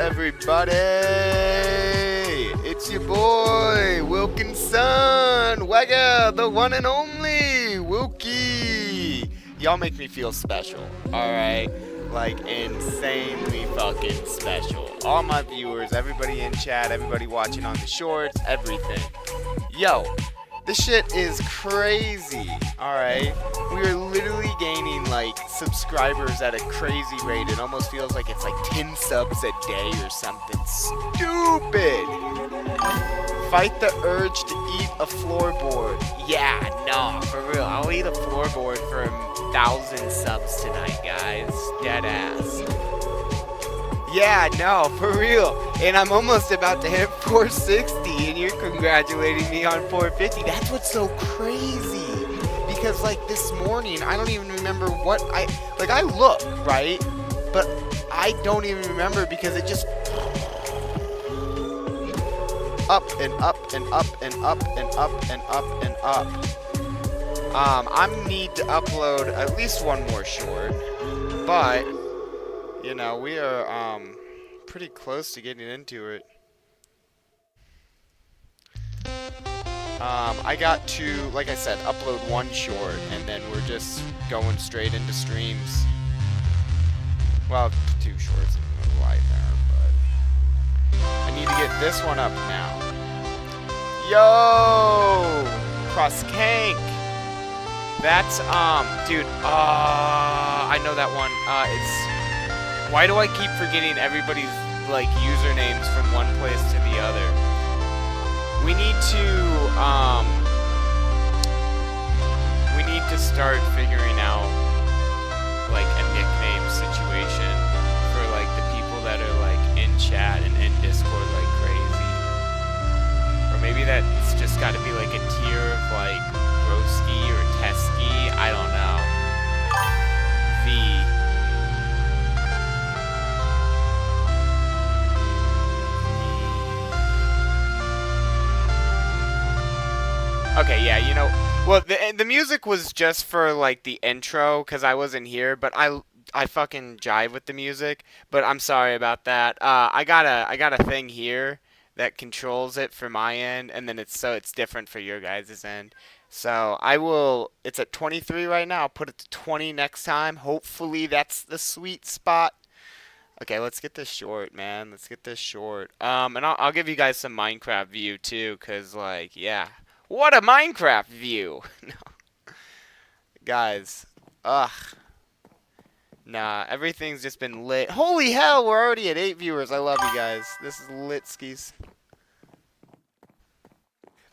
everybody? It's your boy, Wilkinson, Wagga, the one and only, Wilkie. Y'all make me feel special, alright? Like, insanely fucking special. All my viewers, everybody in chat, everybody watching on the shorts, everything. Yo, this shit is crazy, alright? We are literally gaining, like, subscribers at a crazy rate. It almost feels like it's like 10 subs a day or something stupid. Fight the urge to eat a floorboard. Yeah, no, for real. I'll eat a floorboard for 1,000 subs tonight, guys. Dead ass. Yeah, no, for real. And I'm almost about to hit 460, and you're congratulating me on 450. That's what's so crazy. Because, like, this morning, I don't even remember what I look, right? But I don't even remember because it just up and up and up and up and up and up and up. I need to upload at least one more short, but you know, we are pretty close to getting into it. I got to, like I said, upload one short, and then we're just going straight into streams. Well, 2 shorts and a light there, but I need to get this one up now. Yo! Cross Kank! That's, dude, I know that one. Why do I keep forgetting everybody's, like, usernames from one place to the other? We need to start figuring out, like, a nickname situation for, like, the people that are, like, in chat and in Discord like crazy. Or maybe that's just gotta be, like, a tier of, like, Broski or Teski, I don't know. V. Okay, yeah, you know, well, the music was just for, like, the intro, because I wasn't here, but I fucking jive with the music, but I'm sorry about that. I got a thing here that controls it for my end, and then it's different for your guys' end. So it's at 23 right now. I'll put it to 20 next time. Hopefully that's the sweet spot. Okay, let's get this short, man. Let's get this short. And I'll give you guys some Minecraft view too, cause like, yeah, what a Minecraft view. No, guys, ugh, nah, everything's just been lit. Holy hell, we're already at 8 viewers. I love you guys. This is lit skis.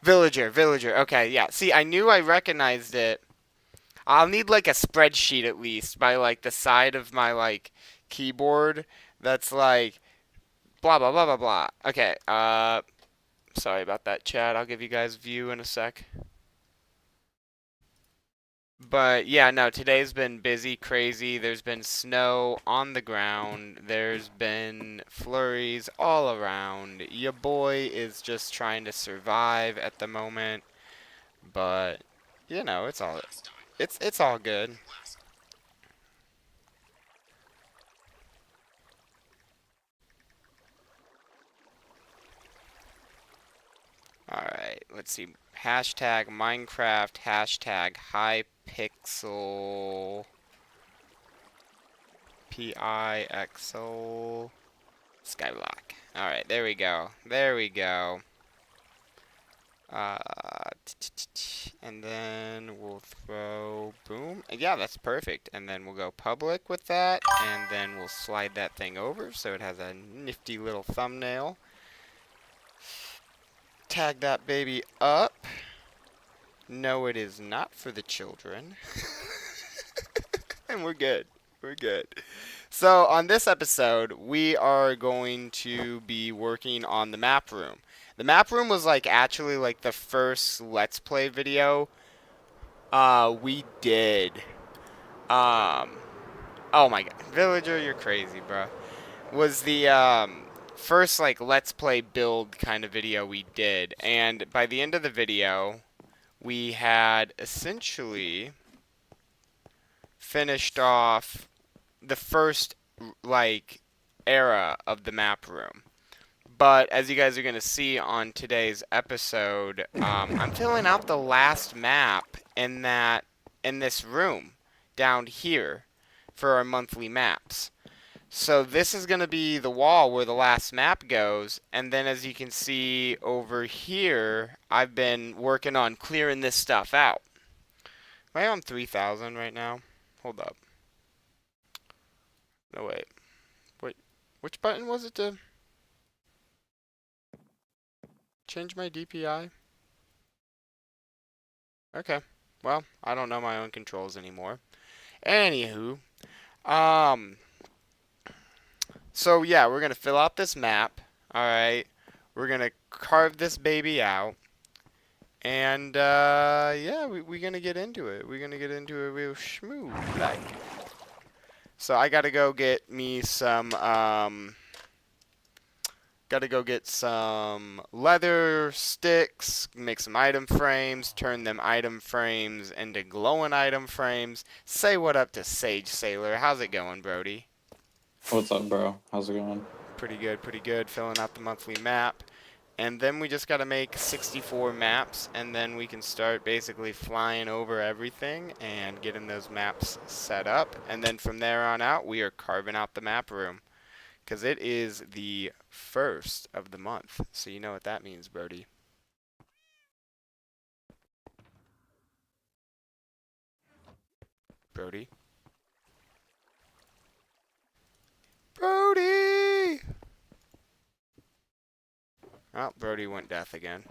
Villager. Okay, yeah. See, I knew I recognized it. I'll need like a spreadsheet at least by like the side of my like keyboard that's like blah blah blah blah blah. Okay, sorry about that, chat. I'll give you guys view in a sec. But yeah, no, today's been busy, crazy. There's been snow on the ground. There's been flurries all around. Your boy is just trying to survive at the moment. But you know, it's all good. Alright, let's see. Hashtag Minecraft, hashtag Hypixel, Pixel, Skyblock. Alright, there we go. There we go. And then we'll throw, boom. Yeah, that's perfect. And then we'll go public with that. And then we'll slide that thing over so it has a nifty little thumbnail. Tag that baby up. No, it is not for the children. And we're good. We're good. So on this episode, we are going to be working on the map room. The map room was like actually like the first Let's Play video we did. Oh my god. Villager, you're crazy, bro. Was the first like Let's Play build kind of video we did. And by the end of the video, we had essentially finished off the first like era of the map room. But as you guys are going to see on today's episode, I'm filling out the last map in this room down here for our monthly maps. So this is going to be the wall where the last map goes, and then as you can see over here, I've been working on clearing this stuff out. Am I on 3,000 right now? Hold up. No, wait. Wait. Which button was it to change my DPI? Okay. Well, I don't know my own controls anymore. Anywho, so yeah, we're gonna fill out this map. All right, we're gonna carve this baby out, and yeah, we're gonna get into it. We're gonna get into it real smooth, like. So I gotta go get me some Gotta go get some leather sticks, make some item frames, turn them item frames into glowing item frames. Say what up to Sage Sailor. How's it going, Brody? What's up, bro? How's it going? Pretty good, pretty good. Filling out the monthly map. And then we just gotta make 64 maps, and then we can start basically flying over everything and getting those maps set up. And then from there on out, we are carving out the map room. Because it is the first of the month. So you know what that means, Brody. Brody? Brody! Oh, Brody went deaf again.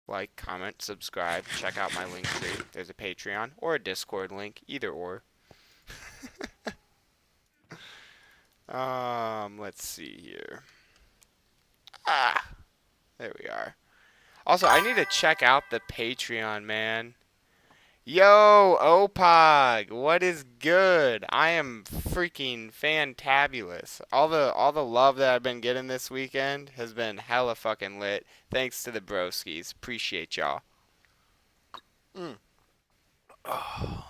Like, comment, subscribe, check out my link tree. There's a Patreon or a Discord link, either or. Let's see here. Ah, there we are. Also, I need to check out the Patreon, man. Yo, Opog, what is good? I am freaking fantabulous. All the love that I've been getting this weekend has been hella fucking lit. Thanks to the broskies. Appreciate y'all. Oh.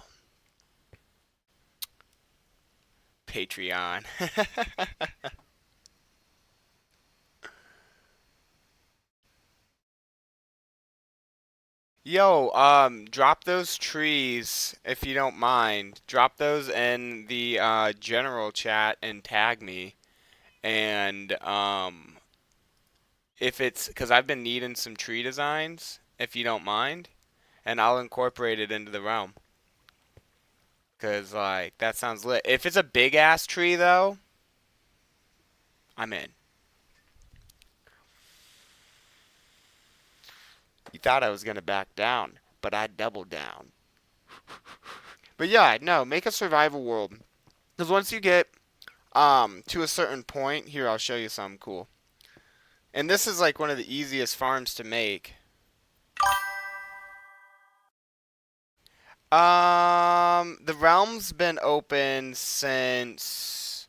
Patreon. Yo, drop those trees if you don't mind. Drop those in the general chat and tag me. And if it's because I've been needing some tree designs, if you don't mind, and I'll incorporate it into the realm. Cause like that sounds lit. If it's a big ass tree though, I'm in. You thought I was gonna back down, but I doubled down. But yeah, no, make a survival world. Because once you get to a certain point, here I'll show you something cool. And this is like one of the easiest farms to make. The realm's been open since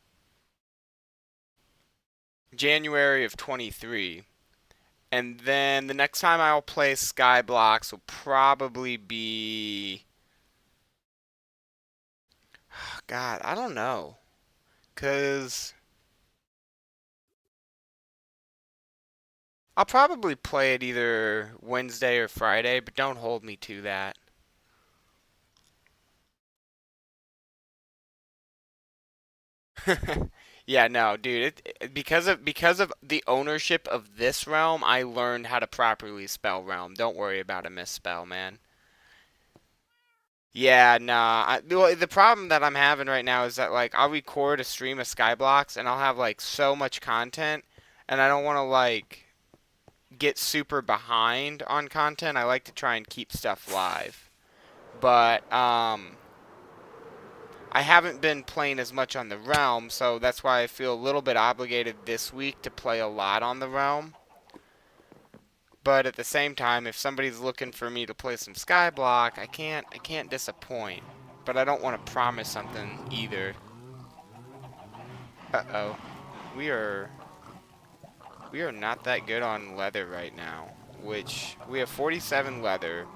January of 23. And then the next time I'll play Skyblocks will probably be... God, I don't know. Because... I'll probably play it either Wednesday or Friday, but don't hold me to that. Yeah, no, dude. Because of the ownership of this realm, I learned how to properly spell realm. Don't worry about a misspell, man. Yeah, nah. Well, the problem that I'm having right now is that like I'll record a stream of Skyblocks and I'll have like so much content, and I don't want to like get super behind on content. I like to try and keep stuff live, but I haven't been playing as much on the Realm, so that's why I feel a little bit obligated this week to play a lot on the Realm. But at the same time, if somebody's looking for me to play some Skyblock, I can't disappoint. But I don't want to promise something either. Uh-oh. We are not that good on leather right now, which we have 47 leather.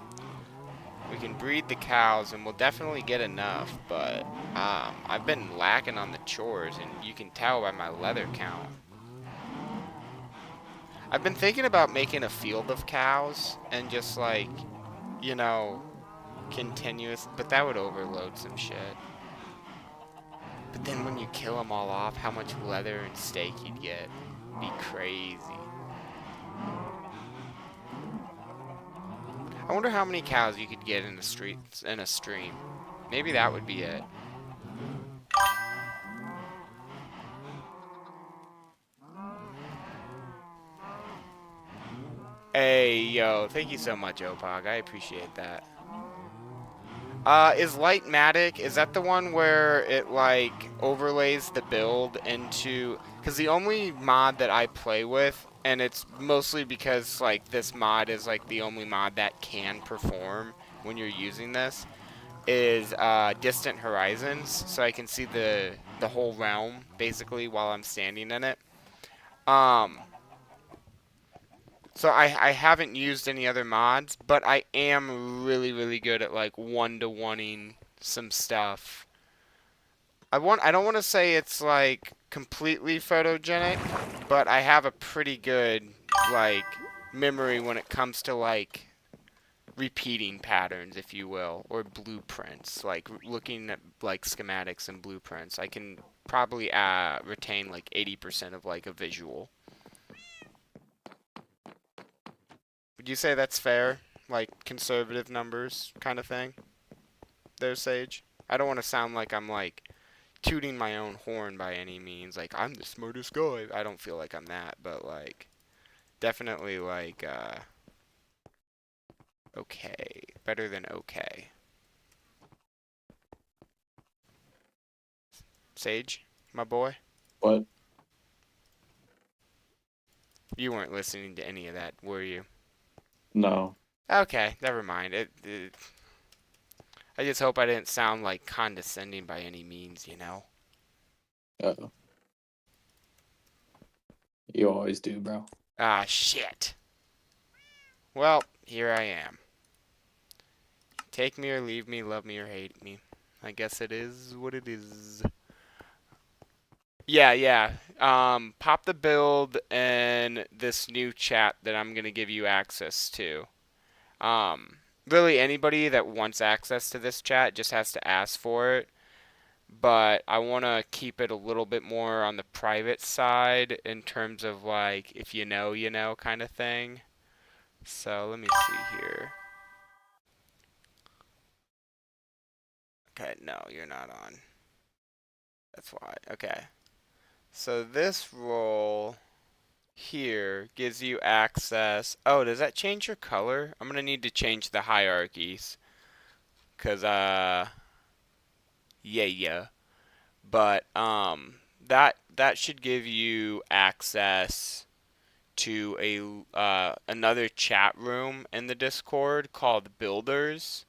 We can breed the cows, and we'll definitely get enough, but I've been lacking on the chores, and you can tell by my leather count. I've been thinking about making a field of cows and just like, you know, continuous, but that would overload some shit. But then when you kill them all off, how much leather and steak you'd get. Be crazy. I wonder how many cows you could get in the streets in a stream. Maybe that would be it. Hey, yo, thank you so much, Opog. I appreciate that. Is Lightmatic, is that the one where it, like, overlays the build into... Because the only mod that I play with, and it's mostly because, like, this mod is, like, the only mod that can perform when you're using this, is, Distant Horizons, so I can see the whole realm, basically, while I'm standing in it. Um... So I haven't used any other mods, but I am really, really good at like one-to-oneing some stuff. I don't want to say it's like completely photogenic, but I have a pretty good like memory when it comes to like repeating patterns, if you will, or blueprints, like looking at like schematics and blueprints. I can probably retain like 80% of like a visual. Would you say that's fair? Like conservative numbers kind of thing? There, Sage? I don't want to sound like I'm like tooting my own horn by any means. Like I'm the smartest guy. I don't feel like I'm that, but like definitely like okay. Better than okay. Sage, my boy? What? You weren't listening to any of that, were you? No. Okay, never mind. I just hope I didn't sound like condescending by any means, you know? Uh-oh. You always do, bro. Ah, shit. Well, here I am. Take me or leave me, love me or hate me. I guess it is what it is. Yeah, yeah. Pop the build in this new chat that I'm gonna give you access to. Really anybody that wants access to this chat just has to ask for it. But I want to keep it a little bit more on the private side in terms of like, if you know kind of thing. So let me see here. Okay, no, you're not on. That's why. Okay. So this role here gives you access. Oh, does that change your color? I'm gonna need to change the hierarchies. Cause yeah. But that should give you access to a another chat room in the Discord called Builders,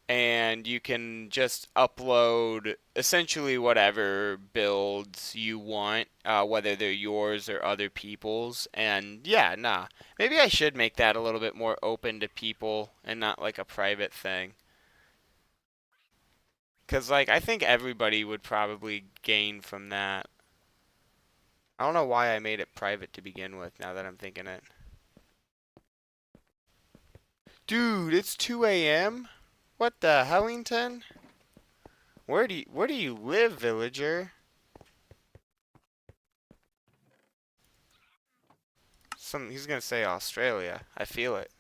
and you can just upload essentially whatever builds you want, whether they're yours or other people's. And yeah, nah, maybe I should make that a little bit more open to people and not like a private thing. Cause like I think everybody would probably gain from that. I don't know why I made it private to begin with, now that I'm thinking it. Dude, it's 2 a.m.? What the Hellington? Where do you live, villager? He's gonna say Australia. I feel it.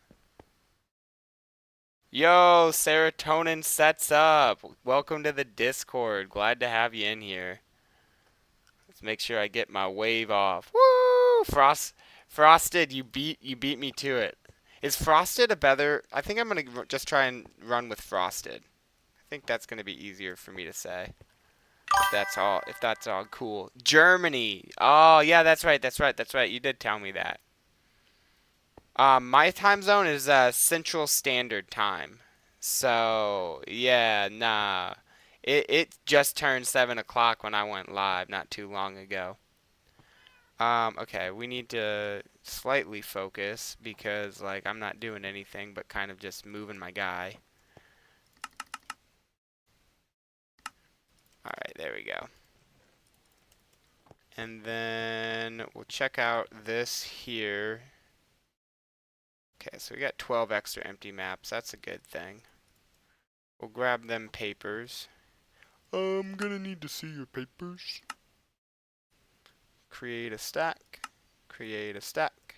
Yo, serotonin sets up. Welcome to the Discord. Glad to have you in here. Let's make sure I get my wave off. Woo! Frosted, you beat me to it. Is Frosted a better? I think I'm gonna just try and run with Frosted. I think that's gonna be easier for me to say. If that's all cool. Germany. Oh yeah, that's right. You did tell me that. My time zone is Central Standard Time. So yeah, nah. It just turned 7 o'clock when I went live not too long ago. Okay, we need to slightly focus because like I'm not doing anything but kind of just moving my guy. Alright, there we go. And then we'll check out this here. Okay, so we got 12 extra empty maps. That's a good thing. We'll grab them papers. I'm gonna need to see your papers. Create a stack. Create a stack.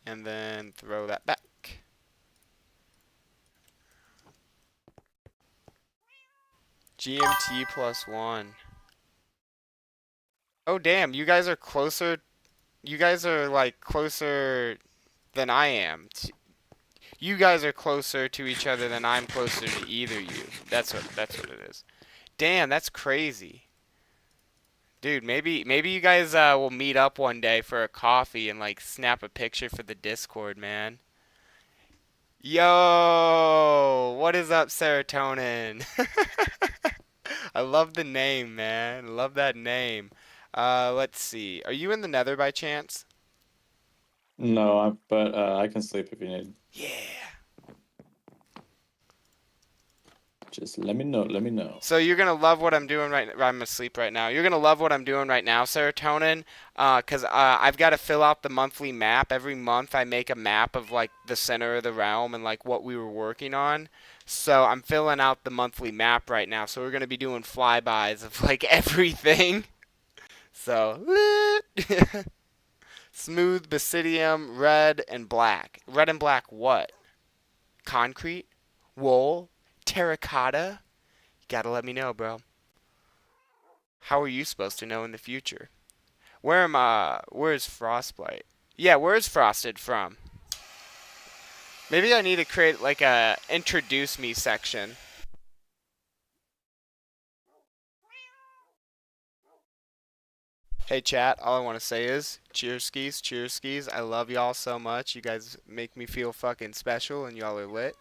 And then throw that back. GMT +1. Oh damn, you guys are closer. You guys are like closer than I am. You guys are closer to each other than I'm closer to either you. That's what it is. Damn, that's crazy. Dude, maybe you guys will meet up one day for a coffee and like snap a picture for the Discord, man. Yo, what is up, serotonin? I love the name, man. Love that name. Let's see. Are you in the Nether by chance? No, but I can sleep if you need. Yeah. Just let me know. Let me know. So you're gonna love what I'm doing right. I'm asleep right now. You're gonna love what I'm doing right now, serotonin. Cause I've got to fill out the monthly map. Every month I make a map of like the center of the realm and like what we were working on. So I'm filling out the monthly map right now. So we're gonna be doing flybys of like everything. So smooth, basidium, red, and black. Red and black what? Concrete? Wool? Terracotta? You gotta let me know, bro. How are you supposed to know in the future? Where's Frostblight? Yeah, where's Frosted from? Maybe I need to create like a introduce me section. Hey chat, all I want to say is cheers skis, cheers skis. I love y'all so much. You guys make me feel fucking special and y'all are lit.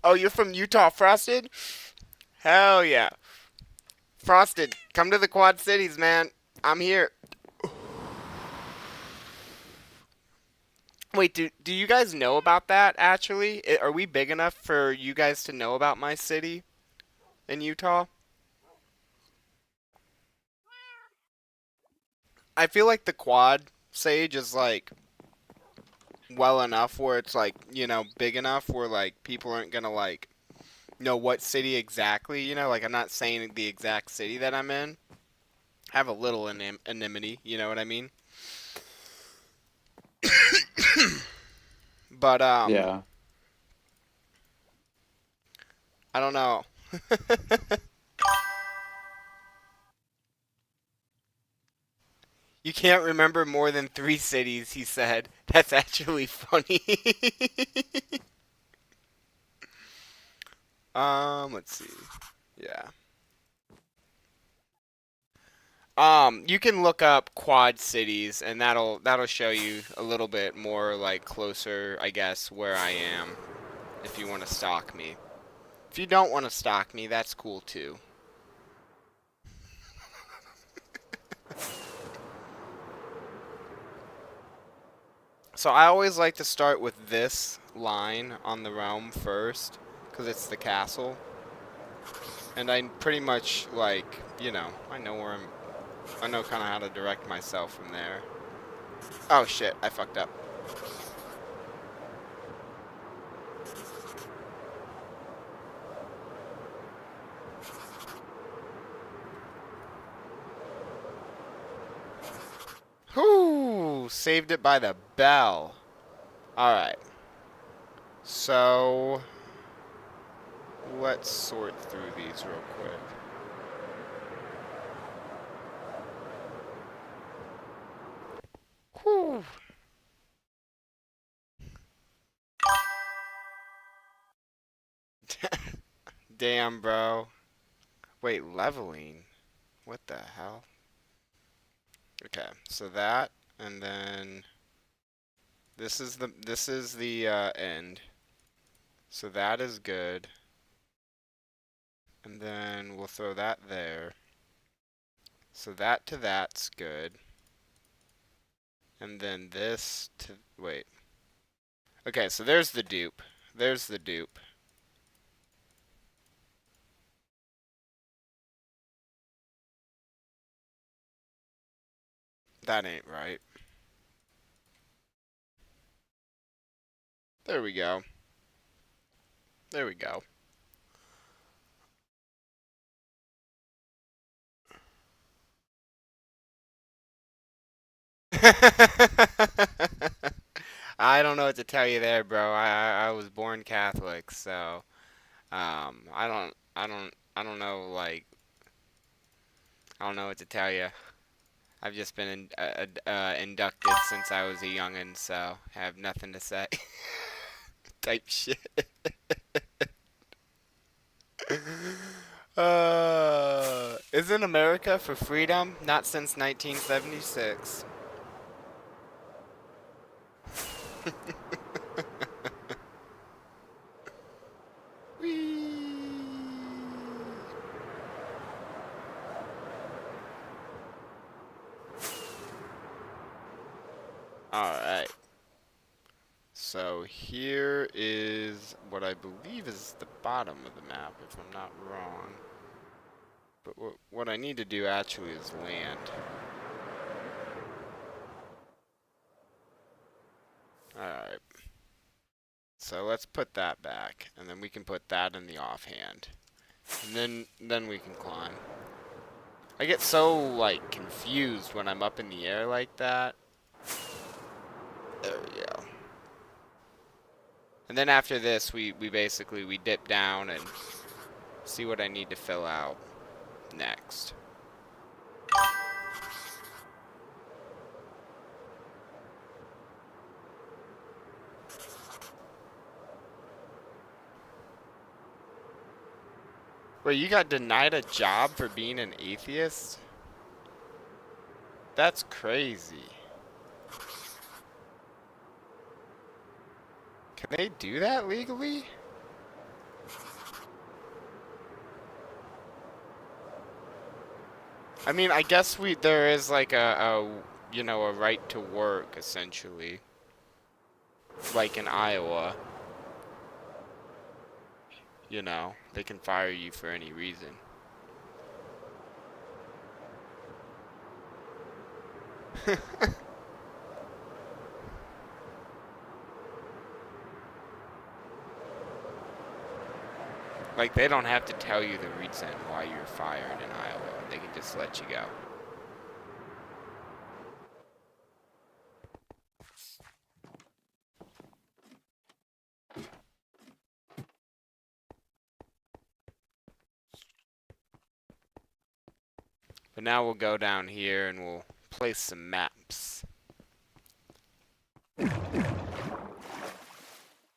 Oh, you're from Utah, Frosted? Hell yeah. Frosted, come to the Quad Cities, man. I'm here. Wait, do you guys know about that actually? Are we big enough for you guys to know about my city in Utah? I feel like the Quad Sage is like well enough where it's like, big enough where like people aren't gonna like know what city exactly, like I'm not saying the exact city that I'm in. I have a little anonymity, you know what I mean? But Yeah. I don't know. You can't remember more than 3 cities, he said. That's actually funny. Let's see. Yeah. You can look up quad cities and that'll show you a little bit more like closer, I guess, where I am if you want to stalk me. If you don't want to stalk me, that's cool too. So I always like to start with this line on the realm first, because it's the castle. And I pretty much, like, I know where I know kind of how to direct myself from there. Oh shit, I fucked up. Whoo! Saved it by the bell. Alright. So, let's sort through these real quick. Whew. Damn, bro. Wait, leveling? What the hell? Okay, so that, and then this is the end. So that is good. And then we'll throw that there. So that to that's good. And then this to, wait. Okay, so there's the dupe. There's the dupe. That ain't right. There we go. There we go. I don't know what to tell you there, bro. I was born Catholic, so I don't know, like, I don't know what to tell you. I've just been inducted since I was a youngin', so I have nothing to say. Type shit. Isn't America for freedom? Not since 1976. Alright. So here is what I believe is the bottom of the map, if I'm not wrong. But what I need to do actually is land. Alright. So let's put that back, and then we can put that in the offhand. And then we can climb. I get so, like, confused when I'm up in the air like that. There we go. And then after this, we basically, we dip down and see what I need to fill out next. Wait, you got denied a job for being an atheist? That's crazy. Can they do that legally? I mean, I guess there is like you know, a right to work essentially. Like in Iowa. You know, they can fire you for any reason. Like, they don't have to tell you the reason why you're fired in Iowa. They can just let you go. But now we'll go down here and we'll place some maps.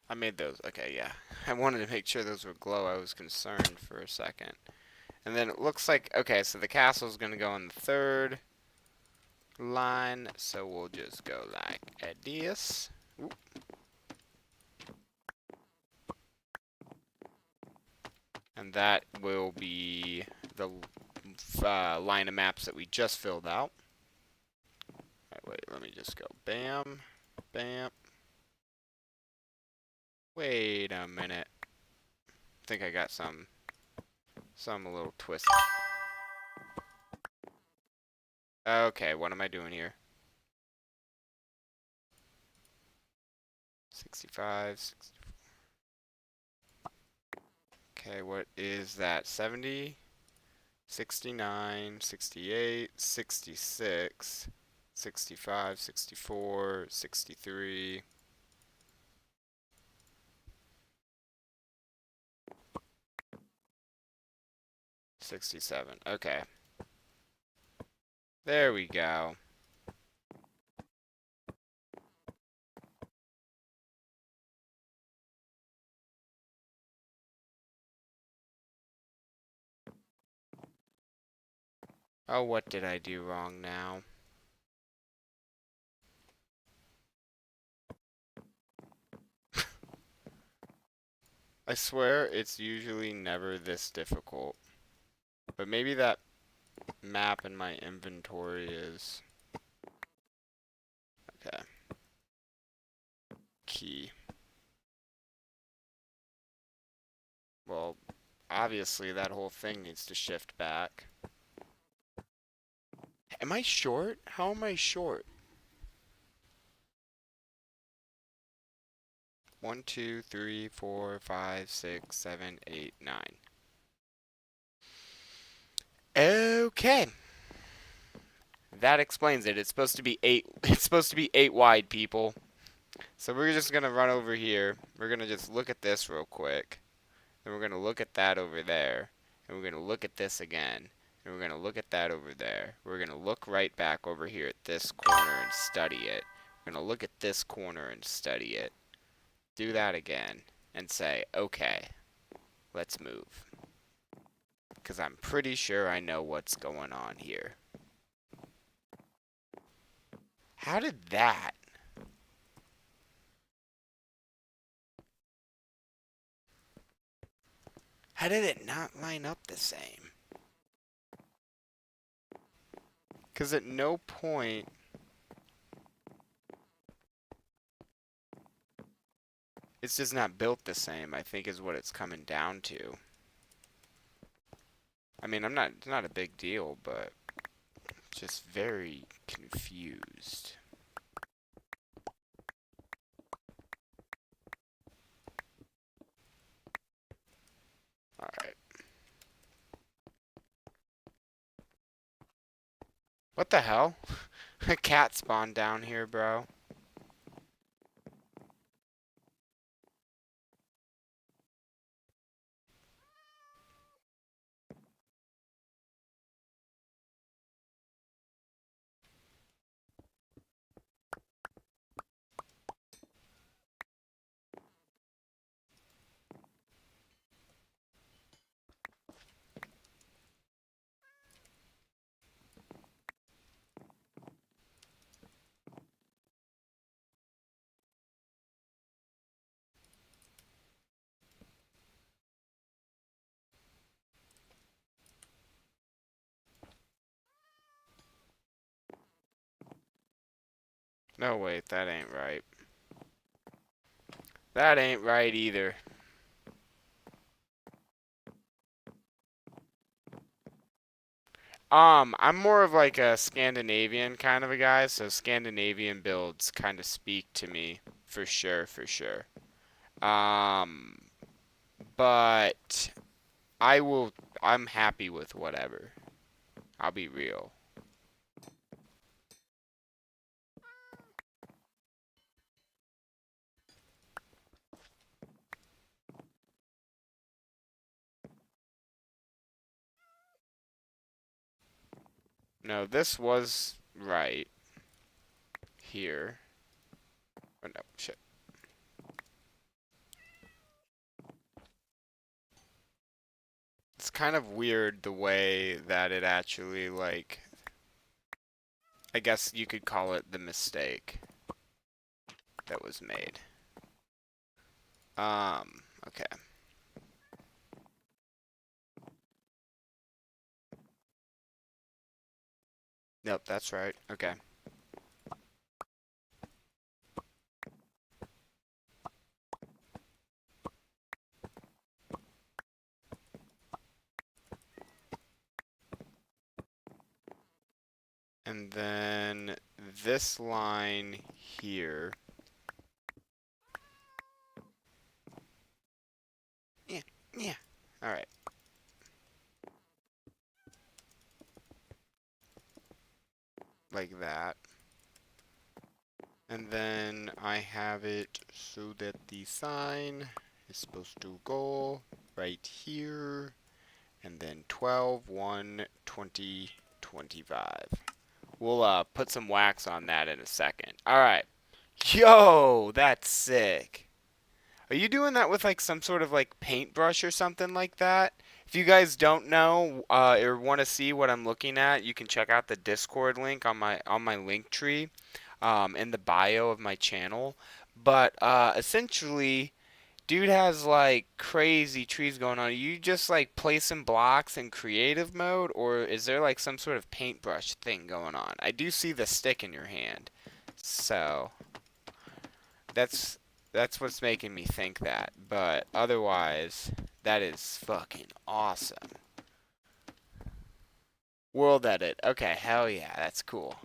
I made those. Okay, yeah. I wanted to make sure those were glow. I was concerned for a second. And then it looks like, okay, so the castle's going to go on the third line. So we'll just go like this. Oop. And that will be the line of maps that we just filled out. Alright, wait, let me just go bam, bam. Wait a minute. I think I got some a little twist. Okay, what am I doing here? 65, 64. Okay, what is that? 70, 69, 68, 66, 65, 64, 63. 67. Okay. There we go. Oh, what did I do wrong now? I swear it's usually never this difficult. But maybe that map in my inventory is... Okay. Key. Well, obviously that whole thing needs to shift back. Am I short? How am I short? 1, 2, 3, 4, 5, 6, 7, 8, 9. Okay. That explains it. It's supposed to be 8. It's supposed to be 8 wide, people. So we're just going to run over here. We're going to just look at this real quick. Then we're going to look at that over there. And we're going to look at this again. And we're going to look at that over there. We're going to look right back over here at this corner and study it. We're going to look at this corner and study it. Do that again. And say, okay, let's move. Because I'm pretty sure I know what's going on here. How did that? How did it not line up the same? Because at no point... It's just not built the same, I think is what it's coming down to. I mean, it's not a big deal, but just very confused. Alright. What the hell? A cat spawned down here, bro. No, wait, that ain't right. That ain't right either. I'm more of like a Scandinavian kind of a guy, so Scandinavian builds kind of speak to me, for sure, for sure. But I'm happy with whatever. I'll be real. No, this was right here. Oh no, shit. It's kind of weird the way that it actually, like, I guess you could call it the mistake that was made. Okay. Nope, that's right. Okay. And then this line here. Yeah, yeah. All right. Like that. And then I have it so that the sign is supposed to go right here. And then 12, 1, 20, 25. We'll put some wax on that in a second. Alright. Yo, that's sick. Are you doing that with like some sort of like paintbrush or something like that? If you guys don't know or want to see what I'm looking at, you can check out the Discord link on my link tree in the bio of my channel. But essentially, dude has like crazy trees going on. Are you just like placing blocks in creative mode, or is there like some sort of paintbrush thing going on? I do see the stick in your hand, so that's that's what's making me think that. But otherwise, that is fucking awesome. World edit. Okay, hell yeah, that's cool.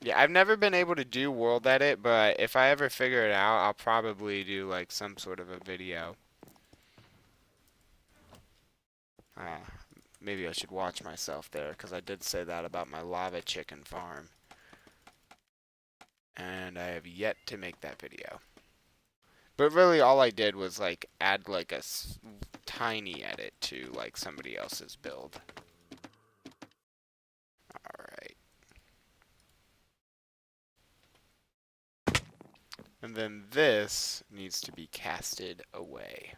Yeah, I've never been able to do world edit, but if I ever figure it out, I'll probably do like some sort of a video. Uh, Maybe I should watch myself there, because I did say that about my lava chicken farm. And I have yet to make that video. But really all I did was like add like a tiny edit to like somebody else's build. Alright. And then this needs to be casted away.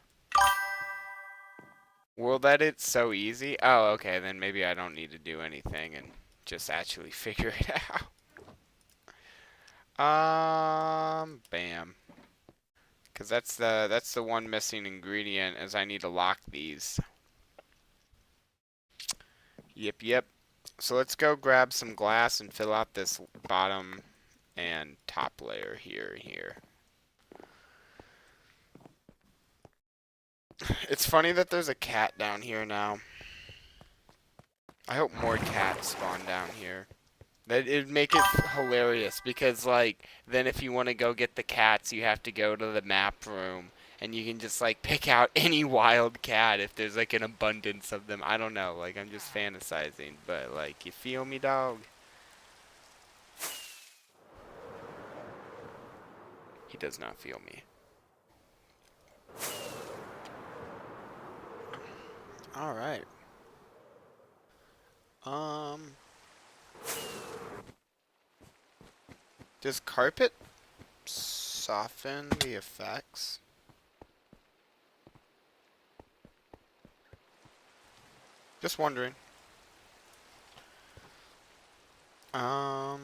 World edit's so easy? Oh, okay, then maybe I don't need to do anything and just actually figure it out. Bam. Because that's the one missing ingredient, is I need to lock these. Yep. So let's go grab some glass and fill out this bottom and top layer here and here. It's funny that there's a cat down here now. I hope more cats spawn down here. That it'd make it hilarious, because like then if you want to go get the cats, you have to go to the map room and you can just like pick out any wild cat if there's like an abundance of them. I don't know, like I'm just fantasizing, but like, you feel me, dog? He does not feel me. All right. Does carpet soften the effects? Just wondering. Um,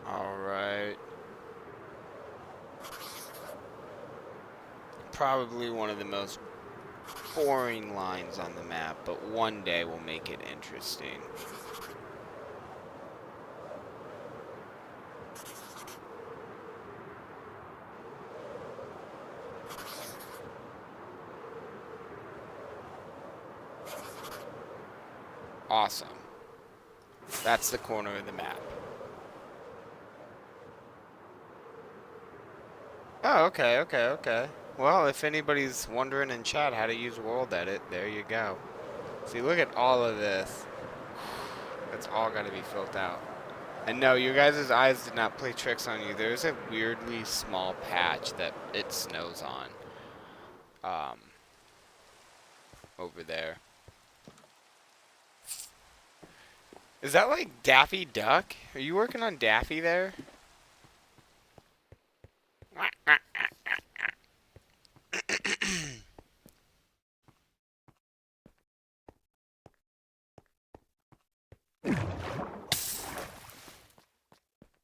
all right. Probably one of the most boring lines on the map, but one day we'll make it interesting. Awesome. That's the corner of the map. Oh, okay. Well, if anybody's wondering in chat how to use world edit, there you go. See, look at all of this. That's all got to be filled out. And no, your guys' eyes did not play tricks on you. There's a weirdly small patch that it snows on. Over there. Is that like Daffy Duck? Are you working on Daffy there?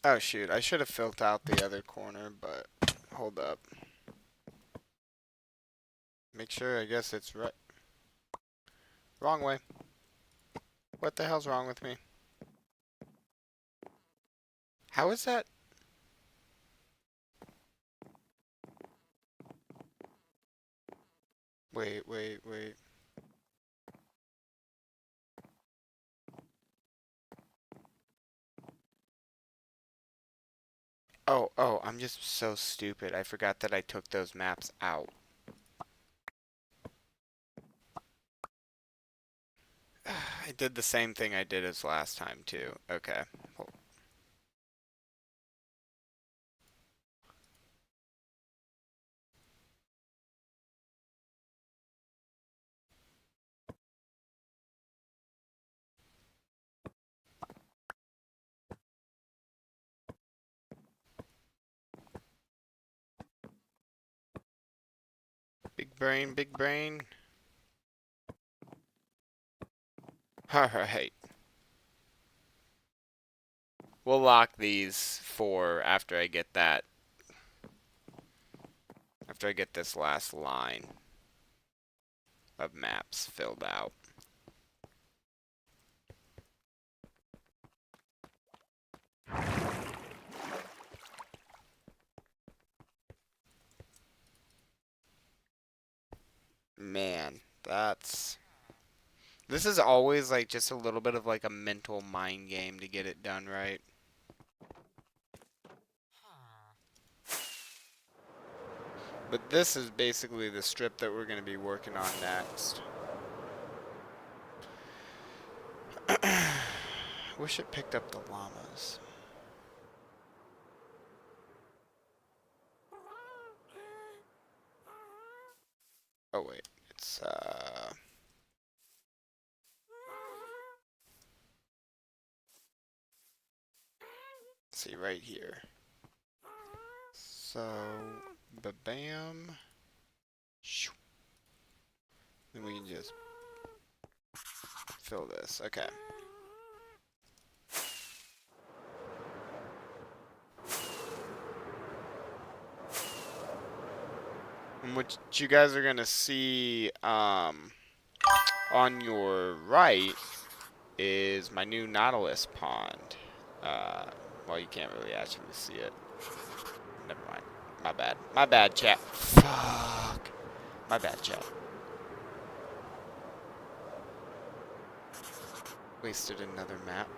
Oh shoot, I should have filled out the other corner, but hold up. Make sure, I guess it's right. Wrong way. What the hell's wrong with me? How is that? Wait, wait, wait. Oh, I'm just so stupid. I forgot that I took those maps out. I did the same thing I did as last time, too. Okay. Big brain, big brain. Alright. We'll lock these for after I get that. After I get this last line of maps filled out. Man, that's... This is always like just a little bit of like a mental mind game to get it done right. But this is basically the strip that we're going to be working on next. Wish it picked up the llamas. Oh wait, it's let's see right here. So, ba-bam. Shoo. Then we can just fill this. Okay. And what you guys are gonna see on your right is my new Nautilus pond. Well, you can't really actually see it. Never mind. My bad. My bad, chat. Fuck. My bad, chat. Wasted another map.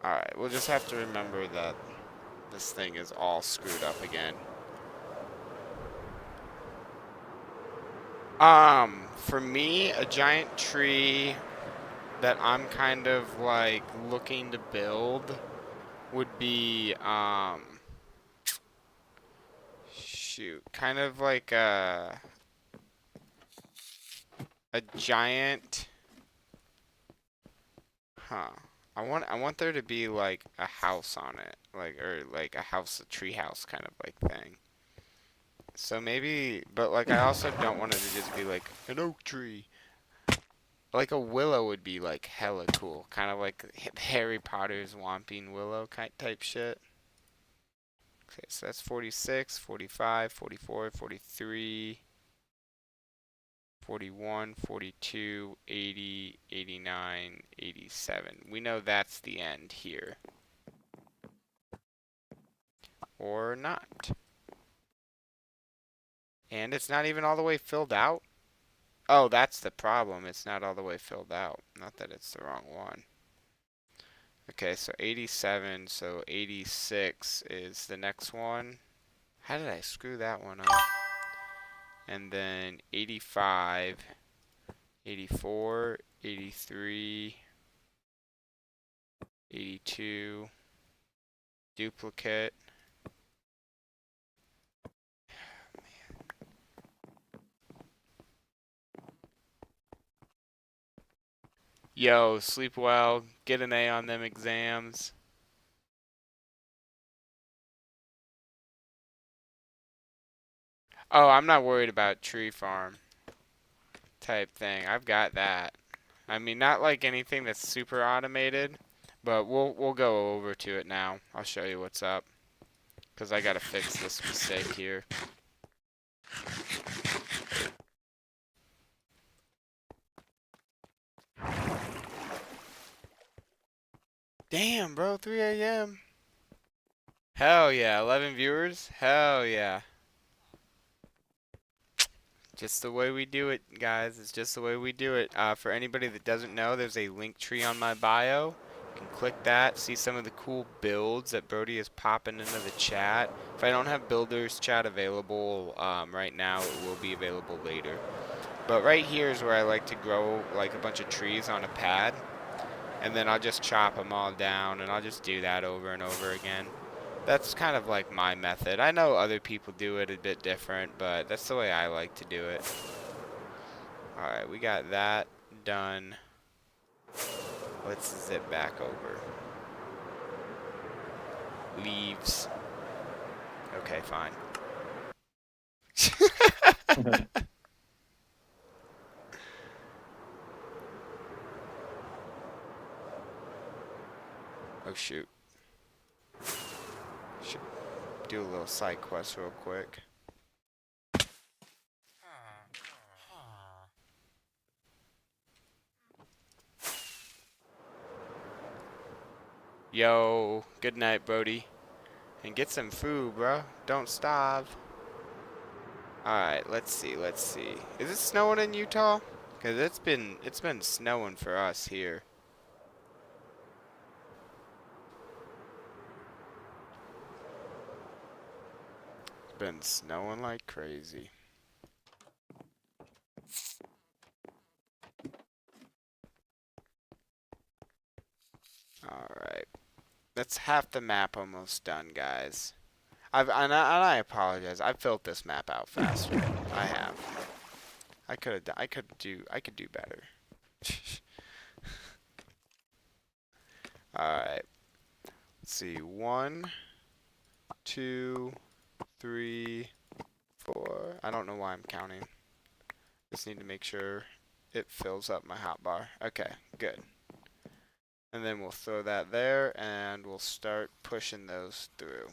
Alright, we'll just have to remember that this thing is all screwed up again. For me, a giant tree that I'm kind of like looking to build would be, shoot, kind of like a giant, I want there to be like a house on it, like, or like a house, a tree house kind of like thing. So maybe, but like I also don't want it to just be like an oak tree. Like a willow would be like hella cool, kind of like Harry Potter's Whomping Willow type shit. Okay, so that's 46, 45, 44, 43, 41, 42, 80, 89, 87. We know that's the end here. Or not. And it's not even all the way filled out. Oh, that's the problem. It's not all the way filled out. Not that it's the wrong one. Okay, so 87, so 86 is the next one. How did I screw that one up? And then 85, 84, 83, 82, duplicate. Yo, sleep well, get an A on them exams. Oh, I'm not worried about tree farm type thing. I've got that. I mean, not like anything that's super automated, But we'll go over to it now. I'll show you what's up. Because I gotta fix this mistake here. Damn, bro, 3 a.m. Hell yeah, 11 viewers? Hell yeah. Just the way we do it, guys. It's just the way we do it. For anybody that doesn't know, there's a link tree on my bio. You can click that, see some of the cool builds that Brody is popping into the chat. If I don't have builders chat available right now, it will be available later. But right here is where I like to grow like a bunch of trees on a pad. And then I'll just chop them all down, and I'll just do that over and over again. That's kind of like my method. I know other people do it a bit different, but that's the way I like to do it. Alright, we got that done. Let's zip back over. Leaves. Okay, fine. Oh shoot. Should do a little side quest real quick. Yo, good night, Brody. And get some food, bro. Don't starve. Alright, let's see. Is it snowing in Utah? Cause it's been snowing for us here. It's been snowing like crazy. Alright. That's half the map almost done, guys. I apologize. I filled this map out faster. I have. I could do better. Alright. Let's see. 1, 2, 3, 4. I don't know why I'm counting. Just need to make sure it fills up my hotbar. Okay, good. And then we'll throw that there, and we'll start pushing those through.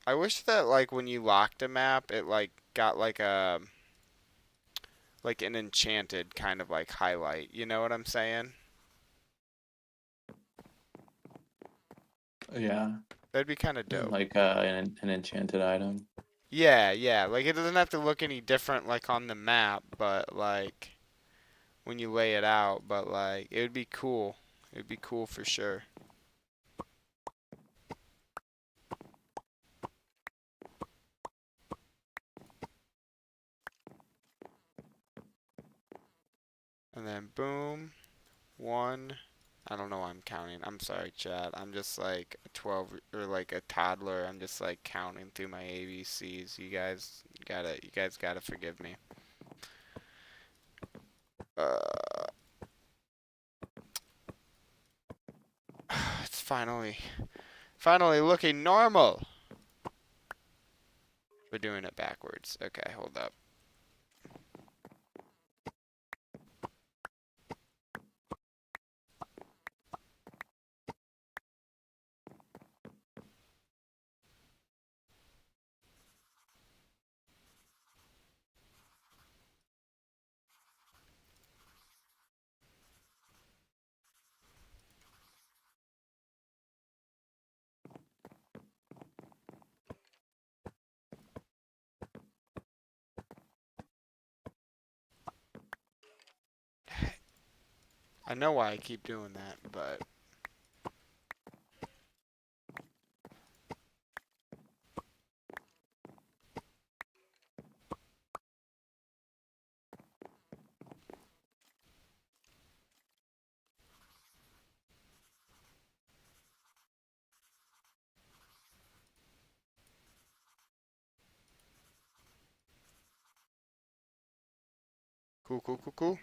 I wish that, like, when you locked a map, it, like, got, like, an enchanted kind of, like, highlight. You know what I'm saying? Yeah. That'd be kind of dope. Like an enchanted item. Yeah. Like, it doesn't have to look any different, like, on the map, but, like, when you lay it out, but, like, it would be cool. It would be cool for sure. And then boom, 1. I don't know why I'm counting. I'm sorry, chat. I'm just like a 12 or like a toddler. I'm just like counting through my ABCs. You guys gotta forgive me. It's finally looking normal. We're doing it backwards. Okay, hold up. I know why I keep doing that, but cool.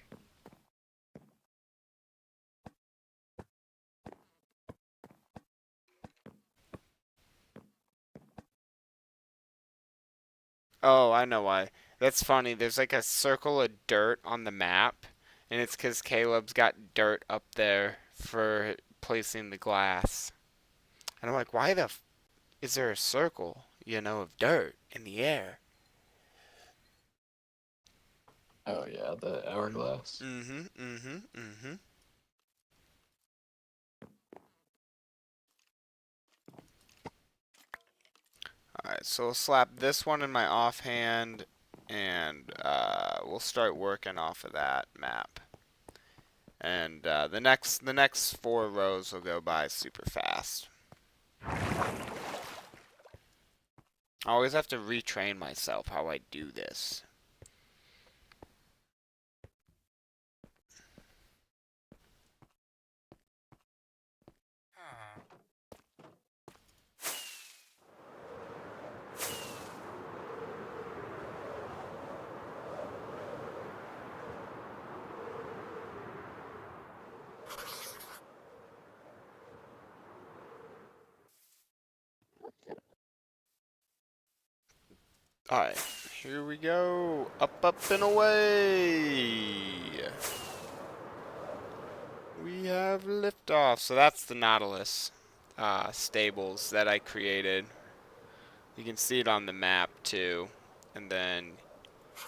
Oh, I know why. That's funny. There's like a circle of dirt on the map, and it's 'cause Caleb's got dirt up there for placing the glass. And I'm like, why the is there a circle, of dirt in the air? Oh yeah, the hourglass. Mm-hmm, mm-hmm, mm-hmm. Alright, so we'll slap this one in my offhand, and we'll start working off of that map. And the next 4 rows will go by super fast. I always have to retrain myself how I do this. Alright, here we go. Up, up, and away. We have liftoff. So that's the Nautilus stables that I created. You can see it on the map too. And then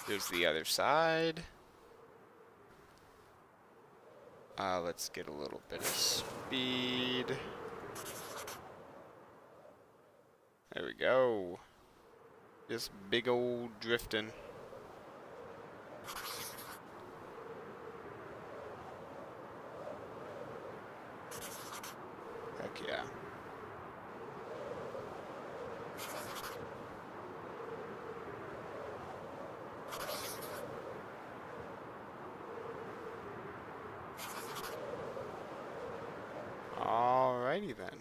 there's the other side. Let's get a little bit of speed. There we go. Just big old drifting. Heck yeah. Alrighty then.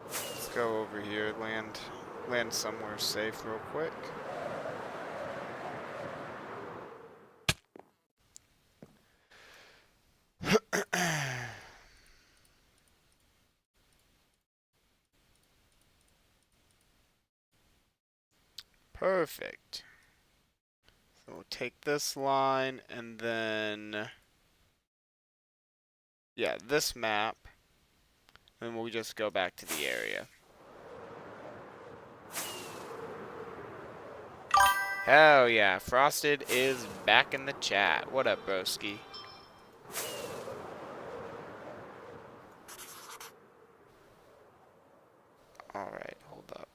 Let's go over here, land somewhere safe real quick. Perfect. So we'll take this line and then, yeah, this map, and we'll just go back to the area. Hell yeah, Frosted is back in the chat. What up, broski? Alright, hold up.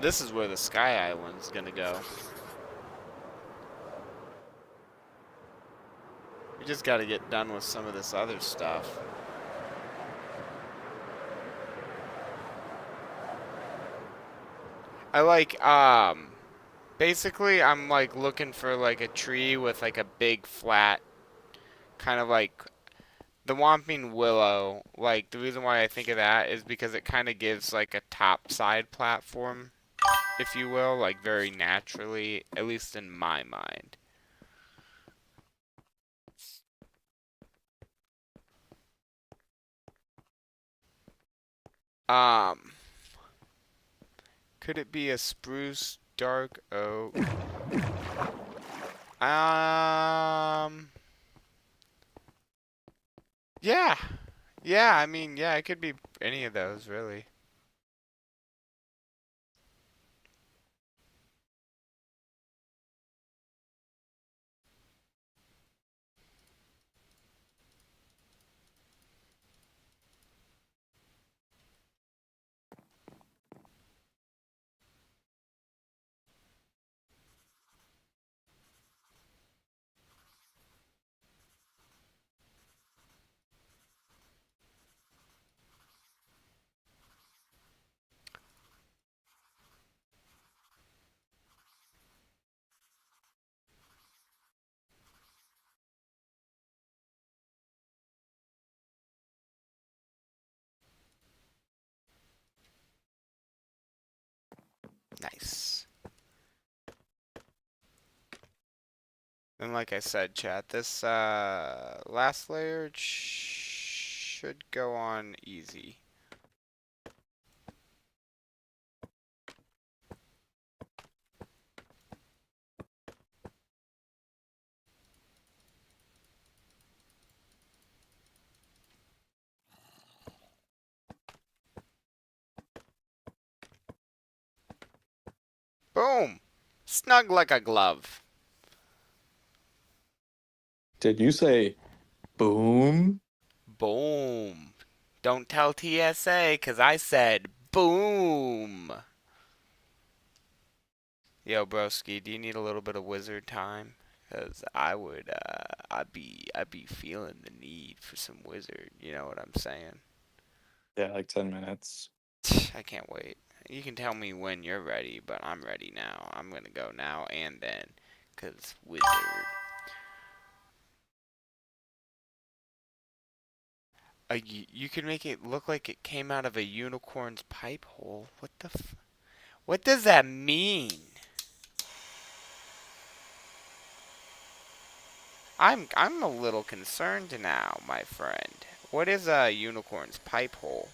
This is where the Sky Island's gonna go. We just gotta get done with some of this other stuff. I like, basically I'm like looking for like a tree with like a big flat, kind of like the Whomping Willow. Like the reason why I think of that is because it kind of gives like a top side platform, if you will, like very naturally, at least in my mind. Could it be a spruce dark oak? Yeah. Yeah, I mean, yeah, it could be any of those, really. Nice. And like I said, chat, this last layer should go on easy. Boom! Snug like a glove. Did you say boom? Boom. Don't tell TSA, 'cause I said boom. Yo, broski, do you need a little bit of wizard time? 'Cause I'd be feeling the need for some wizard. You know what I'm saying? Yeah, like 10 minutes. I can't wait. You can tell me when you're ready, but I'm ready now. I'm gonna go now and then, 'cause wizard. You can make it look like it came out of a unicorn's pipe hole. What does that mean? I'm a little concerned now, my friend. What is a unicorn's pipe hole?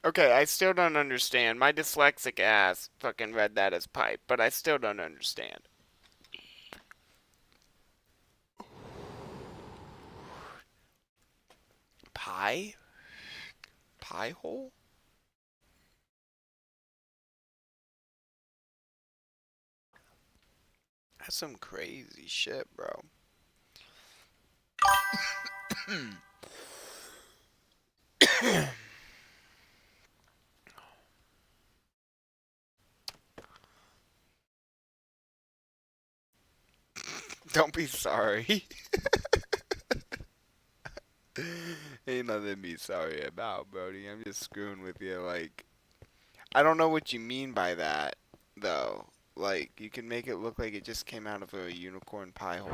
Okay, I still don't understand. My dyslexic ass fucking read that as pipe, but I still don't understand. Pie? Pie hole? That's some crazy shit, bro. Don't be sorry. Ain't nothing to be sorry about, Brody. I'm just screwing with you. Like, I don't know what you mean by that, though. Like, you can make it look like it just came out of a unicorn pie hole.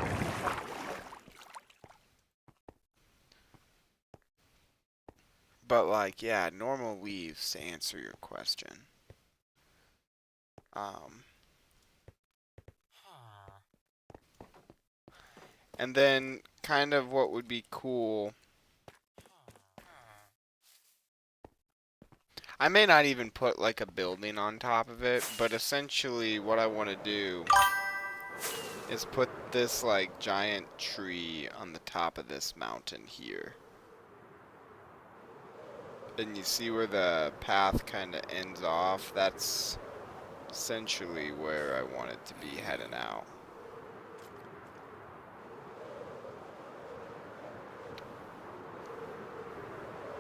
But, like, yeah, normal leaves to answer your question. Um, and then, kind of what would be cool. I may not even put, like, a building on top of it, but essentially what I want to do is put this, like, giant tree on the top of this mountain here. And you see where the path kind of ends off? That's essentially where I want it to be heading out.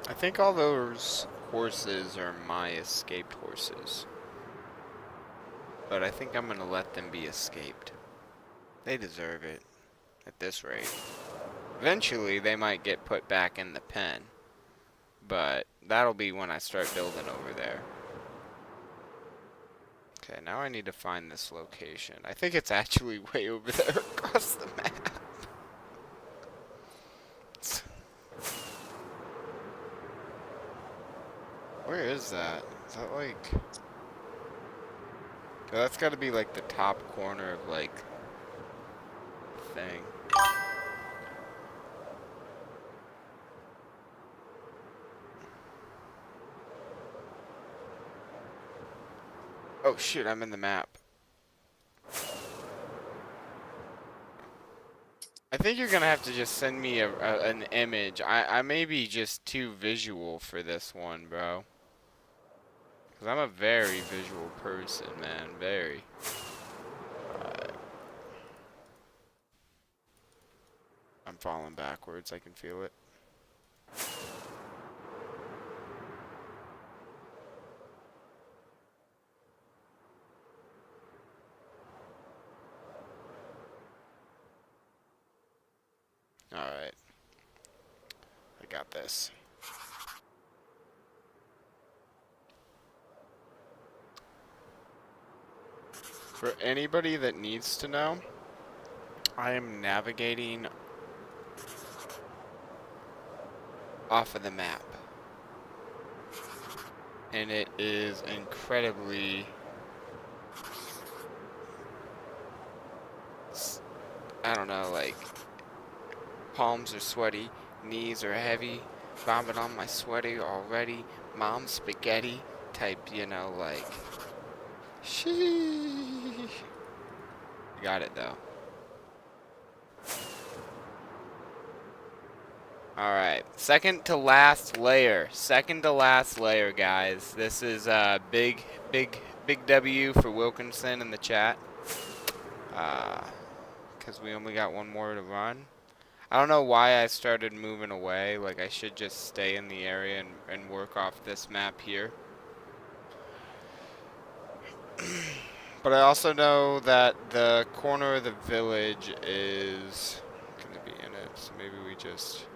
I think all those horses are my escaped horses. But I think I'm going to let them be escaped. They deserve it at this rate. Eventually, they might get put back in the pen. But that'll be when I start building over there. Okay, now I need to find this location. I think it's actually way over there across the map. Where is that? Is that like... That's gotta be like the top corner of like... thing. Oh shit, I'm in the map. I think you're gonna have to just send me an image. I may be just too visual for this one, bro. Because I'm a very visual person, man. Very. Alright. I'm falling backwards. I can feel it. Alright. I got this. For anybody that needs to know, I am navigating off of the map. And it is incredibly... I don't know, like... Palms are sweaty, knees are heavy, vomit on my sweaty already, mom's spaghetti type, you know, like... Sheesh. Got it, though. Alright, second to last layer. Second to last layer, guys. This is big W for Wilkinson in the chat. Because we only got one more to run. I don't know why I started moving away. Like, I should just stay in the area and work off this map here. But I also know that the corner of the village is going to be in it. So maybe we just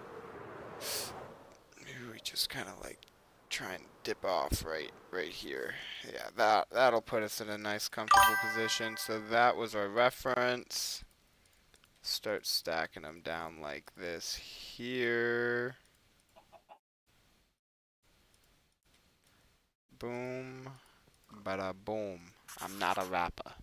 kind of like try and dip off right here. Yeah, that'll put us in a nice comfortable position. So that was our reference. Start stacking them down like this here. Boom. Bada boom. I'm not a rapper.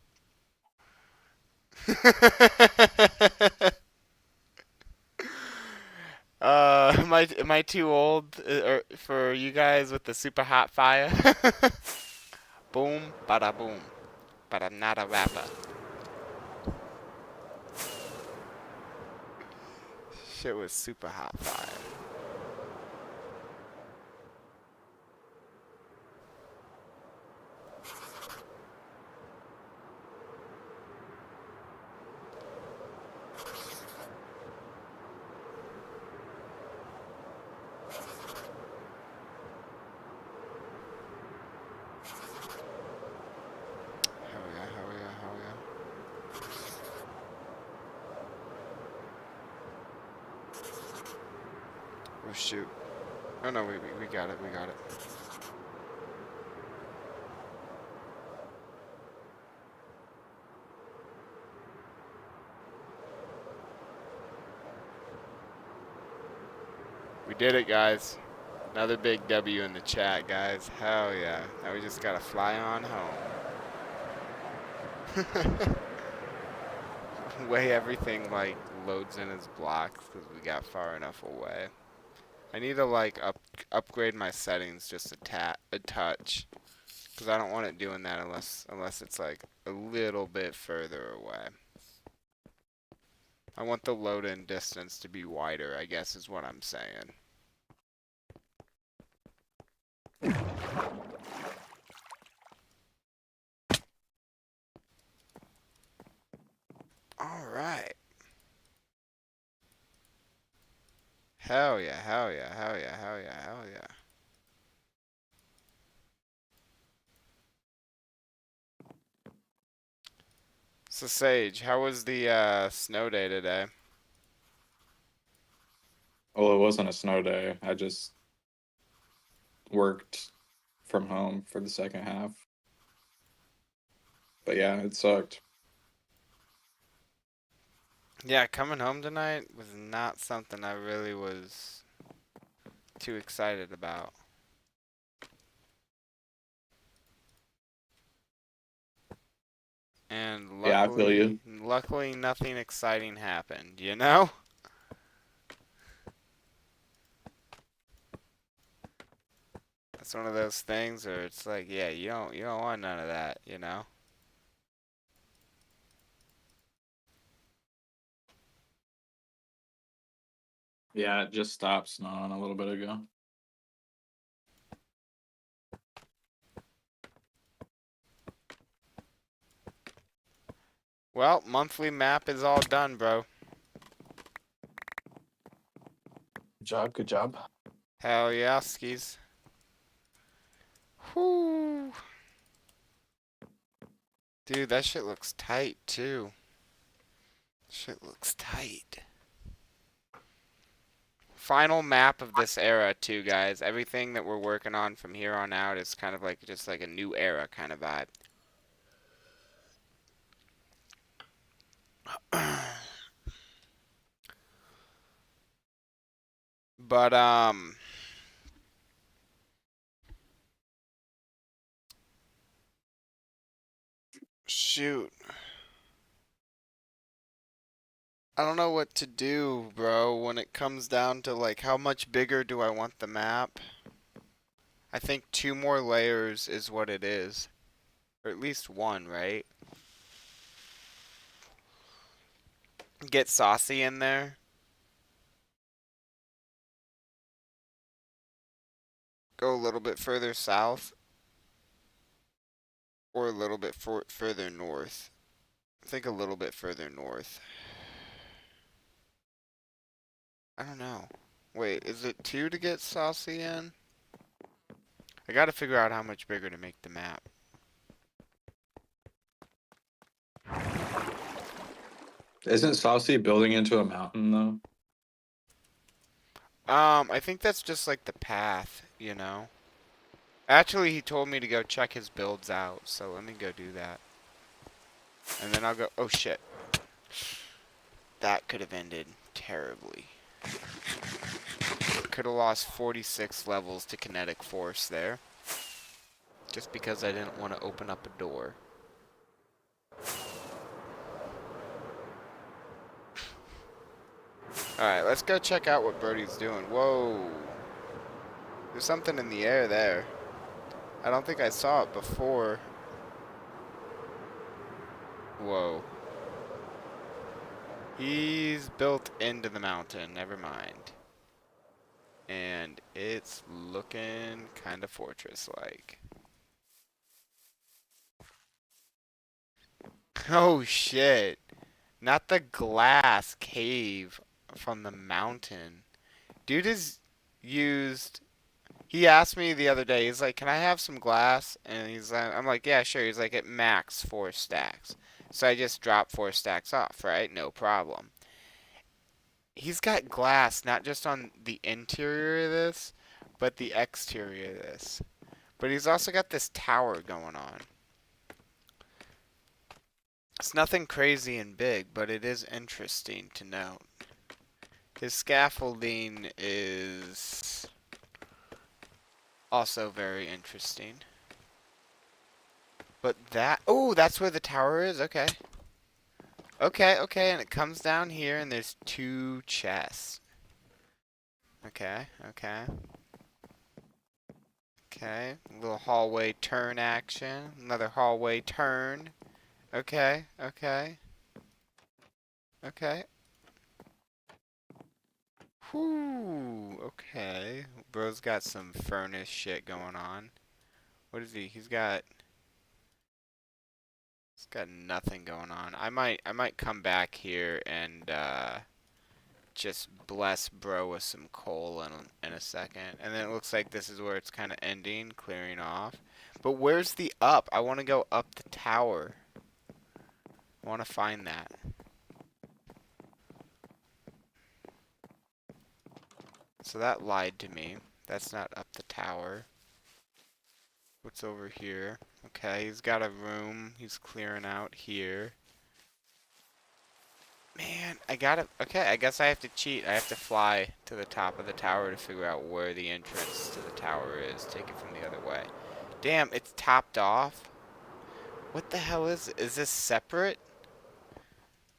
Am I too old for you guys with the super hot fire? Boom, bada boom. But I'm not a rapper. Shit was super hot fire. Hell yeah. Oh shoot. Oh no, we got it. We did it, guys. Another big W in the chat, guys. Hell yeah. Now we just gotta fly on home. Way everything like loads in as blocks because we got far enough away. I need to like upgrade my settings just a touch, because I don't want it doing that unless it's like a little bit further away. I want the load-in distance to be wider, I guess is what I'm saying. All right. Hell yeah. So Sage, how was the snow day today? Well, it wasn't a snow day. I just worked from home for the second half. But yeah, it sucked. Yeah, coming home tonight was not something I really was too excited about. And Yeah, I feel you. luckily nothing exciting happened, you know? It's one of those things where it's like, yeah, you don't want none of that, you know? Yeah, it just stopped snowing a little bit ago. Well, monthly map is all done, bro. Good job, good job. Hell yeah, skis. Whoo. Dude, that shit looks tight, too. Shit looks tight. Final map of this era, too, guys. Everything that we're working on from here on out is kind of like just like a new era kind of vibe. But, shoot. I don't know what to do, bro, when it comes down to, like, how much bigger do I want the map? I think 2 more layers is what it is. Or at least 1, right? Get Saucy in there. Go a little bit further south. Or a little bit further north. I think a little bit further north. I don't know. Wait, is it 2 to get Saucy in? I gotta figure out how much bigger to make the map. Isn't Saucy building into a mountain though? I think that's just like the path, you know? Actually, he told me to go check his builds out, so let me go do that. And then I'll go, oh shit. That could have ended terribly. Could have lost 46 levels to kinetic force there. Just because I didn't want to open up a door. Alright, let's go check out what Birdie's doing. Whoa. There's something in the air there. I don't think I saw it before. Whoa. He's built into the mountain. Never mind. And it's looking kind of fortress-like. Oh shit. Not the glass cave from the mountain. Dude is used. He asked me the other day, he's like, can I have some glass? And I'm like, yeah, sure. He's like, at max 4 stacks. So I just dropped 4 stacks off, right? No problem. He's got glass not just on the interior of this, but the exterior of this. But he's also got this tower going on. It's nothing crazy and big, but it is interesting to note. His scaffolding is also very interesting. But that... Oh, that's where the tower is? Okay. Okay, and it comes down here and there's 2 chests. Okay. Okay, a little hallway turn action. Another hallway turn. Okay. Whoo, okay. Bro's got some furnace shit going on. What is he? He's got nothing going on. I might come back here and just bless bro with some coal in a second. And then it looks like this is where it's kind of ending, clearing off. But where's the up? I want to go up the tower. I want to find that. So that lied to me. That's not up the tower. What's over here? Okay, he's got a room. He's clearing out here. Man, okay, I guess I have to cheat. I have to fly to the top of the tower to figure out where the entrance to the tower is. Take it from the other way. Damn, it's topped off? What the hell is it? Is this separate?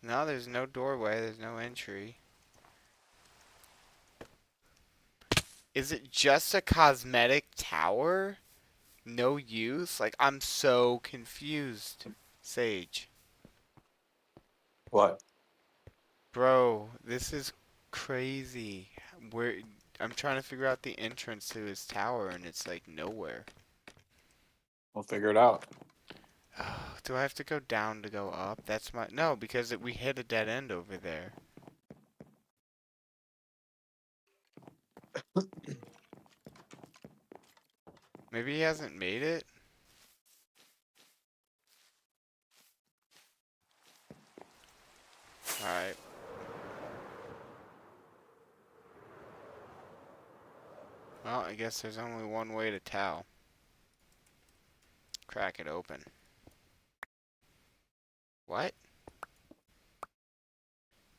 No, there's no doorway. There's no entry. Is it just a cosmetic tower? No use? Like, I'm so confused. Sage. What? Bro, this is crazy. Where I'm trying to figure out the entrance to his tower and it's like nowhere. We'll figure it out. Do I have to go down to go up? That's my... No, because we hit a dead end over there. Maybe he hasn't made it? Alright. Well, I guess there's only one way to tell. Crack it open. What?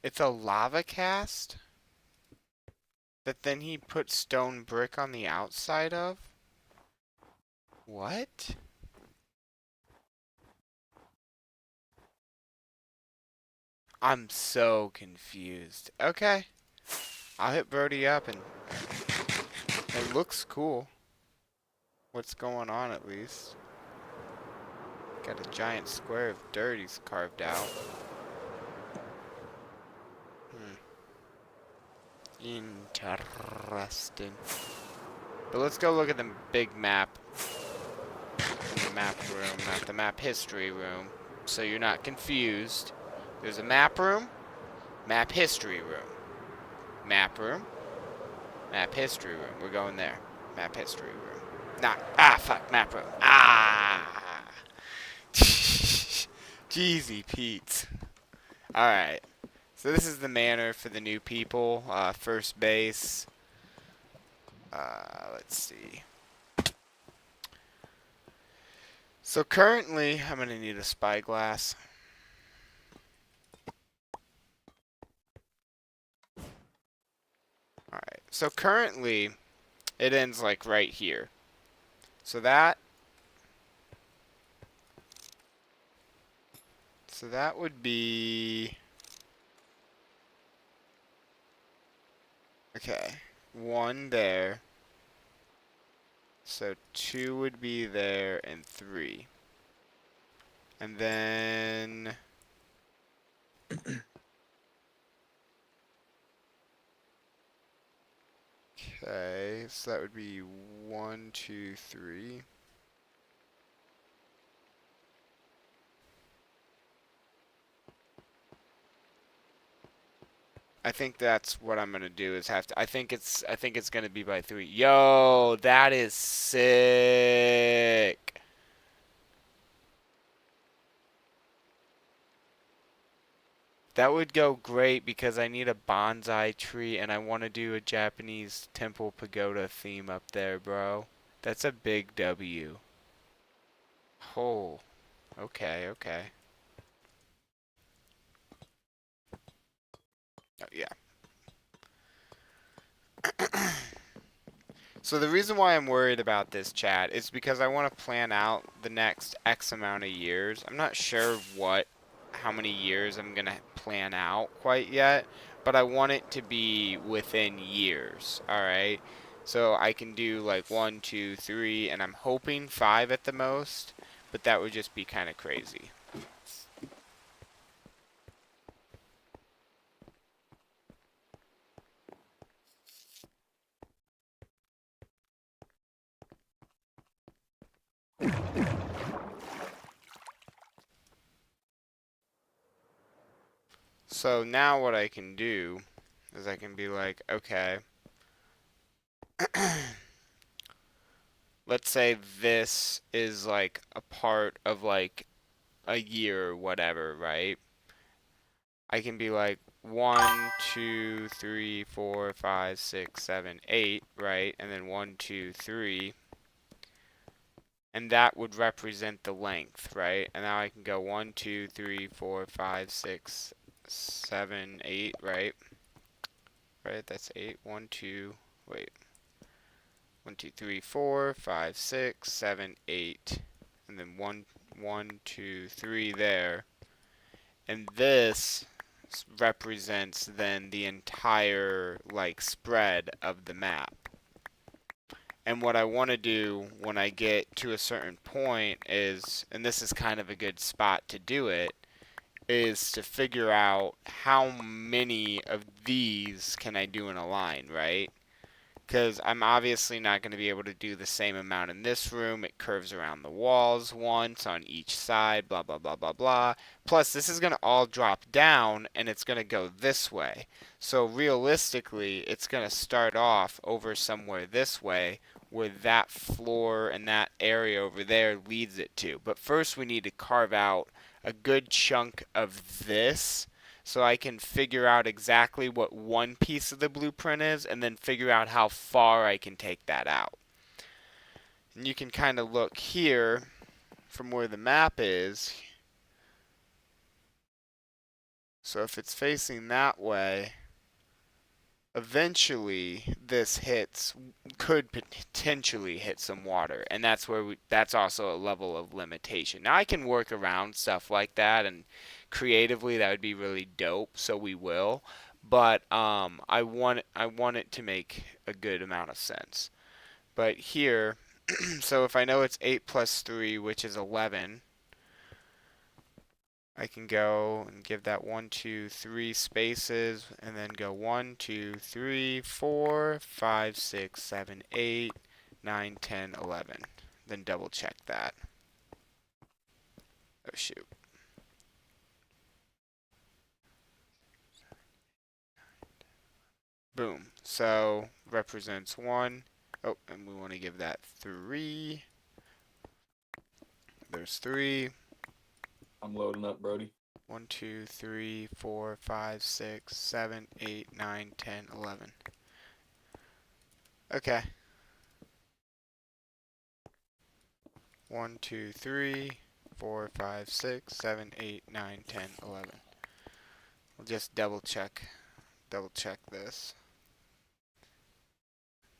It's a lava cast? That then he put stone brick on the outside of? What? I'm so confused. Okay. I'll hit Brody up and... It looks cool. What's going on at least? Got a giant square of dirt he's carved out. Interesting. But let's go look at the big map. In the map room, not the map history room. So you're not confused. There's a map room, map history room. Map room, map history room. We're going there. Map history room. Fuck, map room. Jeezy Pete. Alright. So this is the manor for the new people. First base. Let's see. So currently, I'm going to need a spyglass. Alright. So currently, it ends like right here. So that would be... Okay. 1 there. So 2 would be there, and 3. And then... Okay, so that would be 1, 2, 3. I think that's what I'm gonna do is have to. I think it's gonna be by 3. Yo, that is sick. That would go great because I need a bonsai tree and I want to do a Japanese temple pagoda theme up there, bro. That's a big W. Oh, okay, okay. Oh, yeah. So the reason why I'm worried about this, chat, is because I want to plan out the next X amount of years. I'm not sure how many years I'm going to plan out quite yet, but I want it to be within years, alright? So I can do like 1, 2, 3, and I'm hoping 5 at the most, but that would just be kind of crazy. So now what I can do is I can be like, okay, let's say this is like a part of like a year or whatever, right? I can be like 1, 2, 3, 4, 5, 6, 7, 8, right? And then 1, 2, 3. And that would represent the length, right? And now I can go 1, 2, 3, 4, 5, 6, 7, 8, right? Right, that's 8. 1, 2, wait. 1, 2, 3, 4, 5, 6, 7, 8. And then 1, 2, 3 there. And this represents then the entire like spread of the map. And what I want to do when I get to a certain point is, and this is kind of a good spot to do it, is to figure out how many of these can I do in a line, right? because I'm obviously not going to be able to do the same amount in this room. It curves around the walls once on each side, blah, blah, blah, blah, blah. Plus, this is going to all drop down, and it's going to go this way. So realistically, it's going to start off over somewhere this way, where that floor and that area over there leads it to. But first, we need to carve out a good chunk of this, so I can figure out exactly what one piece of the blueprint is and then figure out how far I can take that out. And you can kind of look here from where the map is. So if it's facing that way, eventually this could potentially hit some water, and that's also a level of limitation. Now I can work around stuff like that, and creatively that would be really dope, so we will, but I want it to make a good amount of sense. But here, so if I know it's 8 plus 3, which is 11, I can go and give that 1, 2, 3 spaces, and then go 1, 2, 3, 4, 5, 6, 7, 8, 9, 10, 11. Then double check that. Oh shoot. Boom. So represents 1. Oh, and we want to give that 3. There's 3. I'm loading up, Brody. 1, 2, 3, 4, 5, 6, 7, 8, 9, 10, 11. Okay. 1, 2, 3, 4, 5, 6, 7, 8, 9, 10, 11. We'll just double check this.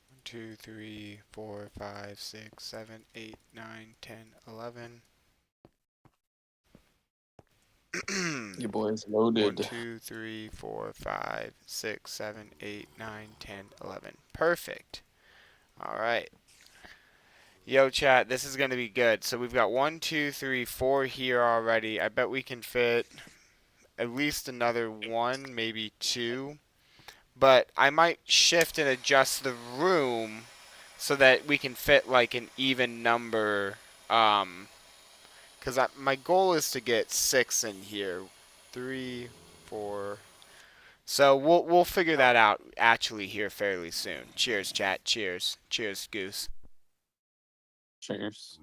1, 2, 3, 4, 5, 6, 7, 8, 9, 10, 11. Your boy's loaded. 1, 2, 3, 4, 5, 6, 7, 8, 9, 10, 11. Perfect. Alright. Yo, chat, this is going to be good. So we've got 1, 2, 3, 4 here already. I bet we can fit at least another 1, maybe 2. But I might shift and adjust the room so that we can fit like an even number. Because my goal is to get 6 in here. 3, 4. So we'll figure that out actually here fairly soon. Cheers, chat. Cheers. Cheers, Goose. Cheers.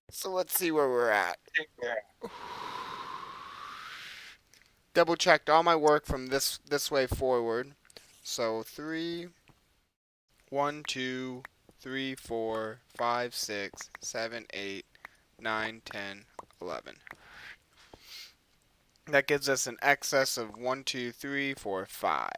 So let's see where we're at. Double checked all my work from this way forward. So 3, 1, 2, 3, 4, 5, 6, 7, 8, 9, 10, 11. That gives us an excess of 1, 2, 3, 4, 5.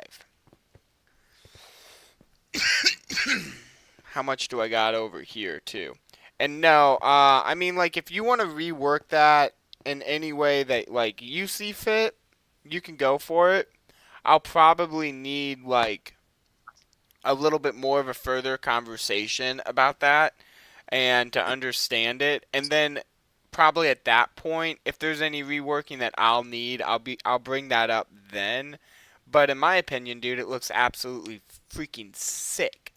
How much do I got over here too? And no, I mean, like, if you want to rework that in any way that like you see fit, you can go for it. I'll probably need like a little bit more of a further conversation about that and to understand it, and then probably at that point, if there's any reworking that I'll need, I'll bring that up then. But in my opinion, dude, it looks absolutely freaking sick.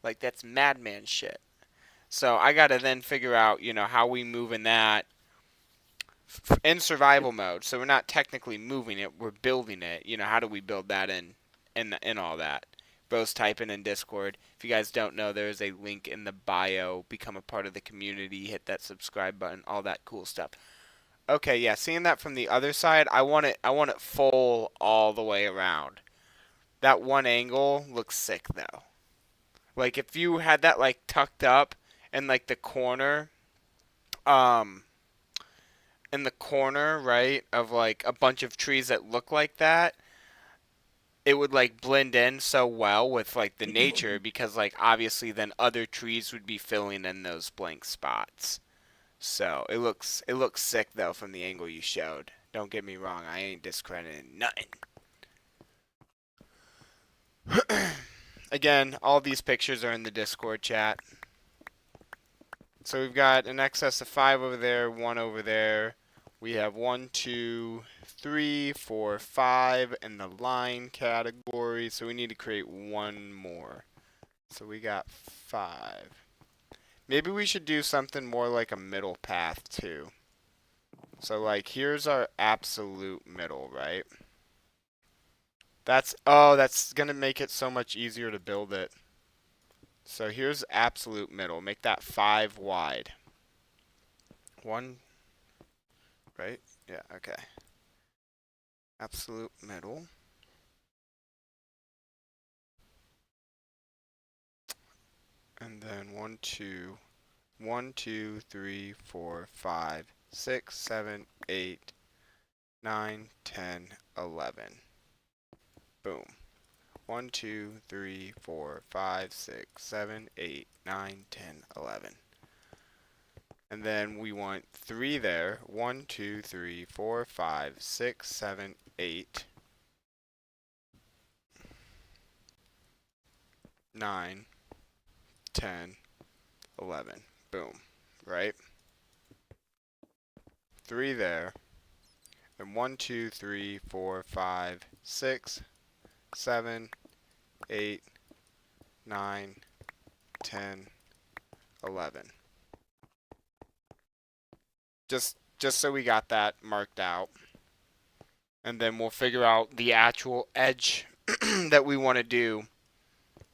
Like, that's madman shit. So I gotta then figure out, how we move in that in survival mode. So we're not technically moving it, we're building it. How do we build that in all that? Bro's typing in Discord. If you guys don't know, there's a link in the bio. Become a part of the community. Hit that subscribe button. All that cool stuff. Okay, yeah. Seeing that from the other side, I want it full all the way around. That one angle looks sick though. Like if you had that like tucked up in like the corner, right, of like a bunch of trees that look like that, it would like blend in so well with like the nature because like obviously then other trees would be filling in those blank spots. So it looks sick though from the angle you showed. Don't get me wrong, I ain't discrediting nothing. Again, all these pictures are in the Discord chat. So we've got an excess of 5 over there, 1 over there. We have 1, 2, 3, 4, 5 in the line category. So we need to create one more. So we got 5. Maybe we should do something more like a middle path too. So like here's our absolute middle, right? That's gonna make it so much easier to build it. So here's absolute middle. Make that 5 wide. 1, right? Yeah, okay. Absolute middle. And then 1, 2, 1, 2, 3, 4, 5, 6, 7, 8, 9, 10, 11. Boom. 1, 2, 3, 4, 5, 6, 7, 8, 9, 10, 11. And then we want 3 there. 1, 2, 3, 4, 5, 6, 7, 8, 9, 10, 11. Boom. Right? 3 there. And 1, 2, 3, 4, 5, 6, 7, 8, 9, 10, 11. Just so we got that marked out. And then we'll figure out the actual edge that we want to do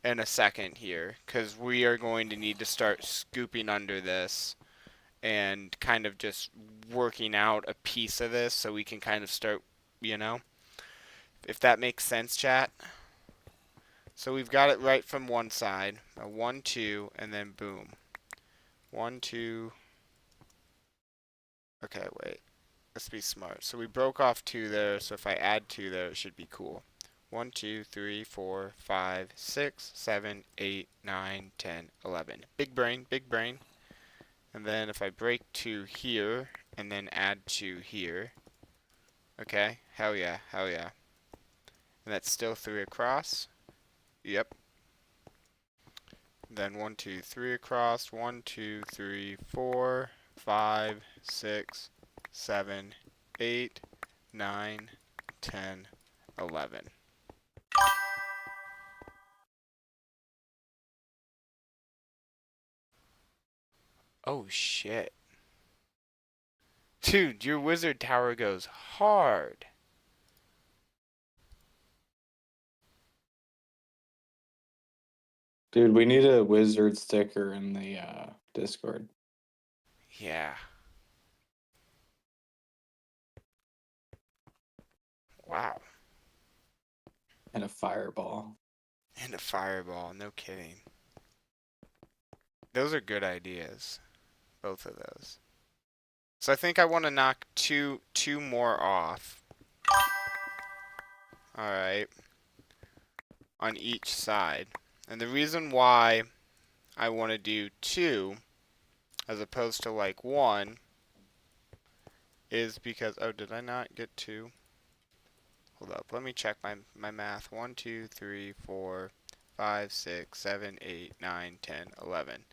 in a second here, because we are going to need to start scooping under this and kind of just working out a piece of this so we can kind of start, if that makes sense, chat. So we've got it right from one side, a 1, 2, and then boom. 1, 2. Okay, wait. Let's be smart. So we broke off 2 there, so if I add 2 there, it should be cool. 1, 2, 3, 4, 5, 6, 7, 8, 9, 10, 11. Big brain, big brain. And then if I break 2 here, and then add 2 here. Okay, hell yeah, hell yeah. And that's still 3 across. Yep. Then 1, 2, 3 across. 1, 2, 3, 4, 5, 6, 7, 8, 9, 10, 11. Oh shit. Dude, your wizard tower goes hard. Dude, we need a wizard sticker in the Discord. Yeah. Wow. And a fireball. And a fireball, no kidding. Those are good ideas. Both of those. So I think I want to knock two more off. Alright. On each side. And the reason why I want to do 2 as opposed to like 1 is because, oh, did I not get 2? Hold up, let me check my math. 1, 2, 3, 4, 5, 6, 7, 8, 9, 10, 11.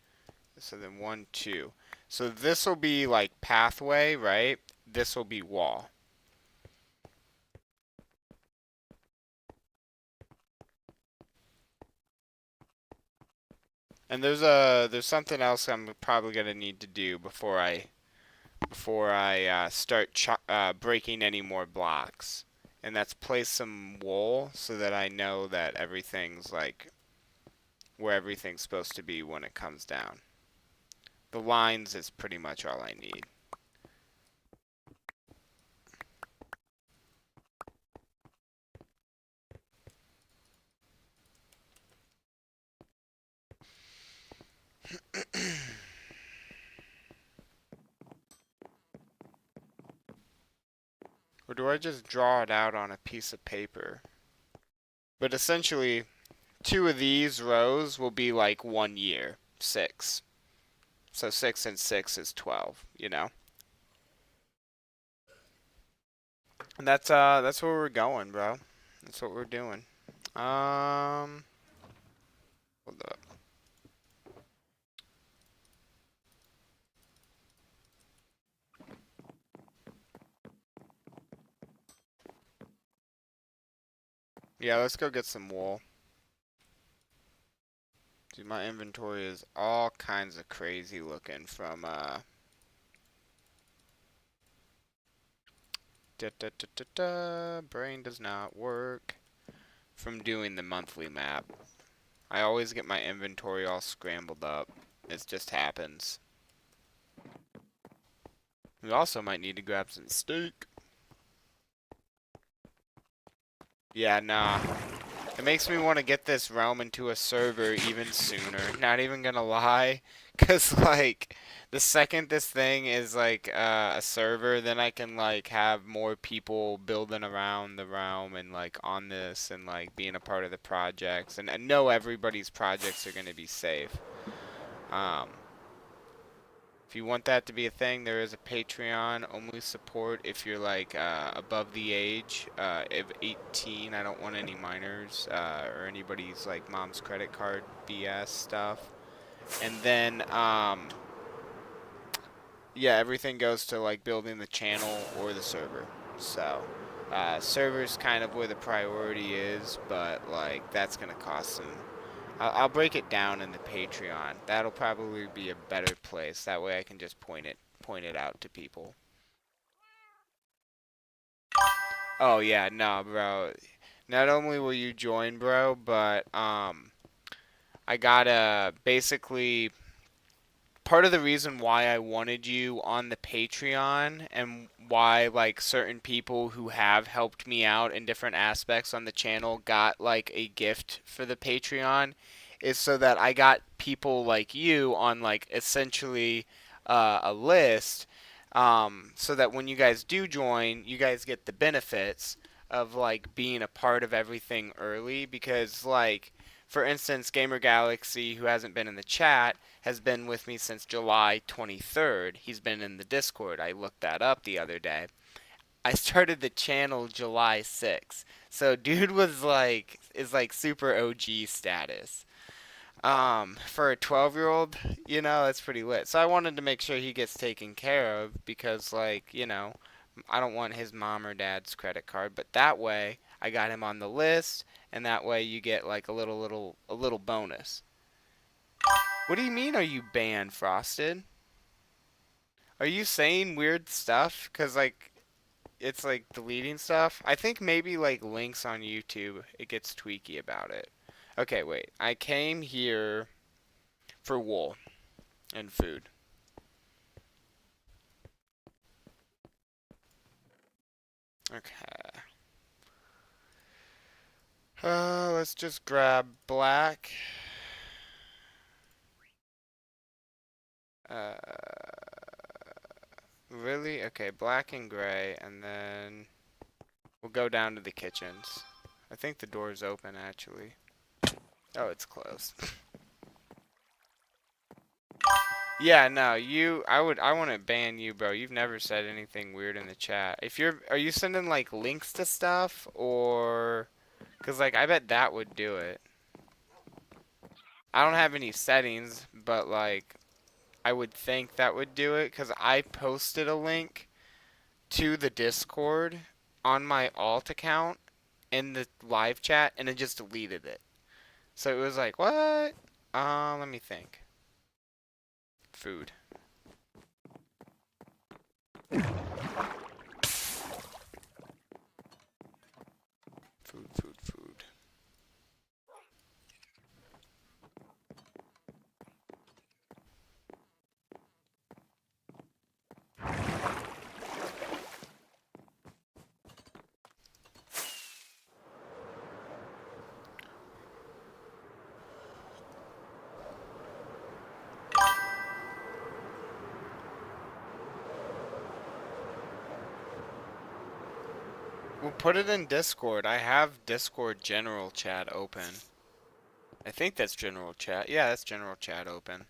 So then 1, 2. So this will be like pathway, right? This will be wall. And there's something else I'm probably gonna need to do before I start breaking any more blocks. And that's place some wool so that I know that everything's like where everything's supposed to be when it comes down. The lines is pretty much all I need. Or do I just draw it out on a piece of paper? But essentially, 2 of these rows will be like 1 year, 6. So 6 and 6 is 12, you know? And that's where we're going, bro. That's what we're doing. Hold up. Yeah, let's go get some wool. Dude, my inventory is all kinds of crazy looking from brain does not work from doing the monthly map. I always get my inventory all scrambled up. It just happens. We also might need to grab some steak. Yeah, nah. It makes me want to get this realm into a server even sooner. Not even gonna lie. Cause like the second this thing is like a server, then I can like have more people building around the realm and like on this and like being a part of the projects. And I know everybody's projects are gonna be safe. Um, If you want that to be a thing, there is a Patreon only support if you're like above the age of 18. I don't want any minors or anybody's like mom's credit card BS stuff. And then yeah, everything goes to like building the channel or the server. So server's kind of where the priority is, but like that's gonna cost some. I'll break it down in the Patreon. That'll probably be a better place. That way I can just point it out to people. Oh yeah, no, bro. Not only will you join, bro, but I gotta basically part of the reason why I wanted you on the Patreon and why like certain people who have helped me out in different aspects on the channel got like a gift for the Patreon is so that I got people like you on like essentially a list so that when you guys do join, you guys get the benefits of like being a part of everything early because like for instance, Gamer Galaxy, who hasn't been in the chat, has been with me since July 23rd. He's been in the Discord. I looked that up the other day. I started the channel July 6th. So dude was like is like super OG status. For a 12-year-old, you know, that's pretty lit. So I wanted to make sure he gets taken care of because like, you know, I don't want his mom or dad's credit card, but that way I got him on the list and that way you get like a little bonus. What do you mean are you banned, Frosted? Are you saying weird stuff? Cause like it's like deleting stuff. I think maybe like links on YouTube it gets tweaky about it. Okay, wait. I came here for wool and food. Okay. Let's just grab black. Uh, really? Okay, black and gray, and then we'll go down to the kitchens. I think the door's open actually. Oh, it's closed. Yeah, no, I wouldn't ban you, bro. You've never said anything weird in the chat. Are you sending like links to stuff or, cause like I bet that would do it. I don't have any settings, but like I would think that would do it, cause I posted a link to the Discord on my alt account in the live chat, and it just deleted it. So it was like, what? Let me think. Food. Food, food, food. We'll put it in Discord. I have Discord general chat open. I think that's general chat. Yeah, that's general chat open.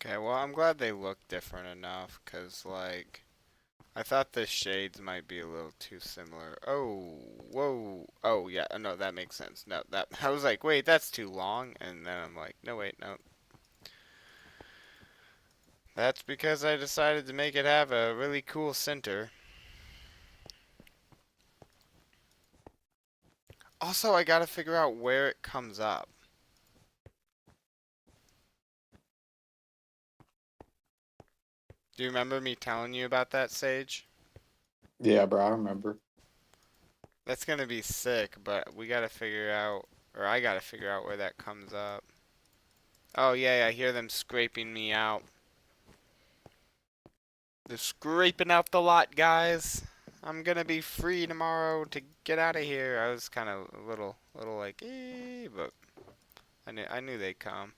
Okay, well, I'm glad they look different enough, because, like, I thought the shades might be a little too similar. Oh, whoa. Oh, yeah, no, that makes sense. No, that, I was like, wait, that's too long, and then I'm like, no, wait, no. That's because I decided to make it have a really cool center. Also, I gotta figure out where it comes up. Do you remember me telling you about that, Sage? Yeah, bro, I remember. That's gonna be sick, but we gotta figure out, or I gotta figure out where that comes up. Oh, yeah, I hear them scraping me out. They're scraping out the lot, guys. I'm gonna be free tomorrow to get out of here. I was kind of a little like, but I knew they'd come.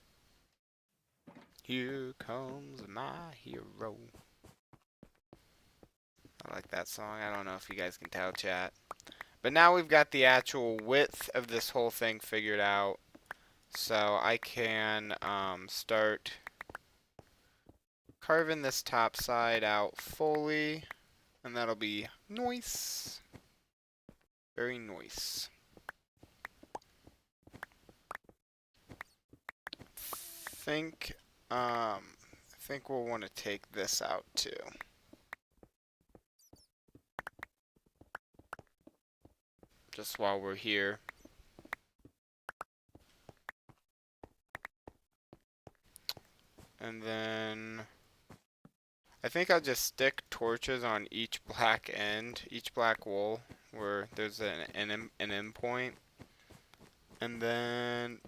Here comes my hero. I like that song. I don't know if you guys can tell, chat. But now we've got the actual width of this whole thing figured out. So I can start carving this top side out fully. And that'll be nice. Very nice. Think, I think we'll want to take this out too. Just while we're here. And then I think I'll just stick torches on each black end, each black wall where there's an endpoint. And then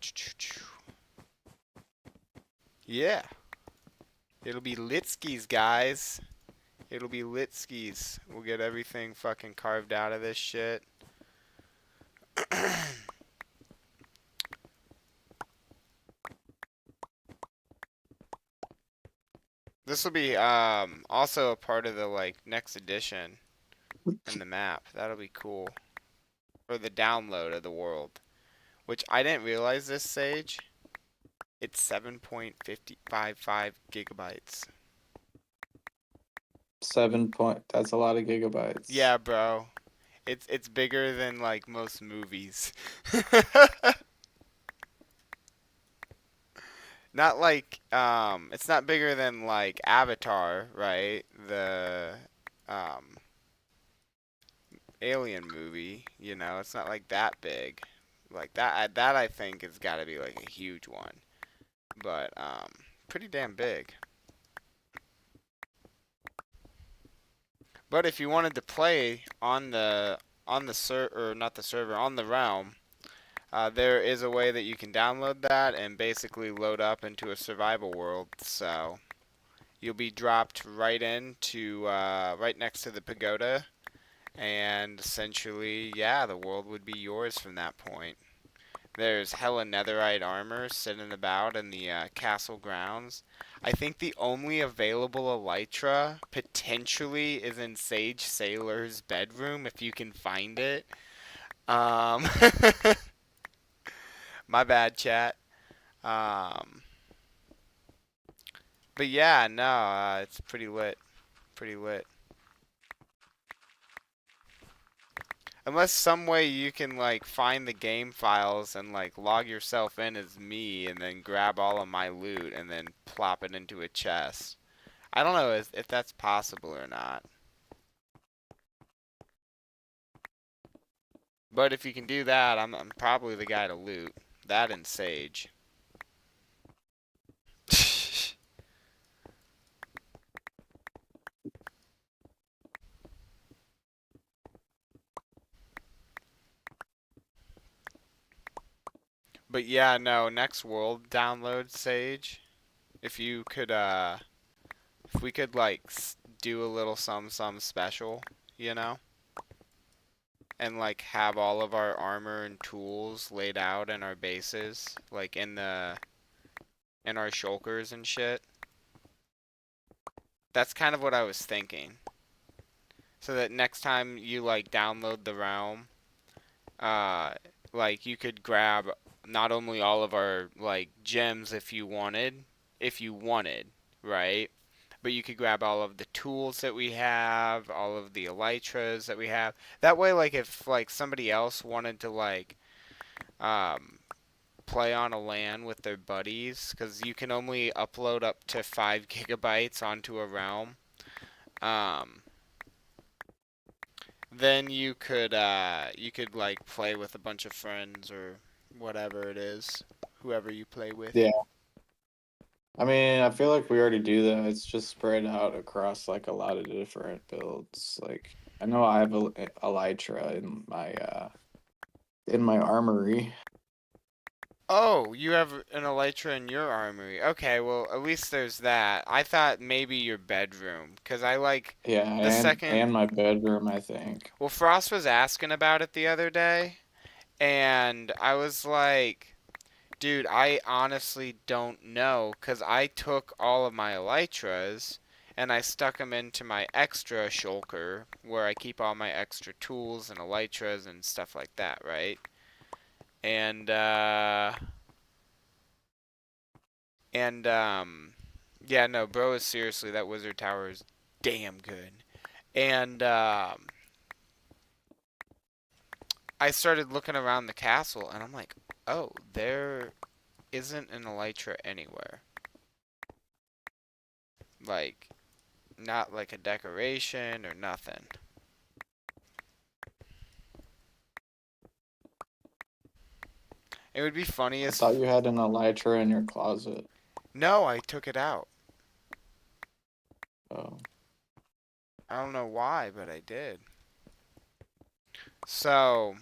yeah. It'll be litskis, guys. It'll be litskis. We'll get everything fucking carved out of this shit. This will be also a part of the like next edition in the map. That'll be cool. Or the download of the world. Which I didn't realize this, Sage. It's 7.555 gigabytes. 7 point. That's a lot of gigabytes. Yeah, bro. It's bigger than like most movies. Not like it's not bigger than like Avatar, right? The um Alien movie, you know, it's not like that big. Like that I think has got to be like a huge one. But pretty damn big. But if you wanted to play on the server, or not the server, on the realm, there is a way that you can download that and basically load up into a survival world. So you'll be dropped right into right next to the pagoda, and essentially, yeah, the world would be yours from that point. There's hella netherite armor sitting about in the castle grounds. I think the only available elytra potentially is in Sage Sailor's bedroom if you can find it. Um, my bad, chat. Um, but yeah, no, it's pretty lit. Pretty lit. Unless some way you can like find the game files and like log yourself in as me and then grab all of my loot and then plop it into a chest. I don't know if that's possible or not. But if you can do that, I'm probably the guy to loot. That and sage. But yeah, no, next world download sage. If you could if we could like do a little some special, you know? And like have all of our armor and tools laid out in our bases, like in our shulkers and shit. That's kind of what I was thinking. So that next time you like download the realm, uh like you could grab not only all of our like gems if you wanted, right? But you could grab all of the tools that we have, all of the elytras that we have. That way, like if like somebody else wanted to like um, play on a LAN with their buddies, because you can only upload up to 5 GB onto a realm. Um, then you could like play with a bunch of friends or whatever it is, whoever you play with. Yeah. I mean, I feel like we already do that. It's just spread out across like a lot of different builds. Like I know I have a elytra in my armory. Oh, you have an elytra in your armory. Okay, well, at least there's that. I thought maybe your bedroom, because I like Yeah, the second. and my bedroom, I think. Well, Frost was asking about it the other day, and I was like, dude, I honestly don't know, because I took all of my elytras and I stuck them into my extra shulker, where I keep all my extra tools and elytras and stuff like that, right? And, And yeah, no, bro is seriously that wizard tower is damn good. And I started looking around the castle and I'm like, "Oh, there isn't an elytra anywhere." Like not like a decoration or nothing. It would be funny I as thought you had an elytra in your closet. no, I took it out. Oh. I don't know why, but I did. So,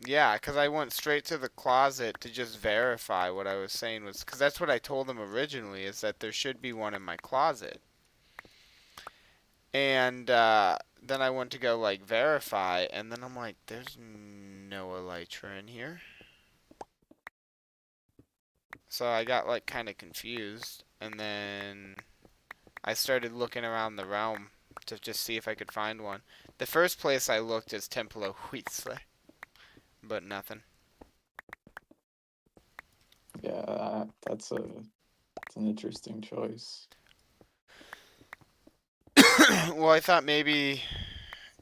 yeah, because I went straight to the closet to just verify what I was saying was, because that's what I told them originally, is that there should be one in my closet. And then I went to go, like, verify, and then I'm like, there's no elytra in here. So I got, like, kind of confused, and then I started looking around the realm to just see if I could find one. The first place I looked is Templo Huitzle, but nothing. Yeah, that's an interesting choice. Well, I thought maybe,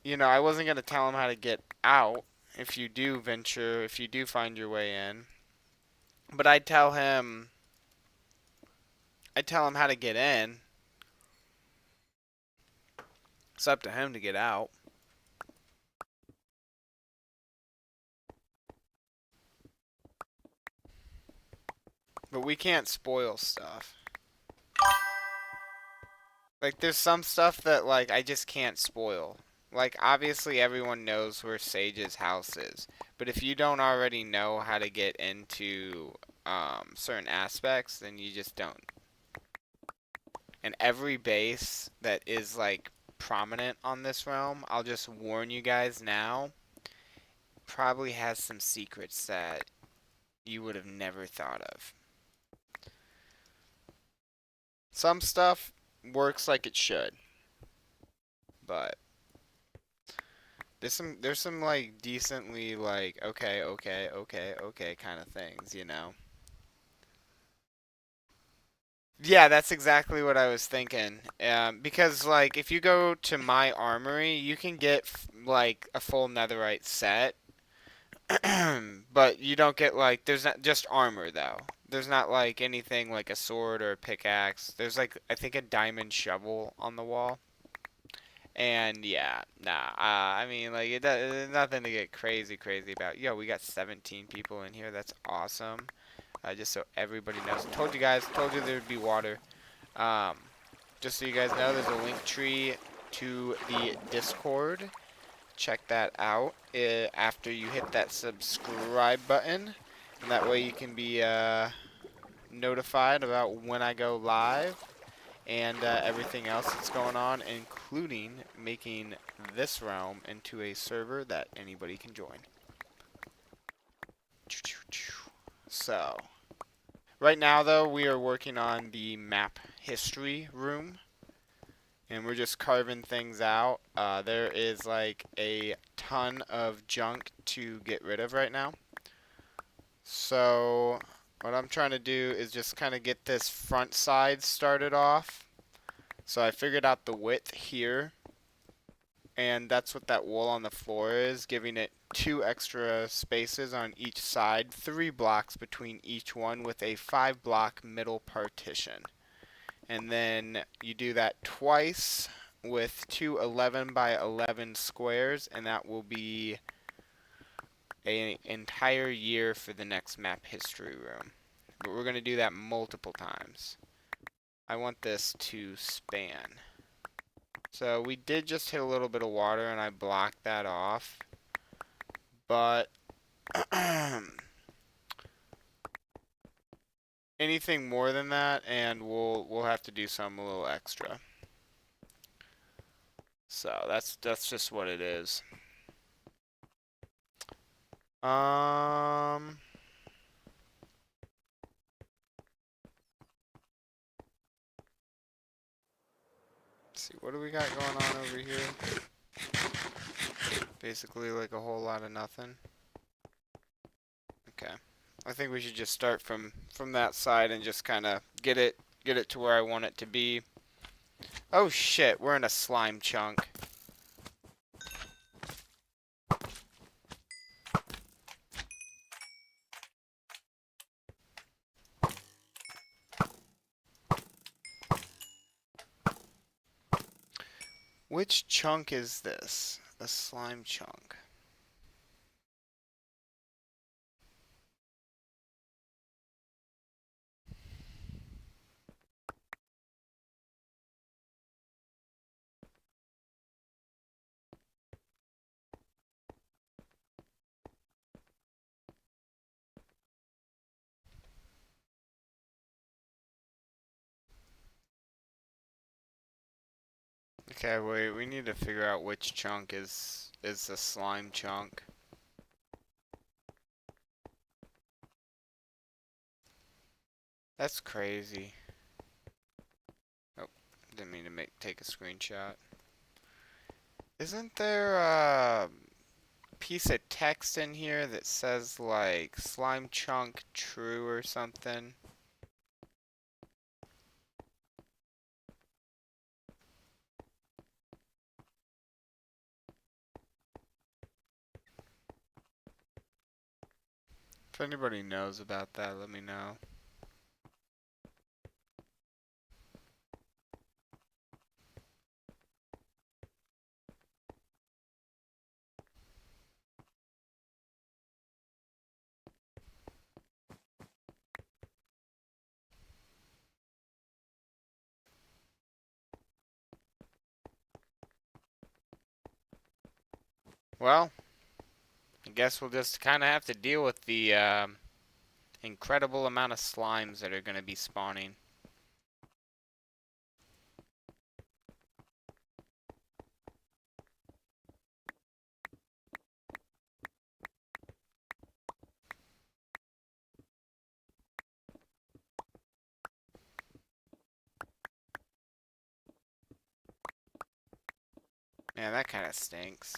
I wasn't going to tell him how to get out if you do venture, if you do find your way in. But I'd tell him how to get in. It's up to him to get out. But we can't spoil stuff. Like, there's some stuff that, like, I just can't spoil. Like, obviously everyone knows where Sage's house is. But if you don't already know how to get into certain aspects, then you just don't. And every base that is, like, prominent on this realm, I'll just warn you guys now, probably has some secrets that you would have never thought of. Some stuff works like it should, but there's some like decently like okay kind of things, you know. Yeah, that's exactly what I was thinking. Because like if you go to my armory, you can get like a full netherite set, but you don't get like there's not just armor though. There's not like anything like a sword or a pickaxe. There's like I think a diamond shovel on the wall. And yeah, nah. I mean, like there's nothing to get crazy about. Yo, we got 17 people in here. That's awesome. Just so everybody knows. Told you guys. Told you there'd be water. Um, just so you guys know, there's a link tree to the Discord. Check that out after you hit that subscribe button, and that way you can be notified about when I go live and everything else that's going on, including making this realm into a server that anybody can join. So, right now though, we are working on the map history room, and we're just carving things out. There is like a ton of junk to get rid of right now. So, what I'm trying to do is just kind of get this front side started off. So I figured out the width here, and that's what that wall on the floor is, giving it 2 extra spaces on each side, 3 blocks between each one with a 5-block middle partition. And then you do that twice with 2 11 by 11 squares, and that will be an entire year for the next map history room. But we're going to do that multiple times. I want this to span. So we did just hit a little bit of water and I blocked that off. But anything more than that and we'll have to do some a little extra. So that's just what it is. Let's see, what do we got going on over here? Basically like a whole lot of nothing. Okay. I think we should just start from that side and just kind of get it to where I want it to be. Oh shit, we're in a slime chunk. Which chunk is this? A slime chunk. Okay, wait, we need to figure out which chunk is the slime chunk. That's crazy. Oh, didn't mean to take a screenshot. Isn't there a piece of text in here that says like slime chunk true or something? If anybody knows about that, let me know. Well, I guess we'll just kind of have to deal with the incredible amount of slimes that are going to be spawning. Man, that kind of stinks.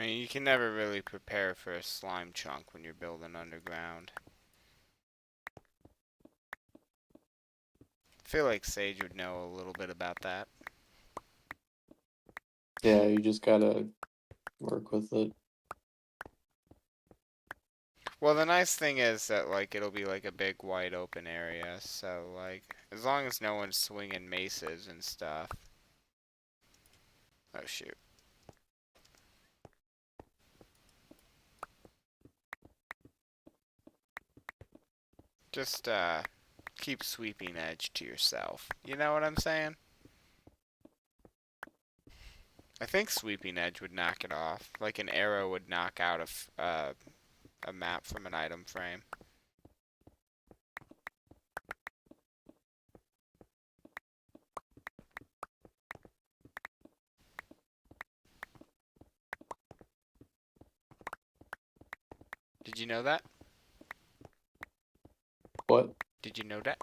mean, you can never really prepare for a slime chunk when you're building underground. I feel like Sage would know a little bit about that. Yeah, you just gotta work with it. Well, the nice thing is that, like, it'll be, like, a big wide open area, so, like, as long as no one's swinging maces and stuff. Oh, shoot. Just, keep sweeping edge to yourself. You know what I'm saying? I think sweeping edge would knock it off. Like an arrow would knock out a map from an item frame. Did you know that? What? Did you know that?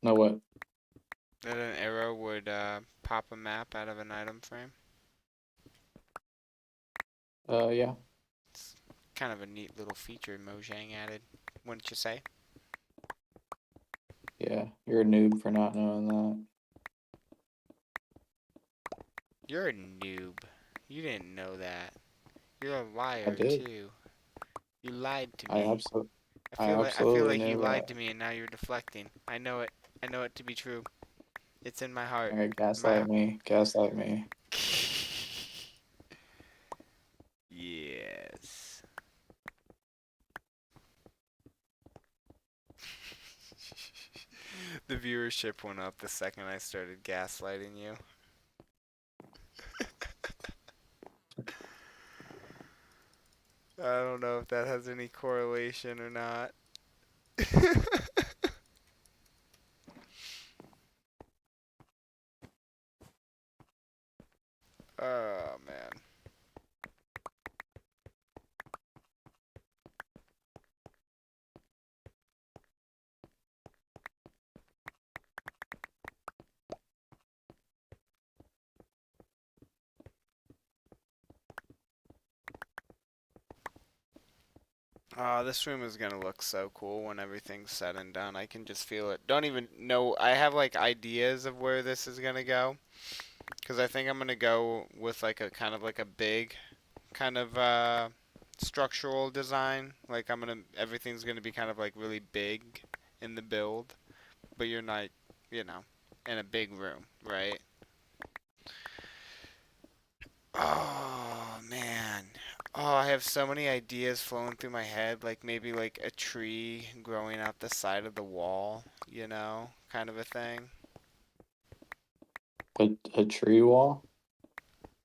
No, what? That an arrow would pop a map out of an item frame? Yeah. It's kind of a neat little feature Mojang added, wouldn't you say? Yeah, you're a noob for not knowing that. You're a noob. You didn't know that. You're a I liar did. too. You lied to I me. absolutely, I I feel like absolutely you knew lied that. to me and now you're deflecting. I know it. I know it to be true. It's in my heart. Alright, My gaslight me. Gaslight me. Yes. The viewership went up the second I started gaslighting you. I don't know if that has any correlation or not. Oh man. Oh, this room is gonna look so cool when everything's said and done. I can just feel it. Don't even know. I have like ideas of where this is gonna go. Because I think I'm gonna go with like a kind of like a big kind of structural design. Like everything's gonna be kind of like really big in the build, but you're not, you know, in a big room, right? Oh man. Oh, I have so many ideas flowing through my head, like maybe like a tree growing out the side of the wall, you know, kind of a thing. A tree wall?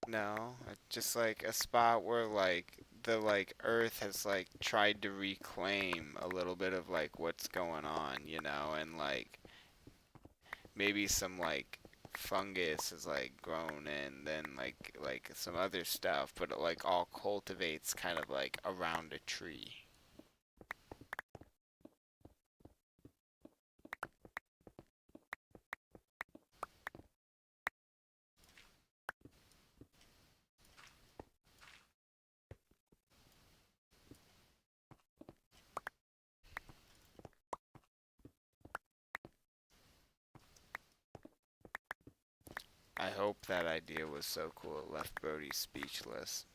No, just like a spot where like the like earth has like tried to reclaim a little bit of like what's going on, you know, and like maybe some like fungus is like grown and then like some other stuff, but it like all cultivates kind of like around a tree. I hope that idea was so cool it left Brody speechless.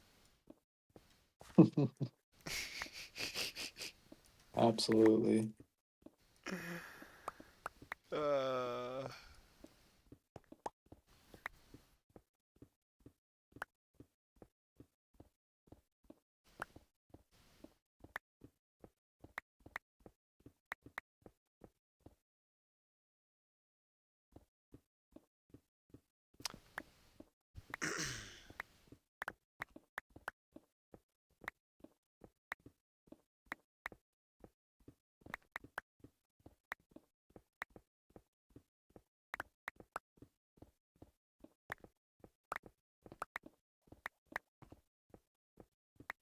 Absolutely. uh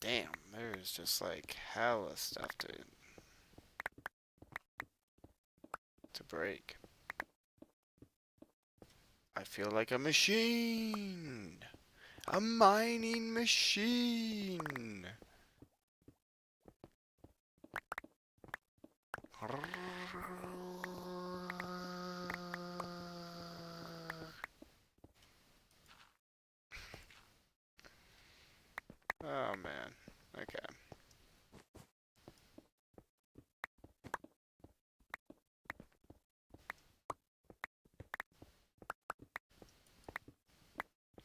Damn, there's just like hella stuff to break. I feel like a machine. A mining machine. Oh man. Okay.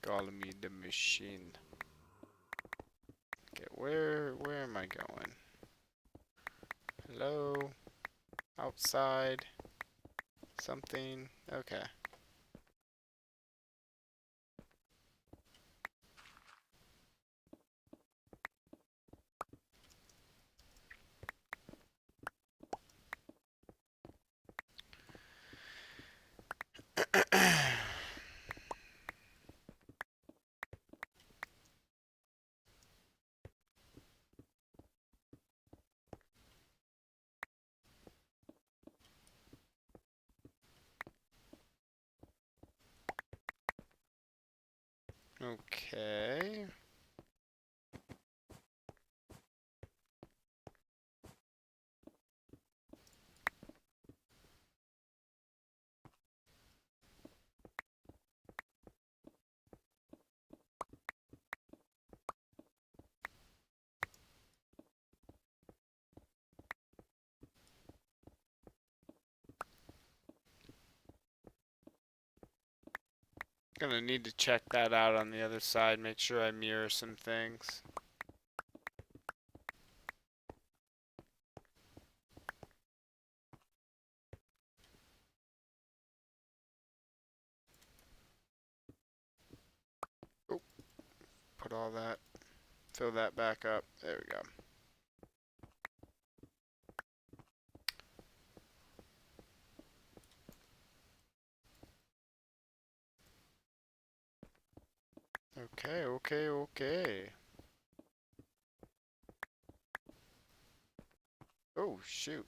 Call me the machine. Okay, where am I going? Hello? Outside? Something? Okay. Okay. Gonna need to check that out on the other side, make sure I mirror some things. Oh, put all that, fill that back up. There we go. Okay, okay, okay. Oh, shoot.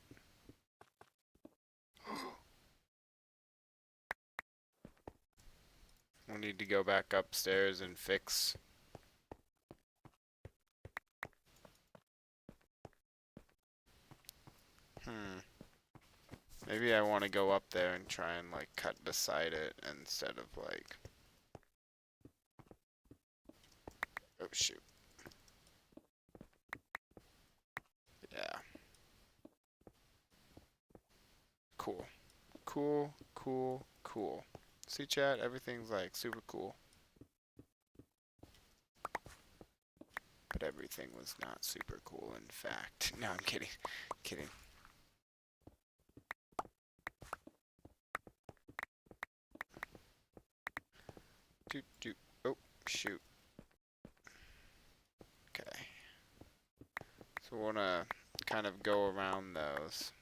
We'll need to go back upstairs and fix. Maybe I want to go up there and try and like cut beside it instead of like. Oh shoot. Yeah. Cool. Cool, cool, cool. See chat, everything's like super cool. But everything was not super cool in fact. No, I'm kidding. Kidding. Doot. Oh, shoot. Okay. So we wanna kind of go around those.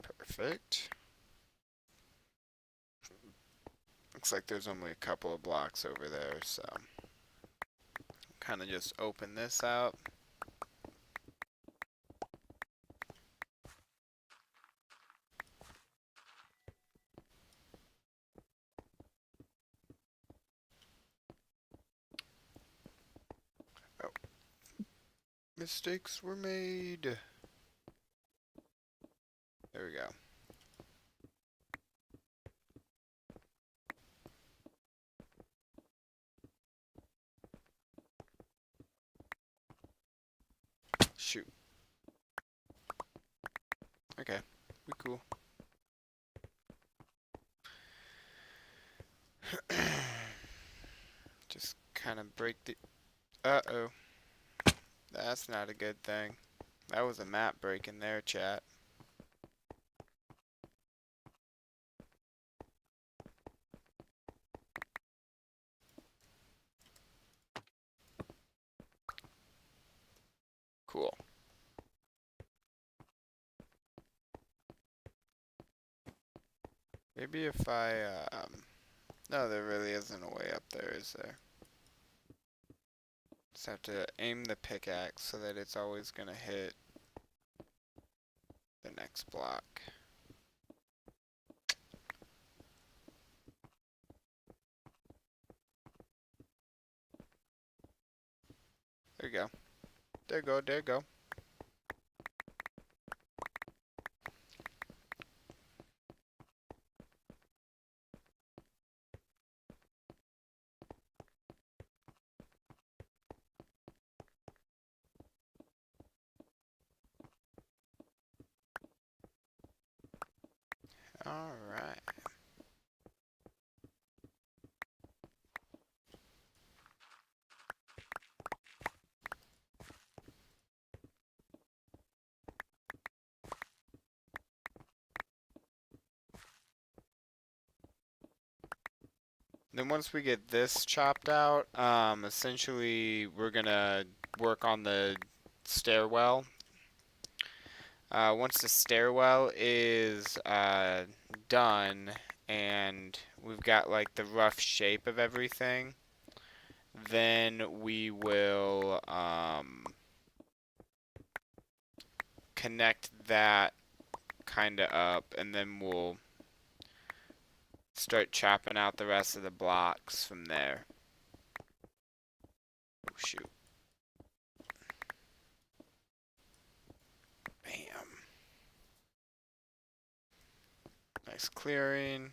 Perfect. Looks like there's only a couple of blocks over there, so kind of just open this out. Oh, mistakes were made. There we go. Shoot. Okay, we cool. Just kind of break the... Uh-oh. That's not a good thing. That was a map break in there, chat. Cool. Maybe if I, no, there really isn't a way up there, is there? Just have to aim the pickaxe so that it's always gonna hit the next block. There you go. There you go, there you go. Alright. Then once we get this chopped out, essentially we're gonna work on the stairwell. Once the stairwell is done and we've got like the rough shape of everything, then we will connect that kind of up, and then we'll start chopping out the rest of the blocks from there. Oh, shoot. Bam. Nice clearing.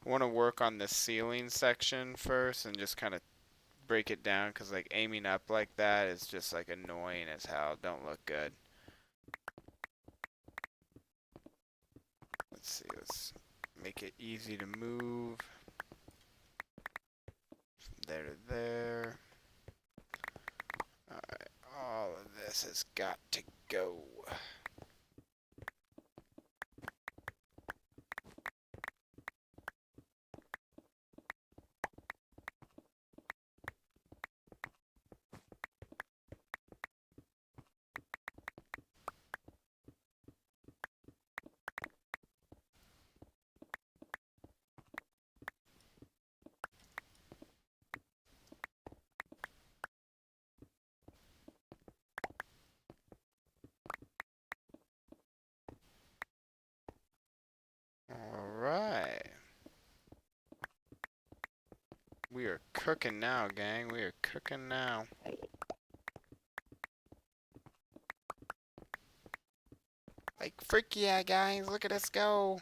I want to work on the ceiling section first and just kind of break it down, because like aiming up like that is just like annoying as hell. Don't look good. Let's see, let's make it easy to move from there to there. Alright, all of this has got to go. Alright. We are cooking now, gang. We are cooking now. Like, freak yeah, guys. Look at us go.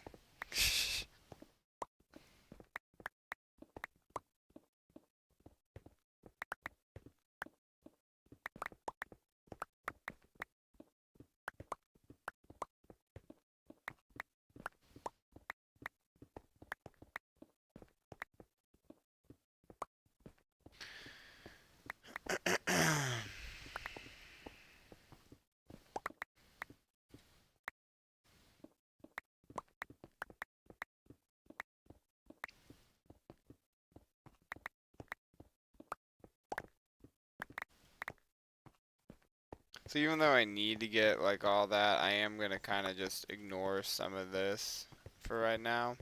So even though I need to get like all that, I am gonna kind of just ignore some of this for right now.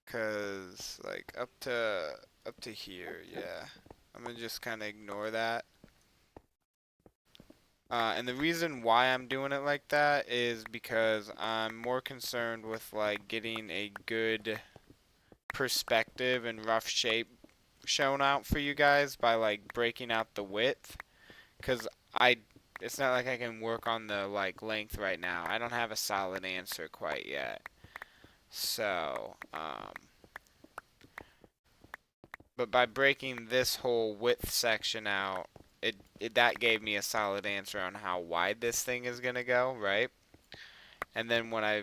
Cause like up to here, yeah. I'm gonna just kind of ignore that. And the reason why I'm doing it like that is because I'm more concerned with like getting a good perspective and rough shape shown out for you guys by like breaking out the width. Cause I, it's not like I can work on the like length right now. I don't have a solid answer quite yet. So, but by breaking this whole width section out, that gave me a solid answer on how wide this thing is gonna go, right? And then when I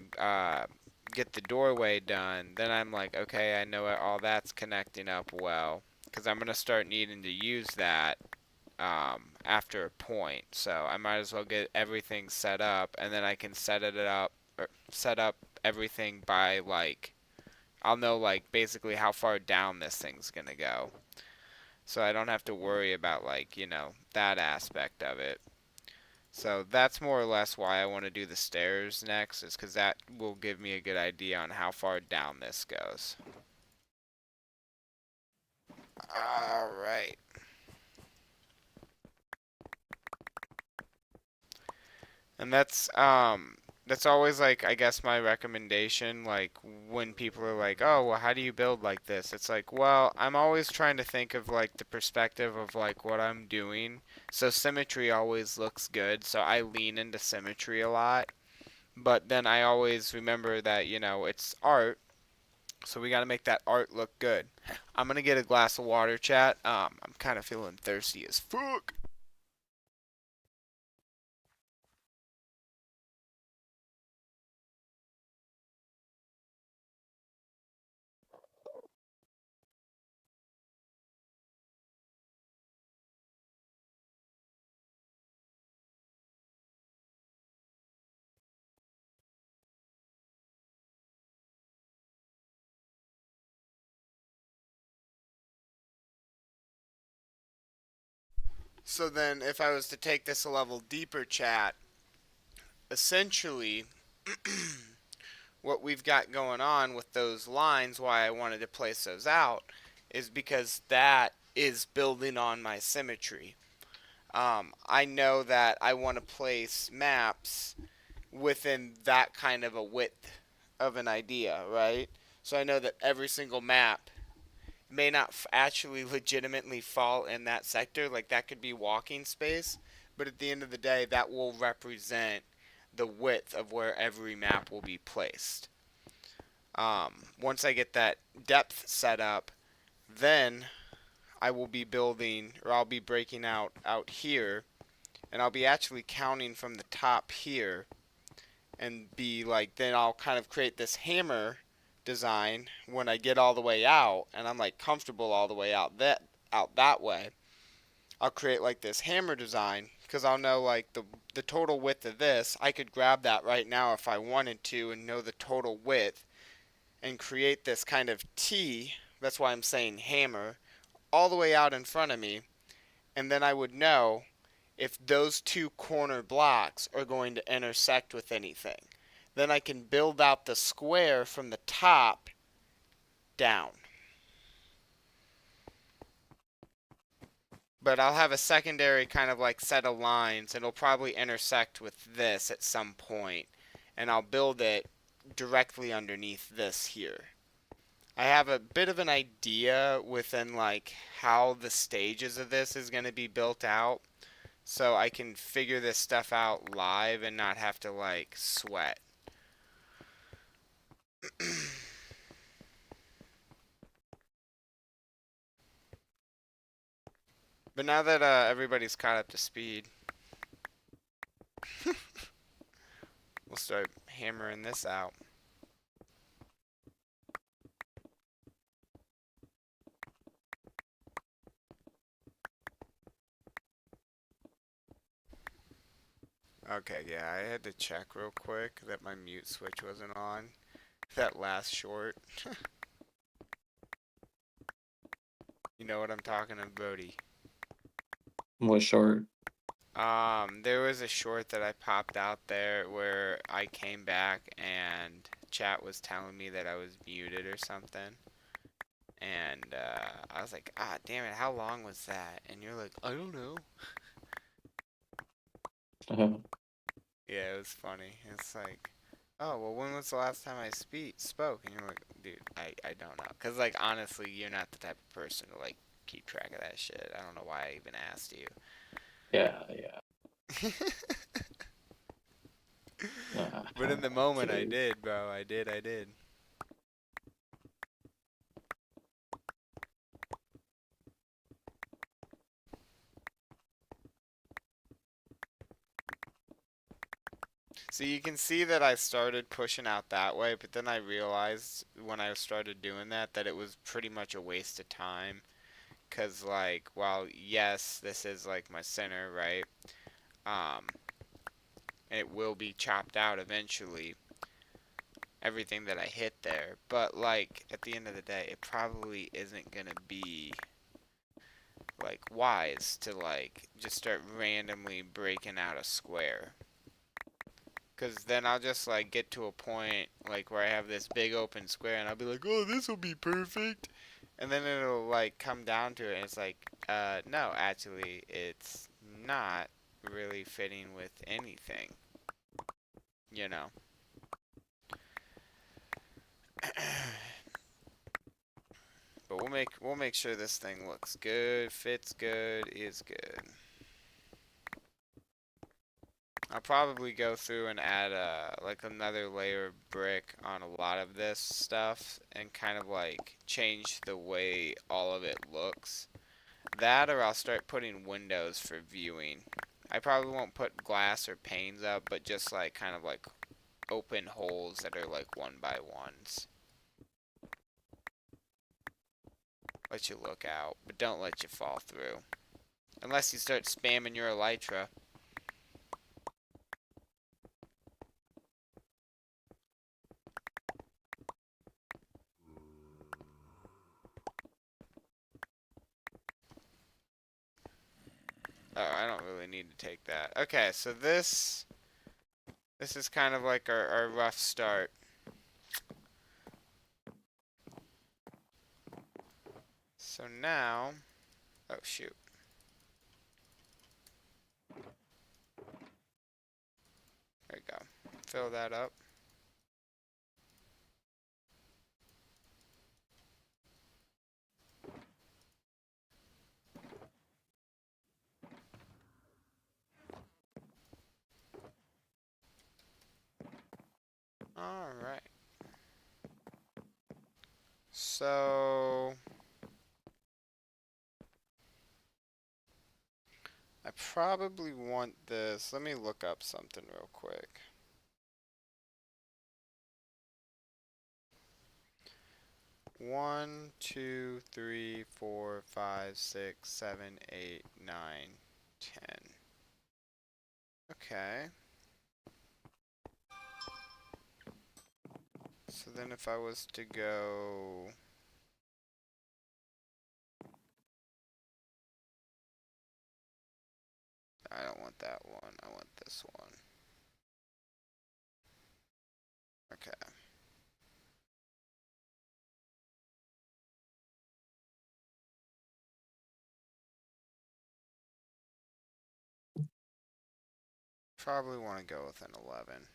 get the doorway done, then I'm like, okay, I know all that's connecting up well, because I'm gonna start needing to use that after a point. So I might as well get everything set up, and then I can set it up, or set up everything by like, I'll know like basically how far down this thing's gonna go. So I don't have to worry about like, you know, that aspect of it. So that's more or less why I want to do the stairs next, is because that will give me a good idea on how far down this goes. Alright. And that's always like I guess my recommendation like when people are like, "Oh, well how do you build like this?" It's like, "Well, I'm always trying to think of like the perspective of like what I'm doing." So symmetry always looks good, so I lean into symmetry a lot. But then I always remember that, it's art, so we got to make that art look good. I'm going to get a glass of water, chat. I'm kind of feeling thirsty as fuck. So then if I was to take this a level deeper, chat, essentially what we've got going on with those lines, why I wanted to place those out, is because that is building on my symmetry. I know that I want to place maps within that kind of a width of an idea, right? So I know that every single map may not actually legitimately fall in that sector. Like that could be walking space, but at the end of the day, that will represent the width of where every map will be placed. Once I get that depth set up, then I will be building, or I'll be breaking out here, and I'll be actually counting from the top here, and be like, then I'll kind of create this hammer design when I get all the way out, and I'm like comfortable all the way out that way. I'll create like this hammer design because I'll know like the total width of this. I could grab that right now if I wanted to and know the total width and create this kind of T. That's why I'm saying hammer all the way out in front of me, and then I would know if those two corner blocks are going to intersect with anything. Then I can build out the square from the top down. But I'll have a secondary kind of like set of lines, and it'll probably intersect with this at some point, and I'll build it directly underneath this here. I have a bit of an idea within like how the stages of this is going to be built out, so I can figure this stuff out live and not have to like sweat. But now that everybody's caught up to speed, we'll start hammering this out. Okay, yeah, I had to check real quick that my mute switch wasn't on. That last short. You know what I'm talking about, Brody. Was short. There was a short that I popped out there where I came back and chat was telling me that I was muted or something. And I was like, ah, damn it, how long was that? And you're like, I don't know. Yeah, it was funny. It's like, oh, well, when was the last time I spoke? And you're like, dude, I don't know. Because, like, honestly, you're not the type of person to, like, keep track of that shit. I don't know why I even asked you. Yeah, yeah. But in the moment, I Dude. did, bro. I did. So you can see that I started pushing out that way, but then I realized when I started doing that that it was pretty much a waste of time. Cause like, while yes, this is like my center, right? Um, it will be chopped out eventually. Everything that I hit there, but like at the end of the day, it probably isn't gonna be like wise to like just start randomly breaking out a square. Cause then I'll just like get to a point like where I have this big open square and I'll be like, oh, this will be perfect. And then it'll like come down to it and it's like, no, actually it's not really fitting with anything. you know. But we'll make sure this thing looks good, fits good, is good. I'll probably go through and add like another layer of brick on a lot of this stuff and kind of like change the way all of it looks. That, or I'll start putting windows for viewing. I probably won't put glass or panes up, but just like kind of like open holes that are like 1x1s. Let you look out, but don't let you fall through. Unless you start spamming your elytra. Oh, I don't really need to take that. Okay, so this is kind of like our rough start. So now, oh shoot. There we go. Fill that up. Alright. So, I probably want this. Let me look up something real quick. One, two, three, four, five, six, 7, 8, 9, 10. Okay. So then if I was to go... I don't want that one. I want this one. Okay. Probably want to go with an 11.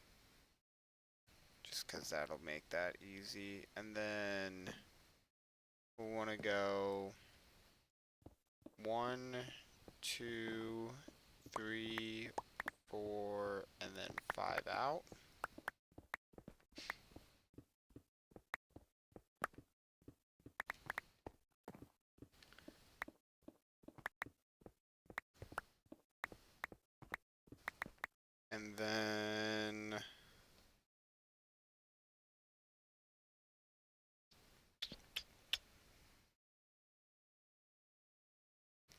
Just because that'll make that easy. And then we'll want to go 1, 2, 3, 4, and then 5 out. And then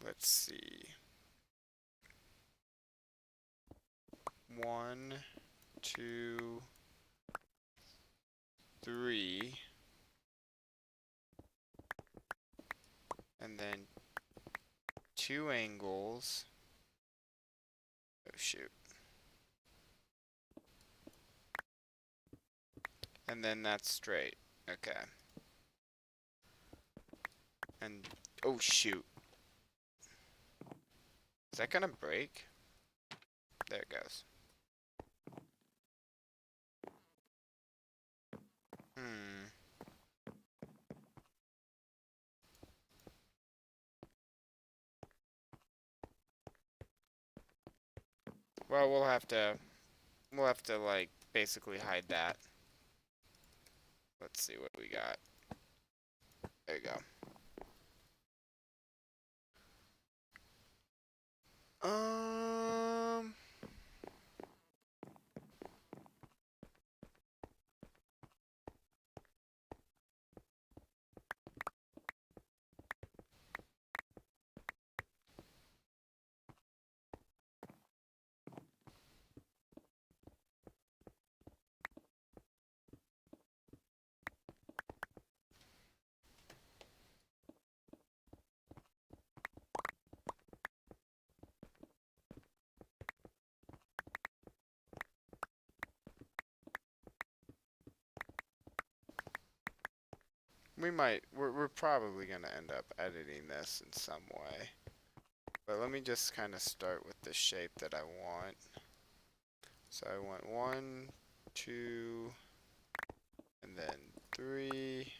let's see. 1, 2, 3, and then 2 angles. Oh shoot. And then that's straight. Okay. And oh shoot. Is that gonna break? There it goes. Hmm. Well, we'll have to like basically hide that. Let's see what we got. There you go. Um we're probably gonna end up editing this in some way. But let me just kind of start with the shape that I want. So I want 1, 2, and then 3,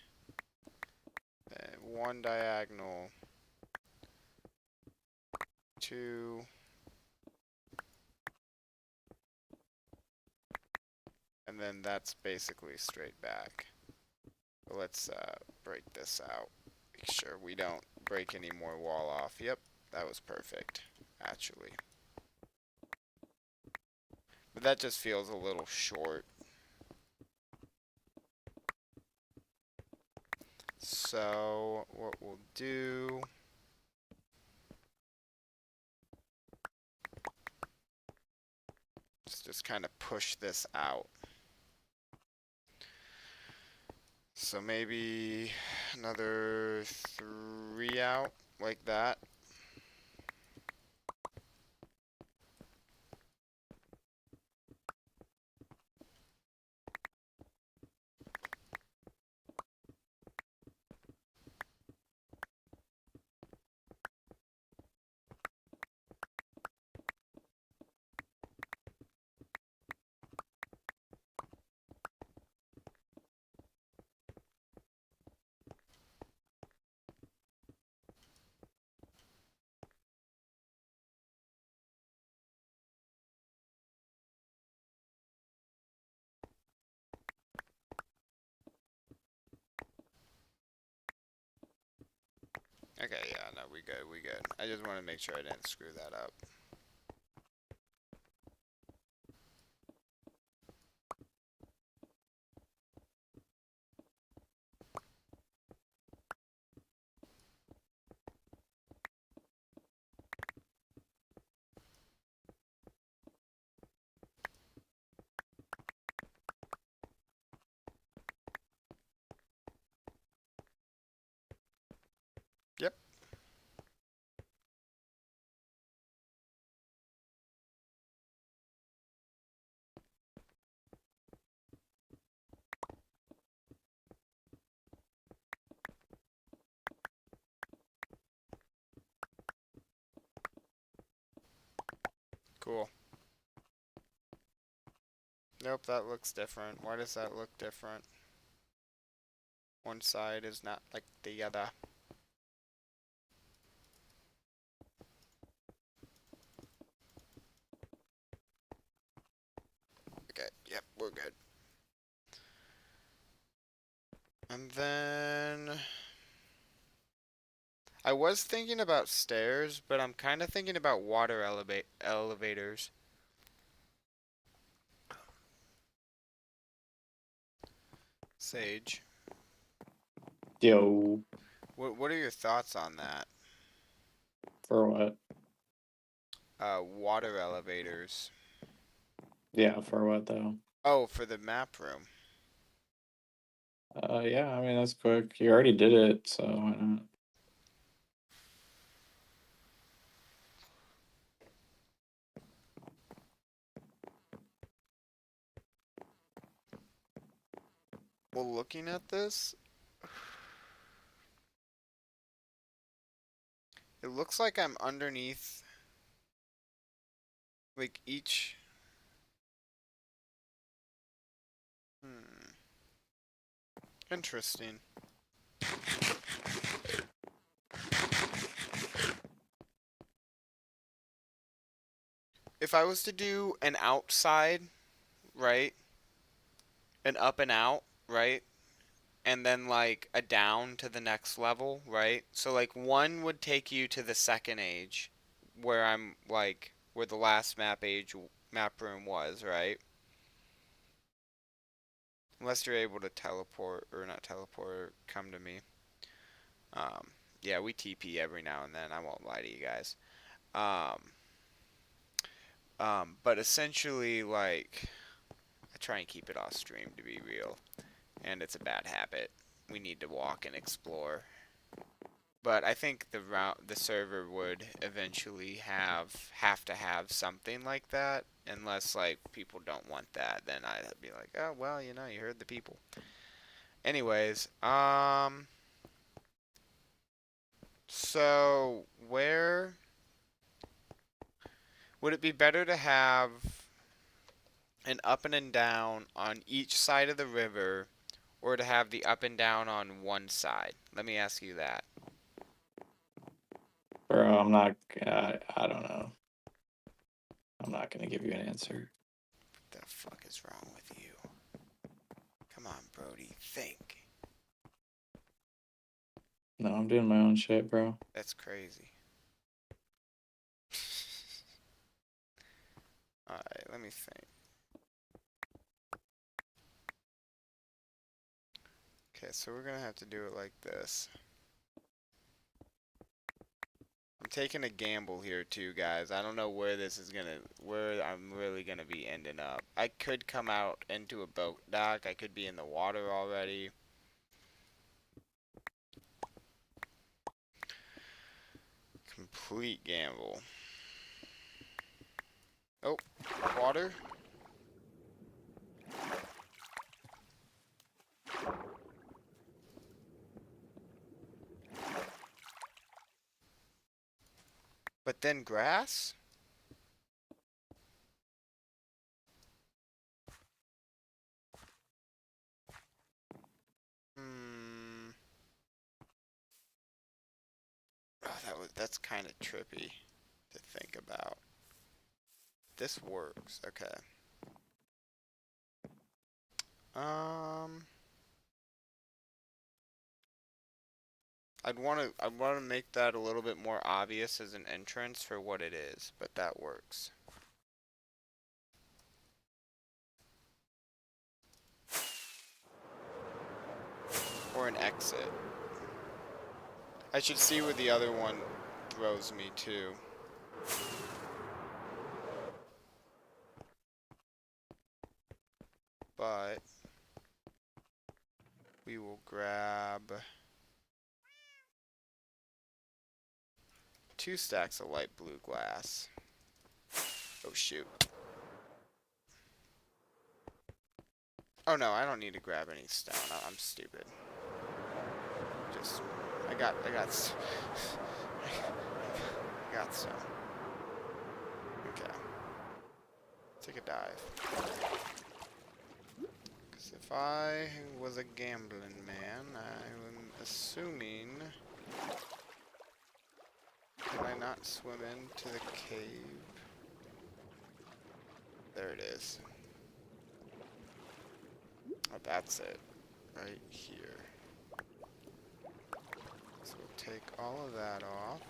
and 1 diagonal, 2, and then that's basically straight back. Let's break this out. Make sure we don't break any more wall off. Yep, that was perfect, actually. But that just feels a little short. So what we'll do is just kind of push this out. So maybe another 3 out, like that. Okay, yeah, no, we good, we good. I just want to make sure I didn't screw that up. Yep. Cool. Nope, that looks different. Why does that look different? One side is not like the other. Okay, yep, we're good. And then I was thinking about stairs, but I'm kind of thinking about water elevators. Sage, Yo, what are your thoughts on that? for what? Water elevators. Yeah, for what though? Oh, for the map room. Yeah, I mean that's quick. You already did it, so why not? Well, looking at this, it looks like I'm underneath, like each. Hmm. Interesting. If I was to do an outside, right, an up and out, right, and then like a down to the next level, right? So like one would take you to the second age, where I'm like where the last map room was, right? Unless you're able to teleport or not teleport, come to me. Um, yeah, we TP every now and then. I won't lie to you guys. Um, but essentially, like, I try and keep it off stream to be real, and it's a bad habit. We need to walk and explore. But I think the server would eventually have to have something like that, unless like people don't want that. Then I'd be like, oh well, you know, you heard the people. Anyways, so where would it be better to have an up and a down on each side of the river, or to have the up and down on one side? Let me ask you that. Bro, I'm not. I don't know. I'm not gonna give you an answer. What the fuck is wrong with you? Come on, Brody, think. No, I'm doing my own shit, bro. That's crazy. Alright, let me think. Okay, so we're gonna have to do it like this. I'm taking a gamble here too, guys. I don't know where this is gonna, where I'm really gonna be ending up. I could come out into a boat dock. I could be in the water already. Complete gamble. Oh, water. But then grass? Hmm. Oh, that's kind of trippy to think about. This works. Okay. Um. I'd want to make that a little bit more obvious as an entrance for what it is, but that works. Or an exit. I should see where the other one throws me to. But we will grab 2 stacks of light blue glass. Oh shoot. Oh no, I don't need to grab any stone. I'm stupid. Just I got I got some. Okay. Take a dive. Because if I was a gambling man, I'm assuming... Can I not swim into the cave? There it is. Oh, that's it. Right here. So we'll take all of that off.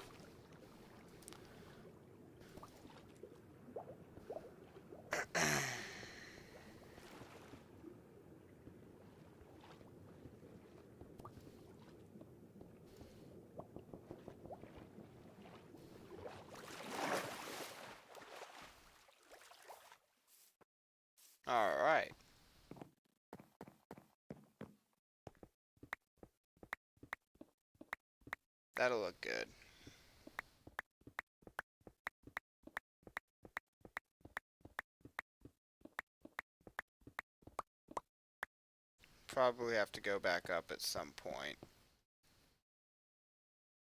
Alright. That'll look good. Probably have to go back up at some point.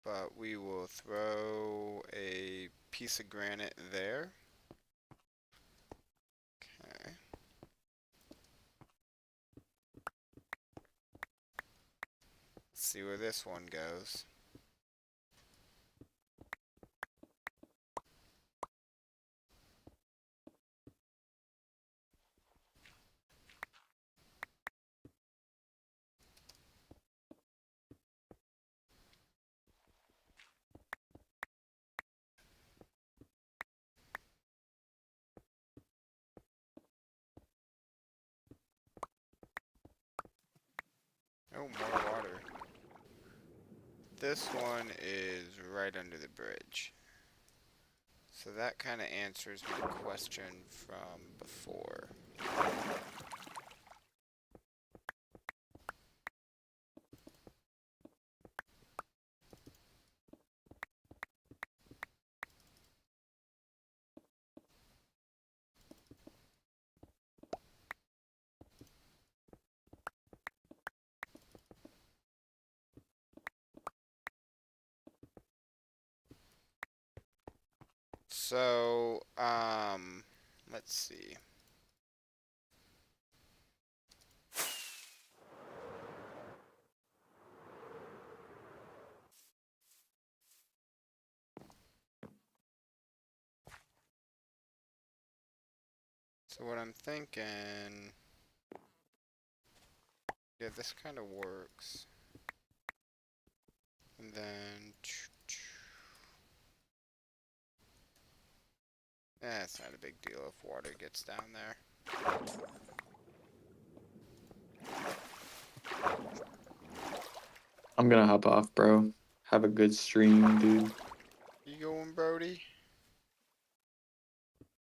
But we will throw a piece of granite there. Okay. Let's see where this one goes. Oh, more water. This one is right under the bridge. So that kind of answers my question from before. So, let's see. So what I'm thinking, yeah, this kind of works. And then, it's not a big deal if water gets down there. I'm gonna hop off, bro. Have a good stream, dude. You going, Brody?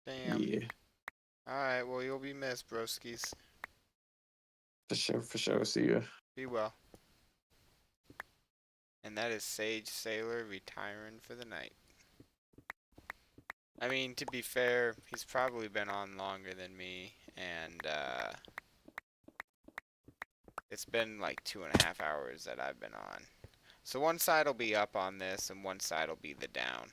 Damn. Yeah, Alright, well, you'll be missed, broskies. for sure, for sure. See ya. Be well. And that is Sage Sailor retiring for the night. I mean, to be fair, he's probably been on longer than me, and it's been like 2.5 hours that I've been on. So one side will be up on this, and one side will be the down.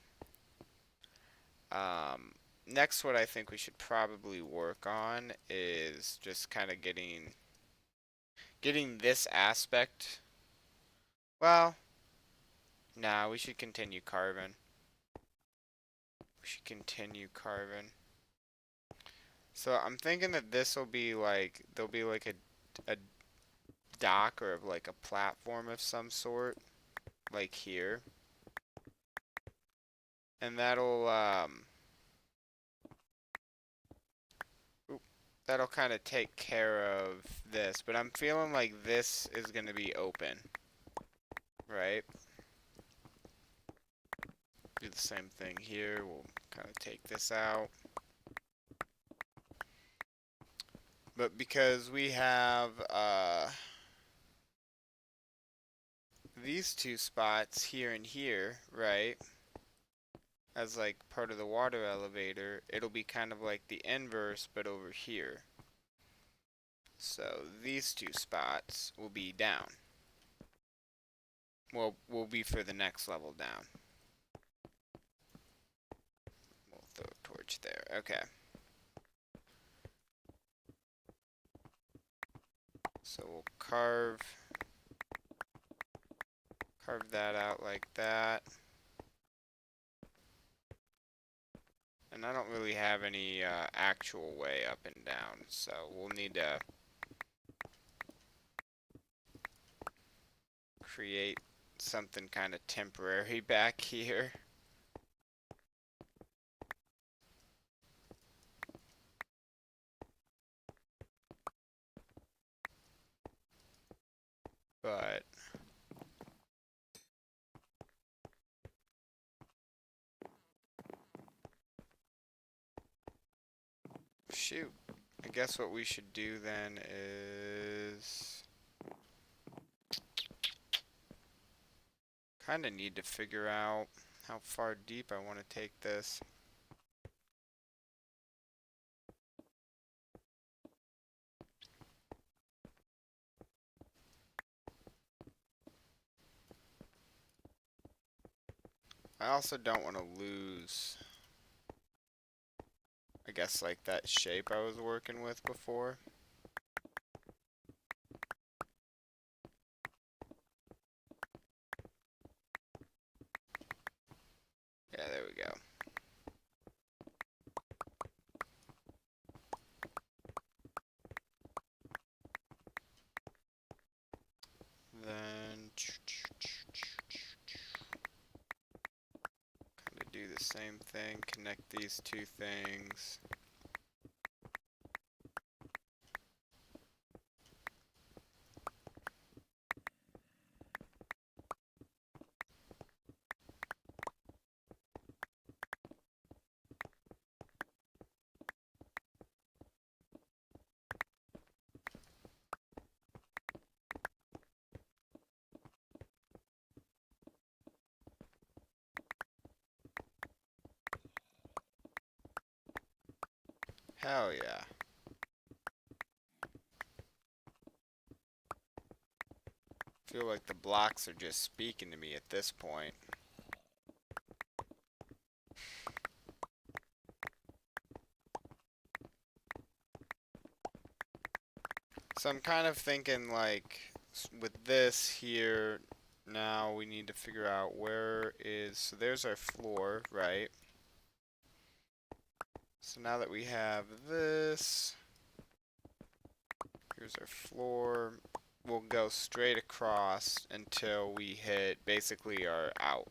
Next, what I think we should probably work on is just kind of getting this aspect. Well, nah, we should continue carving. We should continue carving. So I'm thinking that this will be like, there'll be like a dock or like a platform of some sort, like here. And that'll kind of take care of this, but I'm feeling like this is going to be open, right? Do the same thing here. We'll kind of take this out. But because we have these two spots here and here, right, as like part of the water elevator, it'll be kind of like the inverse but over here. So these two spots will be down. Well, will be for the next level down. We'll throw a torch there. Okay. So we'll carve that out like that. And I don't really have any actual way up and down, so we'll need to create something kind of temporary back here. But shoot, I guess what we should do then is kind of need to figure out how far deep I want to take this. I also don't want to lose, I guess, like that shape I was working with before. Yeah, there we go. Then kind of do the same thing, connect these two things. Hell yeah. Feel like the blocks are just speaking to me at this point. So I'm kind of thinking like with this here, now we need to figure out where is, so there's our floor, right? So now that we have this, here's our floor. We'll go straight across until we hit basically our out.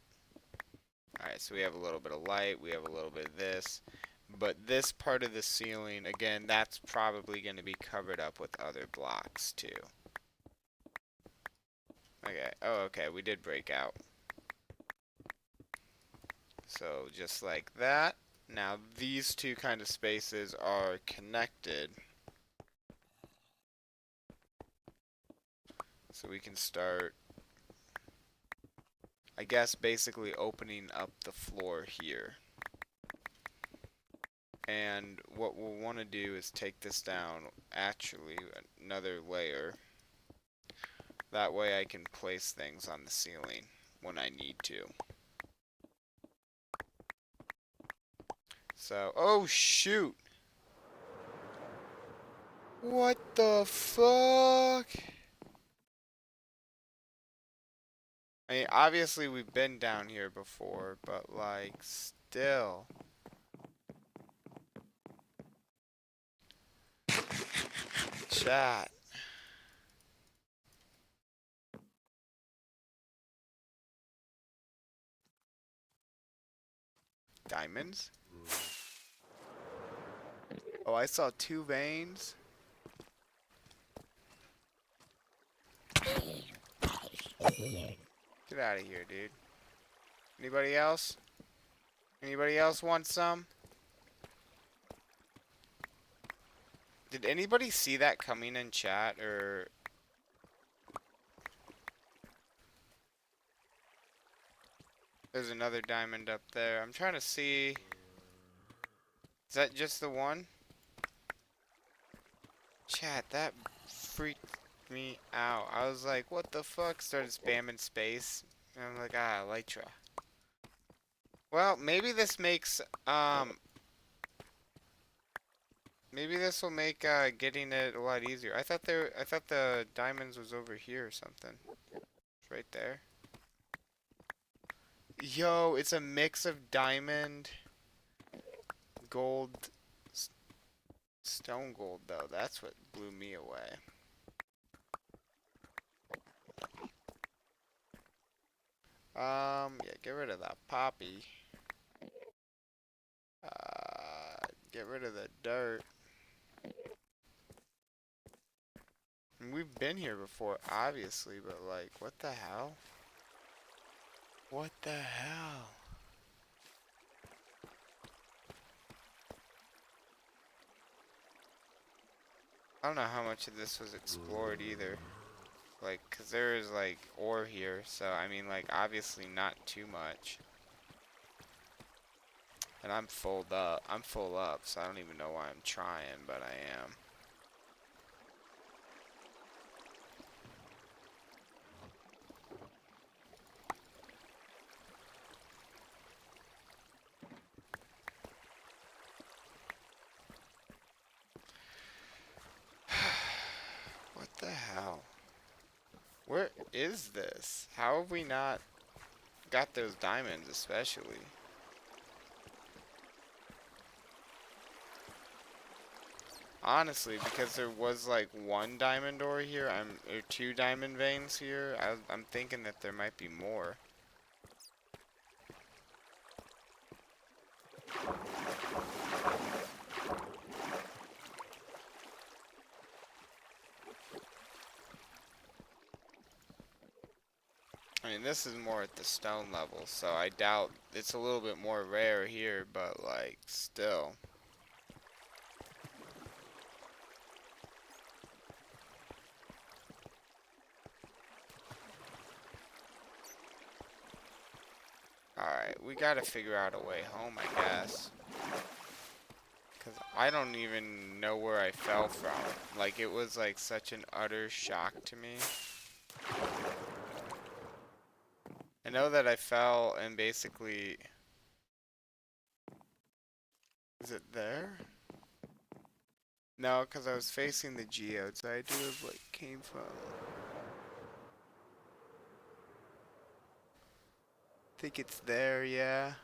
Alright, so we have a little bit of light, we have a little bit of this. But this part of the ceiling, again, that's probably going to be covered up with other blocks too. Okay, oh okay, we did break out. So just like that. Now these two kind of spaces are connected. So we can start, I guess, basically opening up the floor here. And what we'll want to do is take this down, actually, another layer. That way I can place things on the ceiling when I need to. So, oh shoot! What the fuck? I mean, obviously we've been down here before, but like, still. Chat. Diamonds? Oh, I saw 2 veins. Get out of here, dude. Anybody else? Anybody else want some? Did anybody see that coming in chat, or... There's another diamond up there. I'm trying to see... Is that just the one? Chat, that freaked me out. I was like, what the fuck? Started spamming space. And I'm like, ah, Elytra. Well, maybe this makes, maybe this will make, getting it a lot easier. I thought the diamonds was over here or something. It's right there. Yo, it's a mix of diamond, gold, stone gold, though. That's what blew me away. Yeah, get rid of that poppy. Get rid of the dirt. And we've been here before, obviously, but like, what the hell? What the hell? I don't know how much of this was explored either. Like, cause there is like ore here, so I mean, like, obviously not too much. And I'm full up, so I don't even know why I'm trying, but I am. What the hell? Where is this? How have we not got those diamonds, especially? Honestly, because there was like 1 diamond ore here, or 2 diamond veins here, I'm thinking that there might be more. I mean, this is more at the stone level, so I doubt it's a little bit more rare here, but like, still. Alright, we gotta figure out a way home, I guess. Because I don't even know where I fell from. Like, it was like such an utter shock to me. I know that I fell and basically... Is it there? No, because I was facing the geodes. I do have, like, came from... I think it's there, yeah.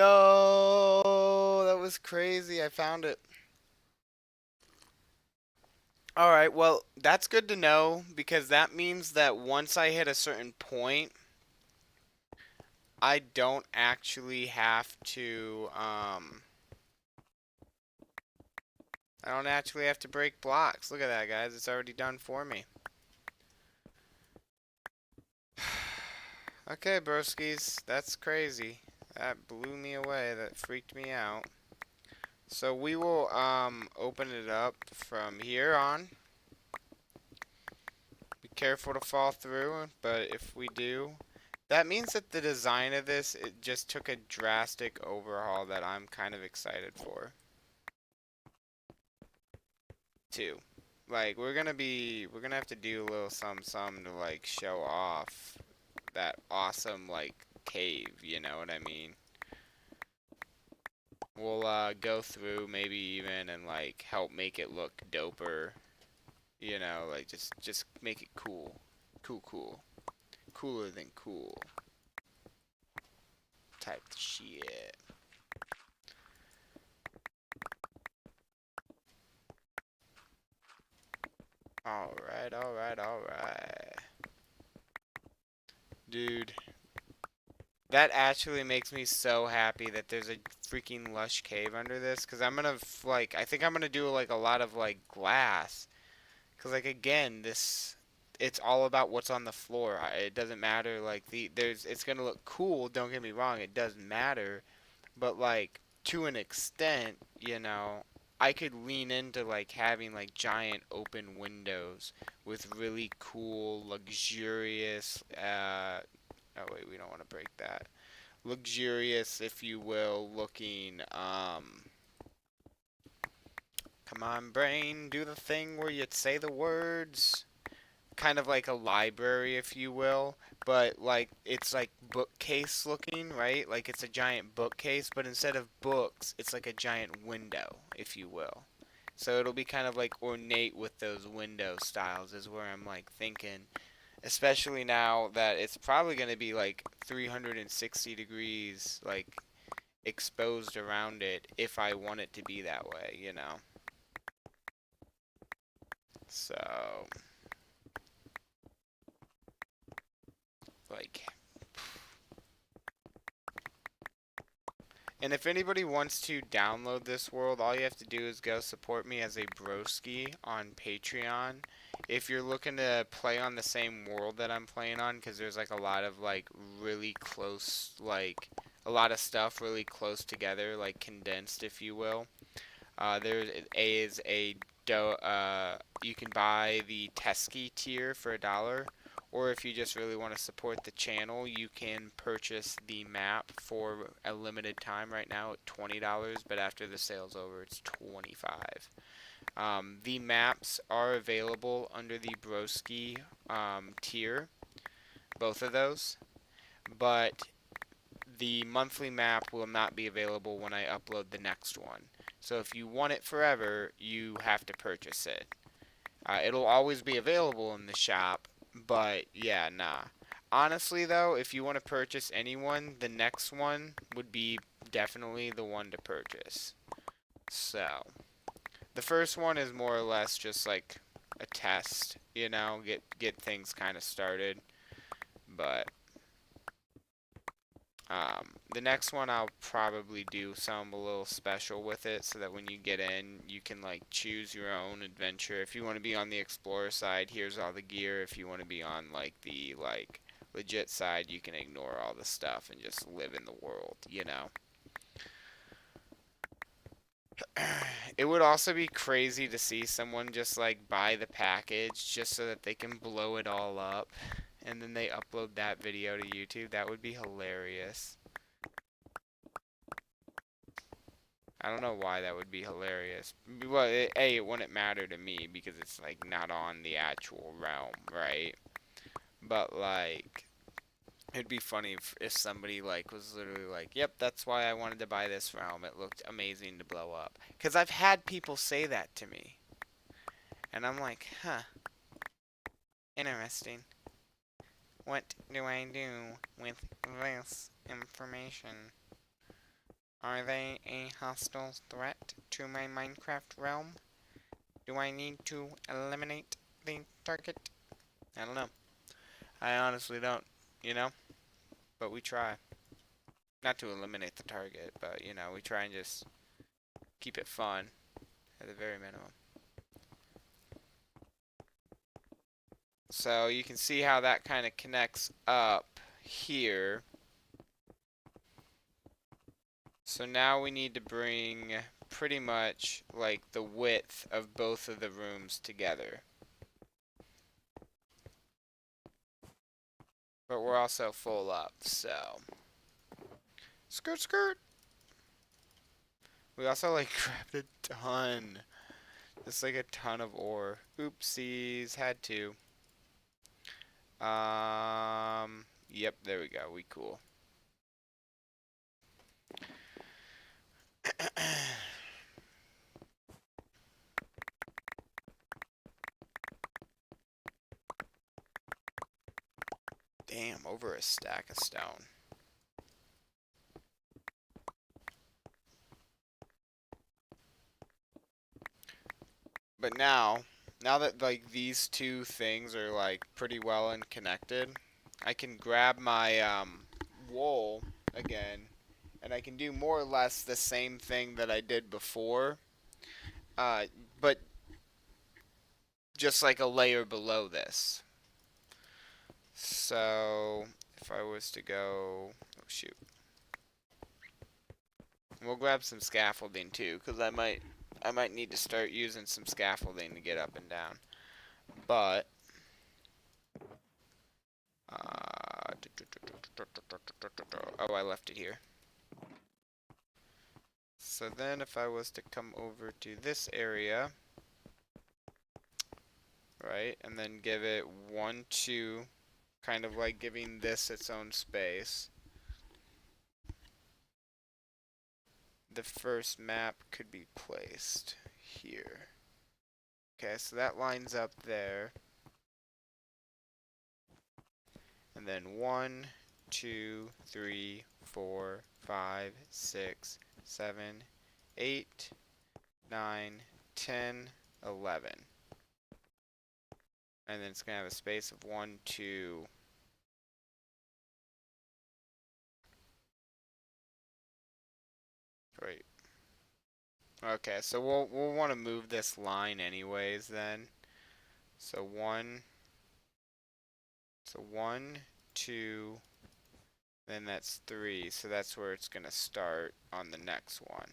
go! That was crazy. I found it. Alright, well, that's good to know because that means that once I hit a certain point, I don't actually have to, I don't actually have to break blocks. Look at that, guys. It's already done for me. Okay, broskies. That's crazy. That blew me away. That freaked me out. So we will, open it up from here on. Be careful to fall through, but if we do, that means that the design of this, it just took a drastic overhaul that I'm kind of excited for. Too. Like, we're gonna have to do a little some to, like, show off that awesome, like, cave, you know what I mean? We'll, go through maybe even and, like, help make it look doper, you know, like, just make it cool. Cool. Cooler than cool. Type shit. Alright. Dude, that actually makes me so happy that there's a freaking lush cave under this. Because I'm gonna, like, I think I'm gonna do, like, a lot of, like, glass. Because, like, again, it's all about what's on the floor. It doesn't matter, like, it's gonna look cool, don't get me wrong, it does matter. But, like, to an extent, you know, I could lean into, like, having, like, giant open windows with really cool, luxurious, oh wait, we don't want to break that. Luxurious, if you will, looking, come on, brain, do the thing where you say the words. Kind of like a library, if you will, but like it's like bookcase looking, right? Like it's a giant bookcase, but instead of books, it's like a giant window, if you will. So it'll be kind of like ornate with those window styles, is where I'm like thinking. Especially now that it's probably going to be like 360 degrees, like exposed around it if I want it to be that way, you know? So, like, and if anybody wants to download this world, all you have to do is go support me as a broski on Patreon. If you're looking to play on the same world that I'm playing on, because there's like a lot of like really close, like a lot of stuff really close together, like condensed, if you will. There is a you can buy the Teski tier for $1, or if you just really want to support the channel, you can purchase the map for a limited time right now at $20, but after the sale's over, it's $25. The maps are available under the Broski tier, both of those, but the monthly map will not be available when I upload the next one. So if you want it forever, you have to purchase it. It'll always be available in the shop, but yeah, nah. Honestly though, if you want to purchase anyone, the next one would be definitely the one to purchase. So, the first one is more or less just like a test, you know, get things kind of started. But the next one I'll probably do something a little special with it so that when you get in, you can like choose your own adventure. If you want to be on the explorer side, here's all the gear. If you want to be on like the like legit side, you can ignore all the stuff and just live in the world, you know. It would also be crazy to see someone just like buy the package just so that they can blow it all up and then they upload that video to YouTube. That would be hilarious. I don't know why that would be hilarious. Well, it wouldn't matter to me because it's like not on the actual realm, right? But like, it'd be funny if somebody like was literally like, "Yep, that's why I wanted to buy this realm. It looked amazing to blow up." Because I've had people say that to me, and I'm like, "Huh, interesting. What do I do with this information?" Are they a hostile threat to my Minecraft realm? Do I need to eliminate the target? I don't know. I honestly don't, you know? But we try. Not to eliminate the target, but, you know, we try and just keep it fun at the very minimum. So you can see how that kind of connects up here. So now we need to bring pretty much like the width of both of the rooms together. But we're also full up, so. Skirt, skirt! We also like grabbed a ton. Just like a ton of ore. Oopsies, had to. Yep, there we go, we cool. Damn, over a stack of stone. But now that like these two things are like pretty well and connected, I can grab my wool again, and I can do more or less the same thing that I did before, but just like a layer below this. So if I was to go, oh shoot, we'll grab some scaffolding too, because I might need to start using some scaffolding to get up and down. But oh, I left it here. So then if I was to come over to this area, right, and then give it 1, 2, kind of like giving this its own space. The first map could be placed here. Okay, so that lines up there. And then 1, 2, 3, 4, 5, 6, 7, 8, 9, 10, 11. And then it's going to have a space of 1, 2. Right. Okay, so we'll want to move this line anyways then. So 1, 2, then that's 3. So that's where it's going to start on the next one.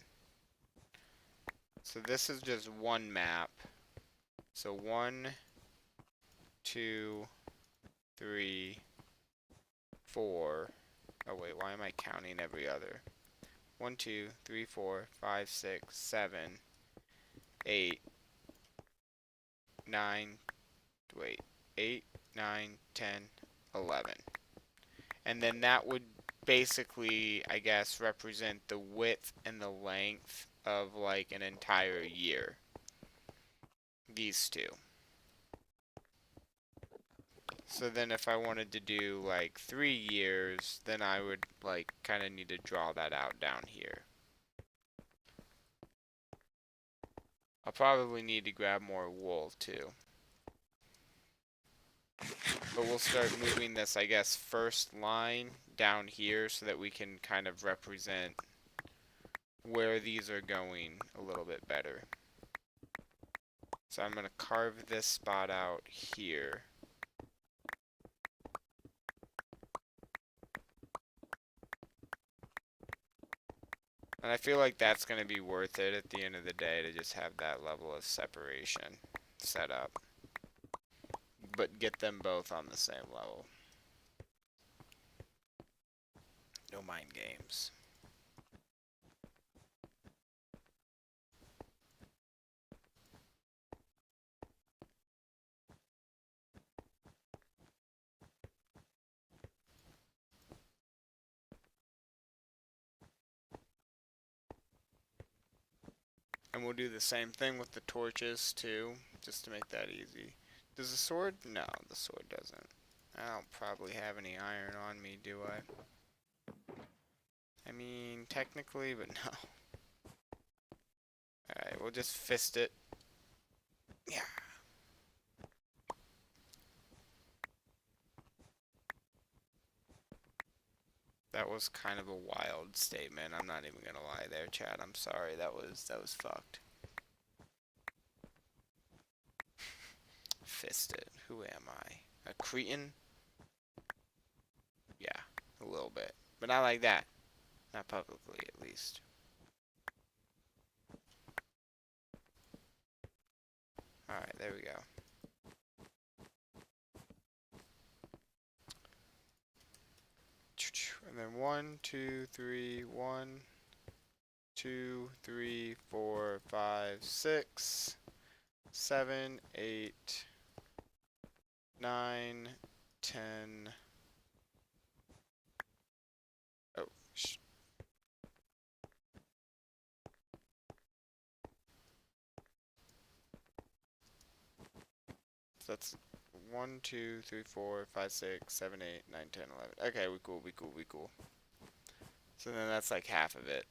So this is just one map. So 1, 2, 3, 4. Oh wait, why am I counting every other? 1, 2, 3, 4, 5, 6, 7, 8, 9, wait, 8, 9, 10, 11. And then that would basically, I guess, represent the width and the length of like an entire year. These two. So then if I wanted to do like 3 years, then I would like kind of need to draw that out down here. I'll probably need to grab more wool too. But we'll start moving this, I guess, first line down here so that we can kind of represent where these are going a little bit better. So I'm going to carve this spot out here. And I feel like that's going to be worth it at the end of the day to just have that level of separation set up. But get them both on the same level. No mind games. And we'll do the same thing with the torches too, just to make that easy. Does the sword? No, the sword doesn't. I don't probably have any iron on me, do I? I mean, technically, but no. Alright, we'll just fist it. Yeah. That was kind of a wild statement. I'm not even gonna lie there, Chad. I'm sorry. That was fucked. Fisted. Who am I? A Cretan? Yeah, a little bit. But not like that. Not publicly, at least. Alright, there we go. And then 1, 2, 3, 1, 2, 3, 4, 5, 6, 7, 8, 9, 10. Oh, so that's 1, 2, 3, 4, 5, 6, 7, 8, 9, 10, 11. Okay, we cool, we cool, we cool. So then that's like half of it.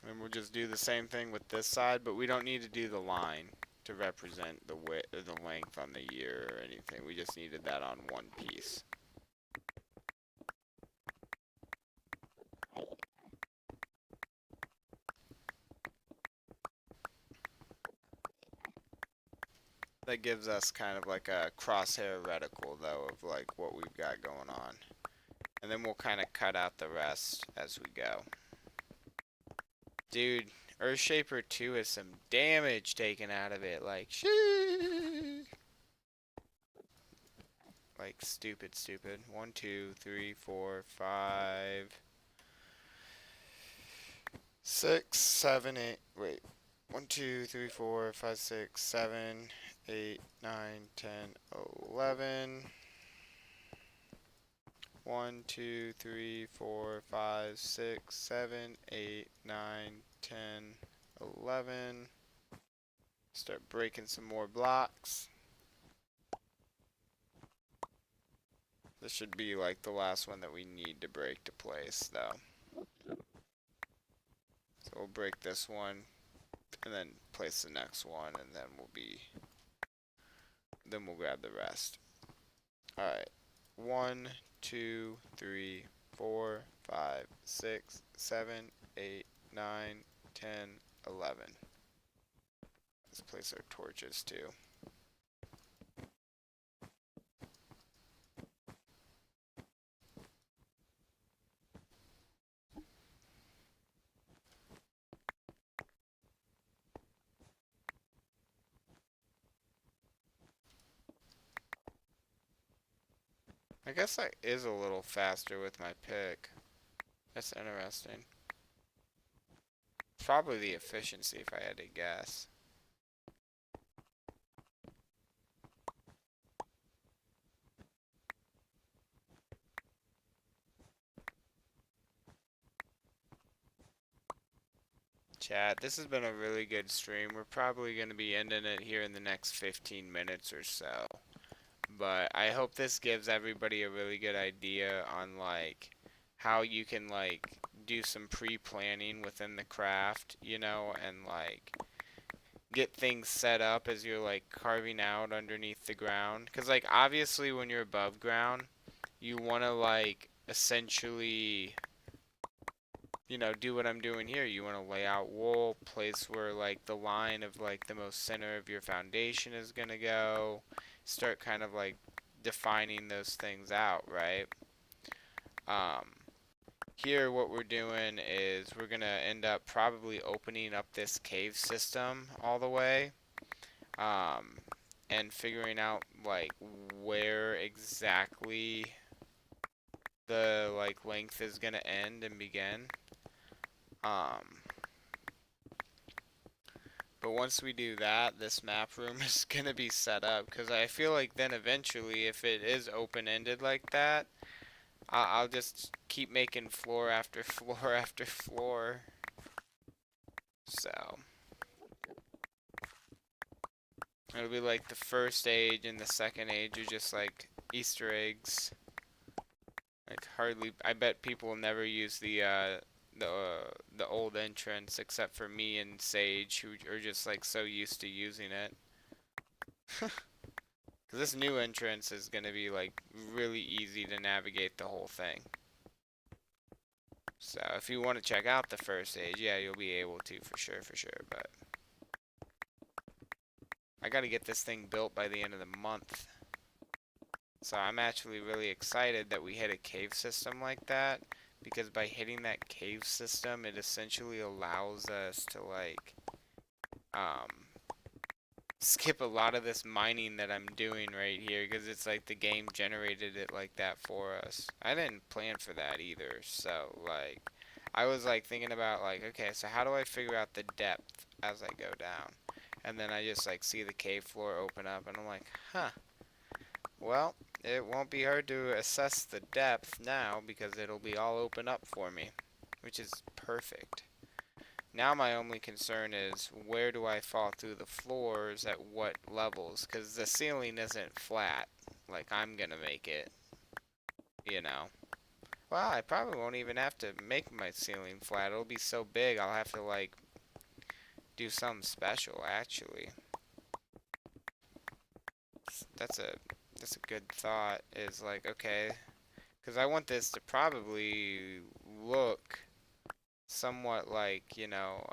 And we'll just do the same thing with this side, but we don't need to do the line to represent the width or the length on the year or anything. We just needed that on one piece. That gives us kind of like a crosshair reticle though of like what we've got going on. And then we'll kind of cut out the rest as we go. Dude, Earthshaper 2 has some damage taken out of it. Like, shit. Like, stupid, stupid. 1, 2, 3, 4, 5, 6, 7, 8. Wait. 1, 2, 3, 4, 5, 6, 7, 8, 9, 10, 11. 1, 2, 3, 4, 5, 6, 7, 8, 9, 10, 11. Start breaking some more blocks. This should be like the last one that we need to break to place though. So we'll break this one and then place the next one and then we'll grab the rest. Alright. 1, 2, 3, 4, 5, 6, 7, 8, 9, 10, 11. Let's place our torches too. I guess that is a little faster with my pick. That's interesting. Probably the efficiency if I had to guess. Chat, this has been a really good stream. We're probably going to be ending it here in the next 15 minutes or so. But I hope this gives everybody a really good idea on like how you can like do some pre-planning within the craft, you know, and like get things set up as you're like carving out underneath the ground. Cause like obviously when you're above ground, you want to like essentially, you know, do what I'm doing here. You want to lay out wool, place where like the line of like the most center of your foundation is going to go. Start kind of like defining those things out, right? Here what we're doing is we're going to end up probably opening up this cave system all the way. And figuring out like where exactly the like length is gonna end and begin. Um, but once we do that, this map room is gonna be set up because I feel like then eventually, if it is open-ended like that, I'll just keep making floor after floor after floor. So it'll be like the first age and the second age are just like Easter eggs. Like hardly, I bet people will never use the old entrance except for me and Sage, who are just like so used to using it. Cause this new entrance is gonna be like really easy to navigate the whole thing. So if you want to check out the first stage, yeah, you'll be able to for sure, but I gotta get this thing built by the end of the month. So I'm actually really excited that we hit a cave system like that, because by hitting that cave system, it essentially allows us to like um, skip a lot of this mining that I'm doing right here, because it's like the game generated it like that for us. I didn't plan for that either, so like I was like thinking about like, okay, so how do I figure out the depth as I go down? And then I just like see the cave floor open up and I'm like, huh, well, it won't be hard to assess the depth now because it'll be all open up for me, which is perfect. Now my only concern is where do I fall through the floors at what levels, because the ceiling isn't flat like I'm gonna make it, you know. Well, I probably won't even have to make my ceiling flat. It'll be so big I'll have to like do something special actually. That's a that's a good thought, is like, okay, because I want this to probably look somewhat like, you know,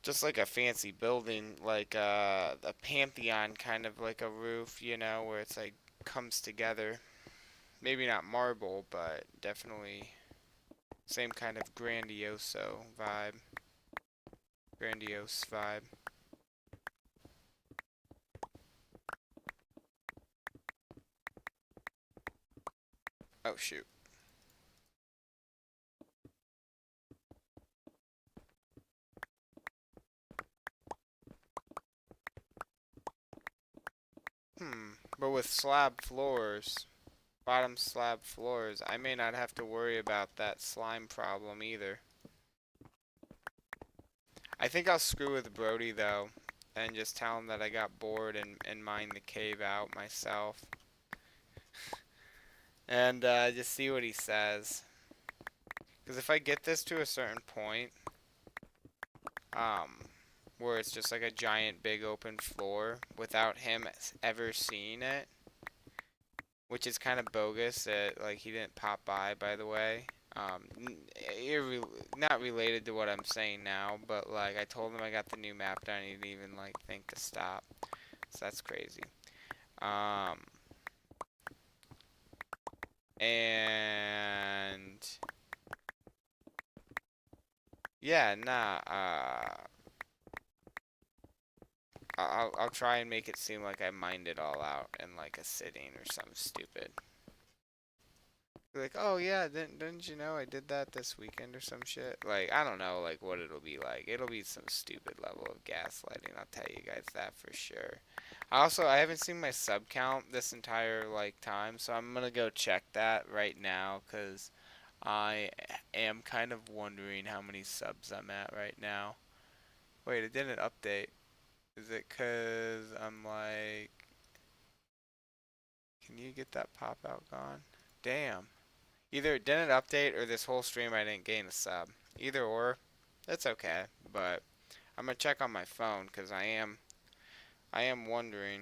just like a fancy building, like a pantheon kind of like a roof, you know, where it's like comes together. Maybe not marble, but definitely same kind of grandioso vibe. Grandiose vibe. Oh shoot. But with slab floors, bottom slab floors, I may not have to worry about that slime problem either. I think I'll screw with Brody though, and just tell him that I got bored and mined the cave out myself. And just see what he says. Because if I get this to a certain point, um, where it's just like a giant big open floor without him ever seeing it, which is kind of bogus that like he didn't pop by the way. Not related to what I'm saying now, but like I told him I got the new map done, he didn't even like think to stop. So that's crazy. And yeah, nah. I'll try and make it seem like I mined it all out in like a sitting or something stupid. Be like, oh yeah, didn't you know I did that this weekend or some shit? Like, I don't know, like what it'll be like. It'll be some stupid level of gaslighting. I'll tell you guys that for sure. I haven't seen my sub count this entire like time, so I'm gonna go check that right now, cause I am kind of wondering how many subs I'm at right now. Wait, it didn't update. Is it cause I'm like, can you get that pop out gone? Damn. Either it didn't update or this whole stream I didn't gain a sub. Either or, that's okay. But I'm gonna check on my phone because I am wondering.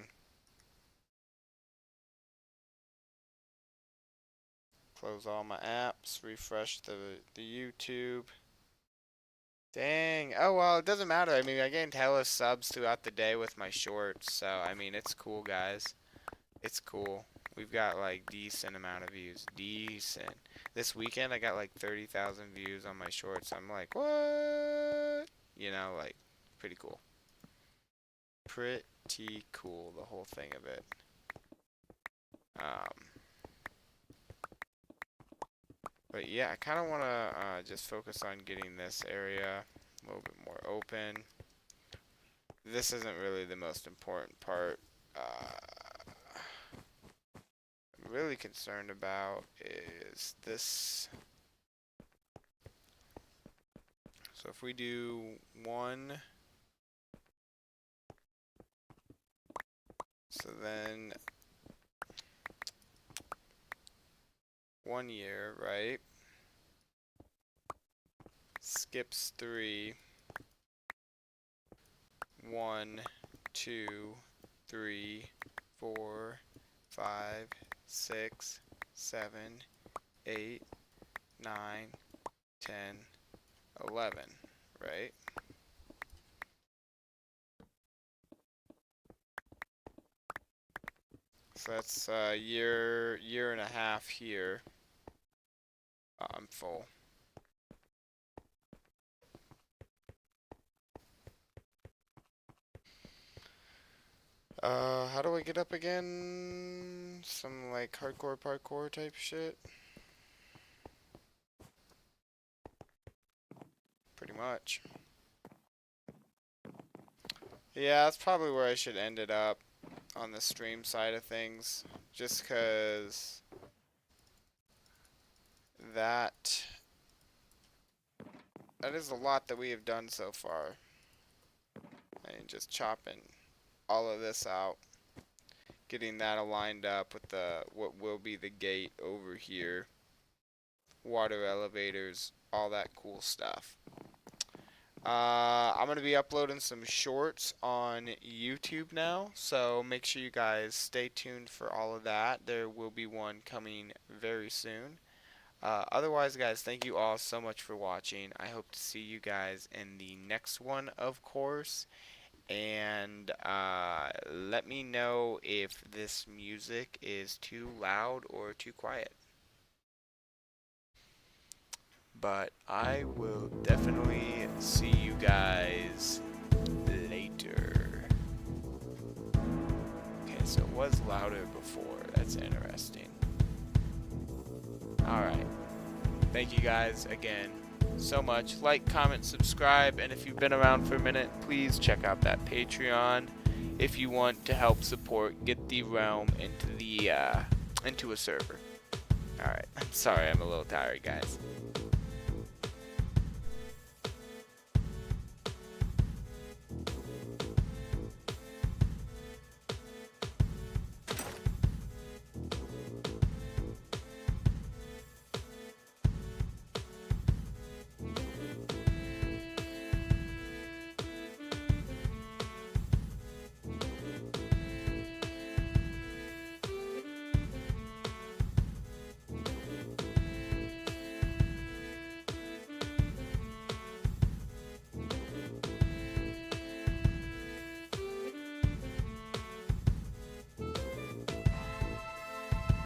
Close all my apps, refresh the YouTube. Dang. Oh well, it doesn't matter. I mean, I gained hella subs throughout the day with my shorts, so I mean, it's cool, guys. It's cool. We've got like decent amount of views. Decent. This weekend I got like 30,000 views on my shorts. I'm like, what? You know, like pretty cool. Pretty cool, the whole thing of it. But yeah, I kind of want to just focus on getting this area a little bit more open. This isn't really the most important part. I'm really concerned about is this. So if we do 1, so then 1 year, right? Skips 3. 1, 2, 3, 4, 5, 6, 7, 8, 9, 10, 11, right? So that's a year and a half here. I'm full. How do I get up again? Some like hardcore parkour type shit? Pretty much. Yeah, that's probably where I should end it up on the stream side of things. Just 'cause that is a lot that we have done so far. And just chopping all of this out. Getting that aligned up with the what will be the gate over here. Water elevators, all that cool stuff. I'm going to be uploading some shorts on YouTube now, so make sure you guys stay tuned for all of that. There will be one coming very soon. Otherwise, guys, thank you all so much for watching. I hope to see you guys in the next one, of course. And let me know if this music is too loud or too quiet. But I will definitely see you guys later. Okay, so it was louder before. That's interesting. Alright. Thank you guys again so much. Like, comment, subscribe, and if you've been around for a minute, please check out that Patreon if you want to help support get the realm into the into a server. Alright. I'm sorry, I'm a little tired, guys.